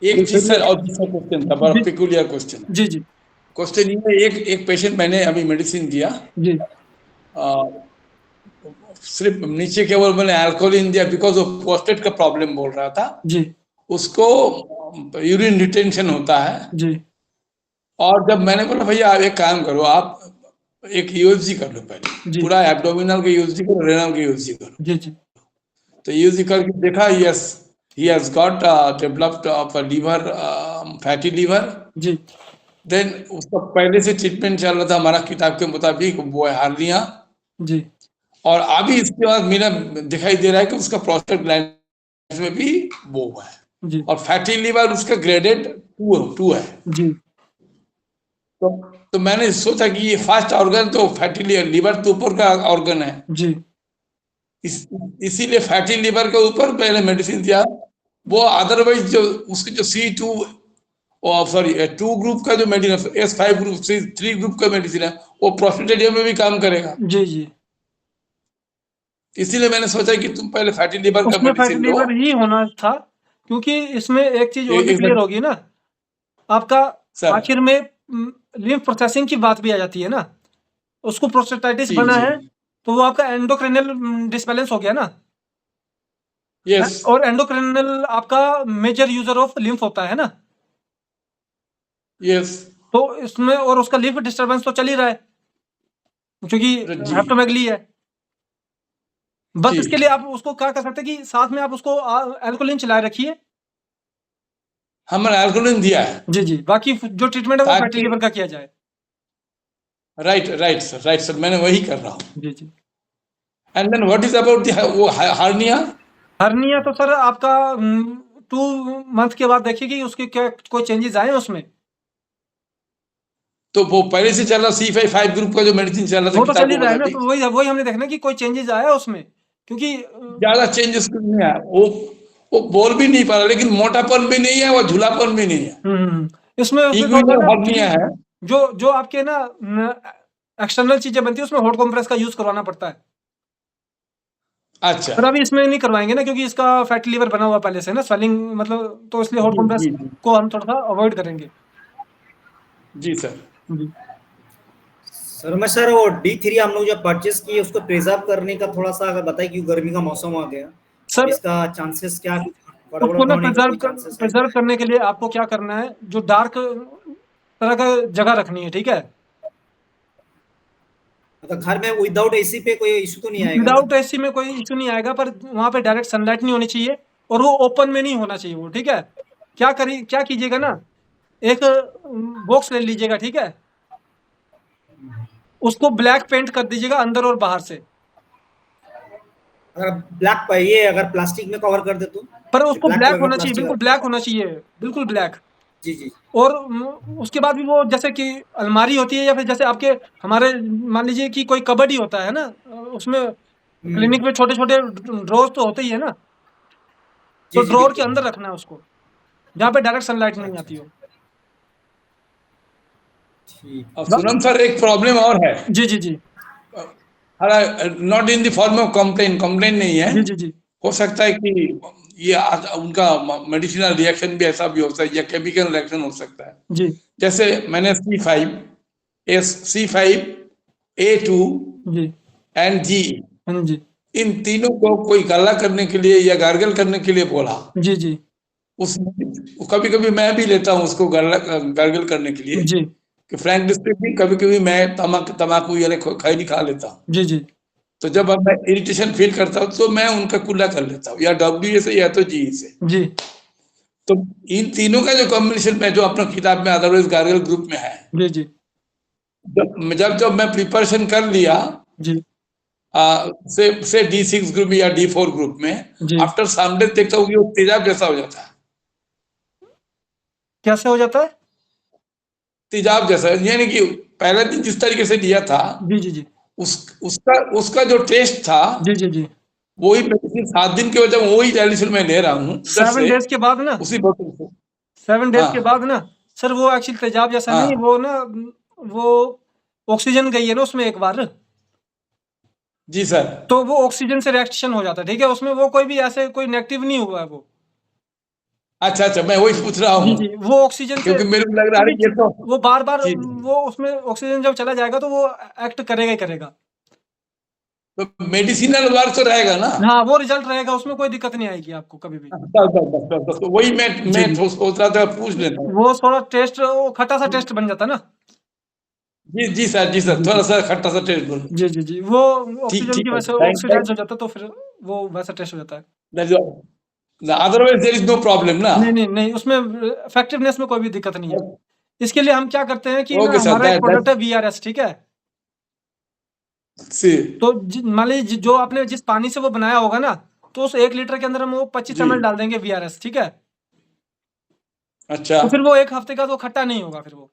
एक चीज सर, और दूसरा क्वेश्चन था, बड़ा पेकुलियर क्वेश्चन। जी जी। क्वेश्चन ये, एक पेशेंट मैंने अभी मेडिसिन दिया जी, सिर्फ नीचे केवल मैंने अल्कोहलिन दिया, बिकॉज वो प्रोस्टेट का प्रॉब्लम बोल रहा था जी। उसको यूरिन रिटेंशन होता है जी। और जब मैंने बोला भैया आप एक काम करो, आप एक यूएसजी कर लो पहले, पूरा एब्डोमिनल का यूएसजी करो, रेनल का यूएसजी करो। जी जी। तो यूएसजी करके देखा, yes he has got developed of liver, fatty liver. जी। देन उसका पहले से ट्रीटमेंट चल रहा था हमारा किताब के मुताबिक, वो है हार्निया। जी। और अभी इसके बाद मेरा दिखाई दे रहा है कि उसका प्रोस्टेट ग्लैंड में भी वो है जी। और फैटी लीवर उसका ग्रेडेड 2 है जी। तो मैंने सोचा कि ये फर्स्ट ऑर्गन तो फैटी लीवर तो ऊपर का ऑर्गन है जी। इसीलिए फैटी लीवर के ऊपर पहले मेडिसिन दिया। वो अदरवाइज जो उसके जो C2 सॉरी 2 ग्रुप का जो medicine, S5 group, C3 group का मेडिसिन है, वो प्रोस्टेट में भी काम करेगा जी जी। इसीलिए मैंने सोचा कि तुम पहले फैटी लीवर का मेडिसिन लो। लीवर ही होना था, क्योंकि इसमें एक चीज और क्लियर होगी ना आपका, आखिर में लिम्फ प्रोसेसिंग की बात भी आ जाती है ना। उसको प्रोस्टेटाइटिस बना है तो वो आपका एंडोक्रिनल डिसबैलेंस हो गया ना। यस। और एंडोक्रिनल आपका मेजर यूजर ऑफ लिम्फ होता है ना। यस। तो इसमें और उसका लिम्फ डिस्टर्बेंस तो चल ही रहा है, क्योंकि हेप्टोमेगली है। बस इसके लिए आप उसको क्या कर सकते हैं कि साथ में आप उसको एल्कोलिन चलाए रखिए। हमने एल्कोलिन दिया है जी जी। बाकी जो ट्रीटमेंट है वो फैटी लीवर का किया जाए। राइट सर, मैंने वही कर रहा हूँ जी जी। And then what is about वो हार्निया? हार्निया तो सर आपका 2 मंथ के बाद देखिए कि उसके क्या कोई चेंजेस आए उसमें। तो वो पहले से चल रहा C5 ग्रुप का जो मेडिसिन चल रहा था, वो तो चल ही रहा है ना। तो वही हमने देखना कि कोई चेंजेस आया उसमें, क्योंकि ज्यादा चेंजेस नहीं आया। वो बोल भी नहीं पा रहा, लेकिन मोटापन भी नहीं है, वो झूलापन भी नहीं है। इसमें हार्निया है। जो आपके ना एक्सटर्नल चीजें बनती है उसमें हॉट कंप्रेस का यूज करवाना पड़ता है। अच्छा पर अभी इसमें नहीं करवाएंगे ना, क्योंकि इसका फैटी लिवर बना हुआ पहले से ना, स्वेलिंग मतलब, तो इसलिए हॉट जी कंप्रेस जी जी को हम थोड़ा सा अवॉइड करेंगे। जी सर। जी सर मैं सर वो D3 हम लोग जब परचेस किए उसको प्रिजर्व करने का थोड़ा सा अगर बताइए, क्योंकि गर्मी का मौसम आ गया, अब सर, इसका चांसेस क्या गड़बड़ उसको ना होने का कोई चांसेस है? प्रिजर्व करने के लिए आपको क्या करना है, जो डार्क तरह का जगह रखनी है, ठीक है। मतलब घर में विदाउट एसी पे कोई इशू तो नहीं आएगा ना? विदाउट एसी में कोई इशू नहीं आएगा, पर वहां पे डायरेक्ट सनलाइट नहीं होनी चाहिए, और वो ओपन में नहीं होना चाहिए वो, ठीक है। क्या कीजिएगा ना, एक बॉक्स ले लीजिएगा, ठीक है, उसको ब्लैक पेंट कर दीजिएगा अंदर और बाहर से। अगर ब्लैक ये अगर प्लास्टिक में कवर कर दे तो? पर उसको ब्लैक ब्लैक कलर का होना चाहिए, प्लास्टिक बिल्कुल ब्लैक होना चाहिए, बिल्कुल ब्लैक। जी जी और उसके बाद भी वो जैसे कि अलमारी होती है, या फिर जैसे आपके हमारे मान लीजिए कि कोई कबर्ड ही होता है ना, उसमें क्लिनिक में छोटे छोटे ड्रॉर तो होते ही है ना, तो जी जी ड्रॉर के बिल्कुल। अंदर रखना है उसको, जहाँ पे डायरेक्ट सनलाइट नहीं आती हो। ठीक। अब सुनम सर एक प्रॉब्लम और है। जी जी जी not in the form of complain नहीं है। जी जी जी हो सकता है कि ये उनका मेडिसिनल रिएक्शन भी ऐसा भी हो सकता है, या केमिकल रिएक्शन हो सकता है। जी जैसे मैंने C5A2 जी एंड G हाँ जी इन तीनों को कोई गला करने के लिए या गार्गल करने के लिए बोला। जी जी उसमें कभी कभी मैं भी लेता हूँ उसको गार्गल करने के लिए, जी कि फ्रैंकली स्पीकिंग कभी कभी मैं तम्बाकू या खैनी खा लेता हूँ। जी जी तो जब अब मैं इरिटेशन फील करता हूँ तो मैं उनका कुल्ला कर लेता हूँ, या WA से या तो GE से। जी तो इन तीनों का जो कॉम्बिनेशन में जो अपना किताब में अदरवाइज गार्गल ग्रुप में है, जी जी जब मैं प्रिपरेशन कर लिया जी से D6 ग्रुप या D4 ग्रुप में, जी आफ्टर सम डेज देखता हूँ कि वो तेजाब जैसा हो जाता है। कैसे हो जाता है? तेजाब जैसा, यानी कि पहले दिन जिस तरीके से लिया था, जी जी जी उसका जो टेस्ट था, जी जी जी वही मेडिसिन 7 दिन के वजह वही डायलिसिस में ले रहा हूँ उधर 7 से, डेज के बाद ना, उसी बोतल से। 7 डेज हाँ के बाद ना सर, वो एक्चुअली तेजाब जैसा नहीं, हाँ वो ना, वो ऑक्सीजन गई है ना उसमें एक बार, जी सर। तो वो ऑक्सीजन से रिएक्शन हो जाता है, ठीक है, उसमें वो कोई भी ऐसे कोई नेगेटिव नहीं हुआ है वो। अच्छा अच्छा, मैं वही पूछ रहा जी हूँ, जी वो ऑक्सीजन से, क्योंकि मेरे को लग रहा है ये तो वो बार बार जी वो उसमें ऑक्सीजन जब चला जाएगा तो वो एक्ट करेगा ही करेगा। तो मेडिसिनल वर्क तो रहेगा ना? हाँ वो रिजल्ट रहेगा, उसमें कोई दिक्कत नहीं आएगी आपको कभी भी। बस वही मैं सोच रहा था, पूछ लेता हूँ। वो थोड़ा टेस्ट, वो खट्टा सा टेस्ट बन जाता है ना। जी सर, थोड़ा सा खट्टा सा टेस्ट बोलो। जी जी जी वो ठीक ऑक्सीजन ठीक की वजह से है, ऑक्सीडाइज हो जाता है, तो फिर वो वैसा टेस्ट हो जाता है। Otherwise there is no problem ना? नहीं नहीं नहीं, उसमें इफेक्टिवनेस में कोई भी दिक्कत नहीं है। इसके लिए हम क्या करते हैं कि ना, ओके सर, हमारा एक प्रोडक्ट है VRS, ठीक है। तो मान लीजिए जो आपने जिस पानी से वो बनाया होगा ना, तो उस 1 लीटर के अंदर हम वो 25 ml डाल देंगे VRS, ठीक है। अच्छा, तो फिर वो 1 हफ्ते का वो खट्टा नहीं होगा। फिर वो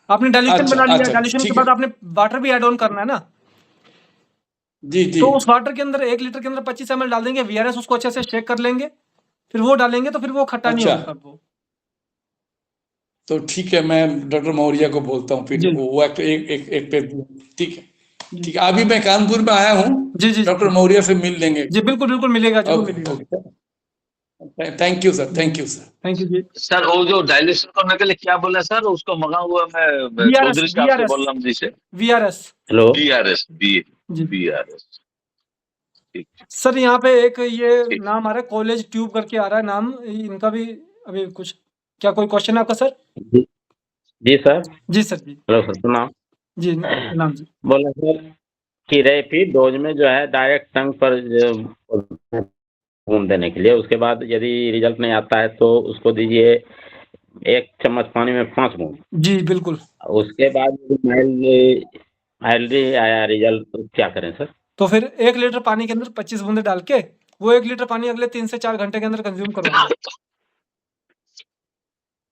आपने डाइल्यूशन बना लिया, डाइल्यूशन के बाद आपने वाटर भी ऐड ऑन करना है ना, जी जी। तो उस वाटर के अंदर 1 लीटर के अंदर 25 ml डाल देंगे VRS, उसको अच्छे से शेक कर लेंगे, फिर वो डालेंगे, तो फिर वो खट्टा नहीं होगा तब वो। तो ठीक है, मैं डॉक्टर मौर्य को बोलता हूँ, फिर वो एक पे ठीक है। ठीक है, अभी मैं कानपुर में आया हूँ, जी जी डॉक्टर मौर्य से मिल लेंगे। जी बिल्कुल बिल्कुल मिलेगा, जरूर मिलेगा। Thank you sir, thank you sir. Thank you जी। सर वो जो डायलिसिस करने के लिए क्या बोला सर, उसको मंगा हुआ मैं चौधरी साहब से बोल रहा हूँ जी से। VRS। Hello VRS। ठीक सर यहाँ पे एक ये नाम आ रहा है, कॉलेज ट्यूब करके आ रहा है नाम, इनका भी अभी कुछ, क्या कोई क्वेश्चन है आपका सर? जी सर। जी सर जी। हेलो सर, सुना जी नाम जी। बोला सर कि रैपिड डोज में जो है डायरेक्ट टंग पर बूंद देने के लिए, उसके बाद यदि रिजल्ट नहीं आता है तो उसको दीजिए 1 चम्मच पानी में 5 बूंद। जी बिल्कुल। उसके बाद माइल्डली आया रिजल्ट तो क्या करें सर? तो फिर 1 लीटर पानी के अंदर 25 बूंदे डाल के, वो 1 लीटर पानी अगले 3 से 4 घंटे के अंदर कंज्यूम करवाना है।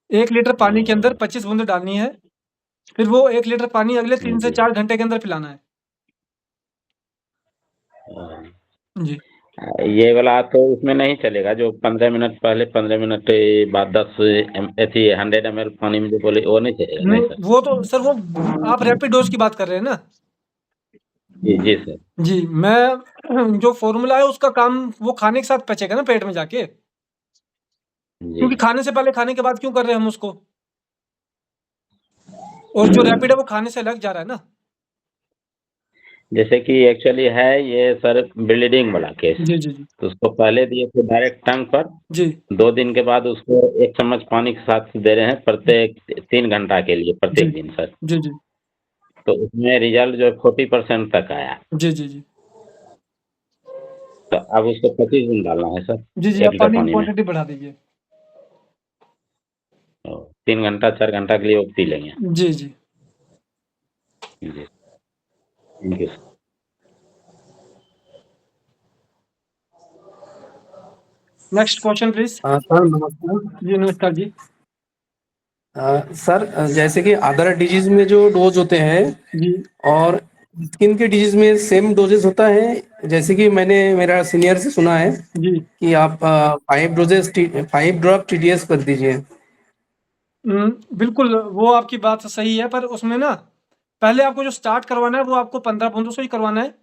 1 लीटर पानी के अंदर 25 बूंदे डालनी है, फिर वो 1 लीटर पानी अगले 3 से 4 घंटे के अंदर पिलाना है। जी ये वाला तो उसमें नहीं चलेगा, जो 15 मिनट पहले 15 मिनट बाद 100 ml पानी में जो बोले वो नहीं चलेगा? नहीं, वो तो सर वो आप रैपिड डोज की बात कर रहे हैं ना? जी सर। जी, मैं जो फ़ॉर्मूला है उसका काम वो खाने के साथ पचेगा ना पेट में जाके? क्योंकि जी। खाने से पहले, खाने के बाद क्यों कर रहे हैं हम उसको? और जो रैपिड है वो खाने से अलग जा रहा है ना? जैसे कि एक्चुअली है ये सर ब्लीडिंग वाला केस। जी, जी, जी। तो उसको पहले दिए थे डायरेक्ट टंग पर। जी। 2 दिन के बाद उसको 1 चम्मच पानी के साथ दे रहे हैं प्रत्येक 3 घंटा के लिए जी। प्रत्येक दिन सर। जी, जी। तो उसमें रिज़ल्ट जो है 40% तक आया। जी, जी, जी। तो अब उसको 25 दिन डालना है सर जी, जी, 1 आप लीटर पानी की पानी में। क्वांटिटी बढ़ा दीजिए। 3 घंटा 4 घंटा के लिए वो पी लेंगे। जी, जी। जी। Thank you sir. Next question please. Sir नमस्कार। जी, नमस्कार जी। सर जैसे कि अदर डिजीज में जो डोज होते हैं जी। और स्किन के डिजीज में सेम डोजेस होता है, जैसे कि मैंने मेरा सीनियर से सुना है जी। कि आप 5 ड्रॉप टीडीएस कर दीजिए। बिल्कुल, वो आपकी बात सही है, पर उसमें ना पहले आपको जो स्टार्ट करवाना है वो आपको 15 बूंदों से ही करवाना है,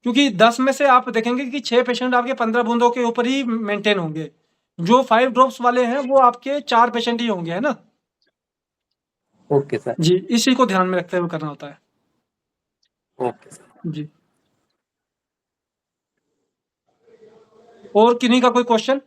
क्योंकि 10 में से आप देखेंगे कि 6 पेशेंट आपके 15 बूंदों के ऊपर ही मेंटेन होंगे। जो 5 ड्रॉप्स वाले हैं वो आपके 4 पेशेंट ही होंगे, है ना? Okay sir. जी, इसी को ध्यान में रखते हुए करना होता है। Okay sir. जी। और किन्हीं का कोई क्वेश्चन?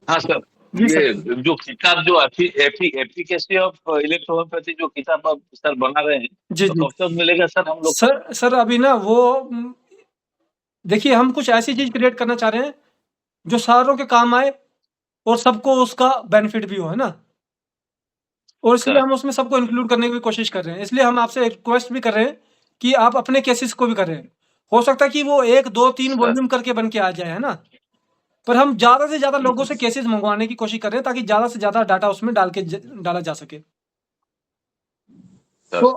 हाँ सर, जी ये सर। जो किताब जो एफिकेसी ऑफ इलेक्ट्रोहोम्योपैथी जो किताब आप सर बना रहे हैं, जी, तो जी। कब तक मिलेगा सर हम लोग को? सर अभी ना वो देखिए हम कुछ ऐसी चीज़ क्रिएट करना चाह रहे हैं, जो सारों के काम आए और सबको उसका बेनिफिट भी हो, है ना? और इसलिए अच्छा। हम उसमें सबको इंक्लूड करने की भी कोशिश कर रहे हैं। इसलिए हम आपसे रिक्वेस्ट भी कर रहे हैं कि आप अपने केसेस को भी करें। हो सकता है कि वो 1, 2, 3 अच्छा। वॉल्यूम करके बन के आ जाए, है ना? पर हम ज़्यादा से ज़्यादा लोगों से केसेस मँगवाने की कोशिश कर रहे हैं ताकि ज़्यादा से ज़्यादा डाटा उसमें डाला जा सके। तो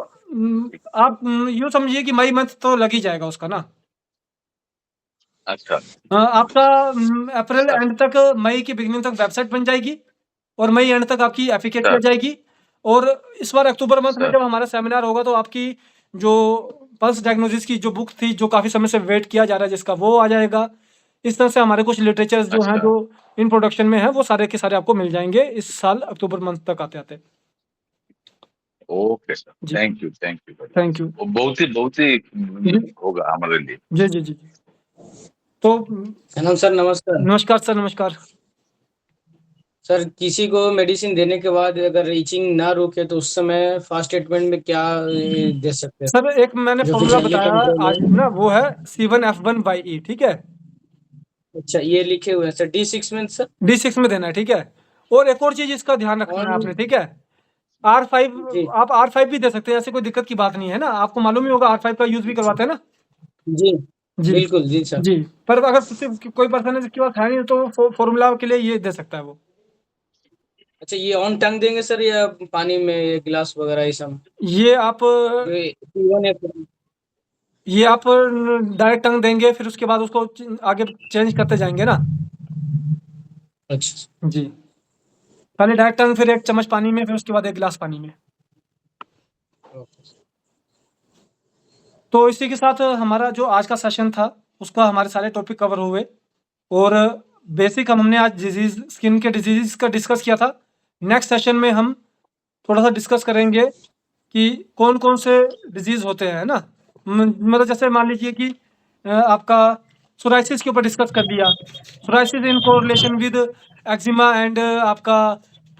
आप यूँ समझिए कि मई मंथ तो लग ही जाएगा उसका ना। अच्छा। आपका अप्रैल एंड तक, मई की बिगिनिंग तक वेबसाइट बन जाएगी और मई एंड तक आपकी एफिकेसी आ जाएगी। और इस बार अक्टूबर मंथ में जब हमारा सेमिनार होगा तो आपकी जो पल्स डायग्नोसिस की जो बुक थी, जो काफ़ी समय से वेट किया जा रहा है जिसका, वो आ जाएगा। इस तरह से हमारे कुछ लिटरेचर्स जो हैं, जो इन प्रोडक्शन में हैं, वो सारे के सारे आपको मिल जाएँगे इस साल अक्टूबर मंथ तक आते-आते। ओके सर, जी। Thank you thank you. वो बहुत ही होगा हमारे लिए। जी, जी, जी। तो हेलो सर, नमस्कार। नमस्कार सर, नमस्कार। सर, किसी को मेडिसिन देने के बाद अगर इचिंग ना रुके तो उस समय फास्ट ट्रीटमेंट में क्या दे सकते हैं? सर एक मैंने जो फ़ॉर्मूला फिजिकली बताया कंट्रोल आज हो। ना, वो है C1F1/E, ठीक है? अच्छा, ये लिखे हुए हैं सर। D6 में सर? D6 में देना है, ठीक है? और एक और चीज़ इसका ध्यान रखना है आपने, ठीक है? R5 आप R5 भी दे सकते हैं, ऐसी कोई दिक्कत की बात नहीं है ना? आपको मालूम ही होगा R5 का यूज़ भी करवाते हैं ना? जी, जी। बिल्कुल, जी सर। जी, पर अगर किसी कोई पर्सन है जिसके पास है नहीं तो फ़ॉर्मूला के लिए ये दे सकता है वो। अच्छा, ये ऑन टंग देंगे सर या पानी में ये गिलास वगैरह ये सब? ये आप ये आप डायरेक्ट टंग देंगे, फिर उसके बाद उसको आगे चेंज करते जाएँगे ना? अच्छा। जी। पहले डायरेक्ट टंग, फिर 1 चम्मच पानी में, फिर उसके बाद 1 गिलास पानी में। तो इसी के साथ हमारा जो आज का सेशन था, उसका हमारे सारे टॉपिक कवर हुए और बेसिक हमने आज स्किन के डिजीज़ का डिस्कस किया था। नेक्स्ट सेशन में हम थोड़ा-सा डिस्कस करेंगे कि कौन-कौन से डिजीज़ होते हैं, है ना? मतलब जैसे मान लीजिए कि आपका सोराइसिस के ऊपर डिस्कस कर लिया। Psoriasis in correlation with eczema and आपका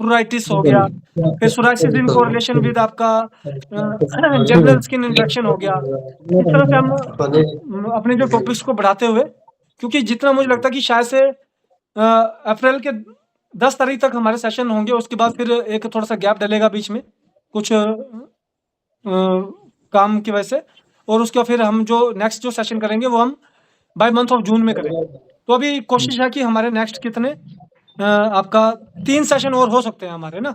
प्रोराइटिस हो गया। फिर सोराइसिस इन कोरिलेशन विद आपका जनरल स्किन इन्फेक्शन हो गया। इस तरह से हम अपने जो टॉपिक्स को बढ़ाते हुए, क्योंकि जितना मुझे लगता है कि शायद से अप्रैल के 10 तारीख तक हमारे सेशन होंगे, उसके बाद फिर एक थोड़ा-सा गैप डलेगा बीच में, कुछ काम की वजह से, और उसके बाद फिर हम जो नेक्स्ट जो सेशन करेंगे वो हम बाय मंथ ऑफ जून में करेंगे। तो अभी कोशिश है कि हमारे नेक्स्ट कितने आपका 3 सेशन और हो सकते हैं हमारे ना।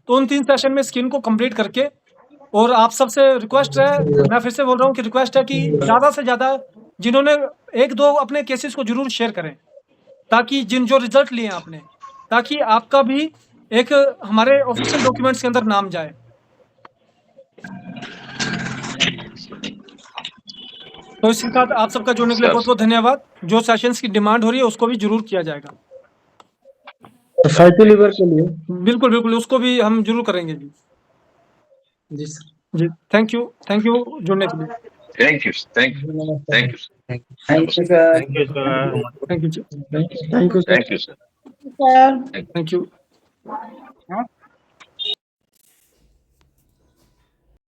तो उन 3 सेशन में स्किन को कंप्लीट करके, और आप सबसे रिक्वेस्ट है, मैं फिर से बोल रहा हूँ कि रिक्वेस्ट है कि ज़्यादा से ज़्यादा जिन्होंने 1-2 अपने केसेस को ज़रूर शेयर करें, ताकि जो रिज़ल्ट लिए हैं आपने, ताकि आपका भी एक हमारे ऑफिशियल डॉक्यूमेंट्स के अंदर नाम जाए। तो इसके साथ आप सबका जुड़ने के लिए सर। बहुत बहुत धन्यवाद। जो सेशंस की डिमांड हो रही है उसको भी जरूर किया जाएगा। फैटी लिवर के लिए बिल्कुल बिल्कुल, उसको भी हम जरूर करेंगे जी। जी सर। जी थैंक यू जुड़ने के लिए। Thank you thank you thank you thank you sir. Thank you sir. Thank you जी। Thank you sir. Thank you sir sir thank you.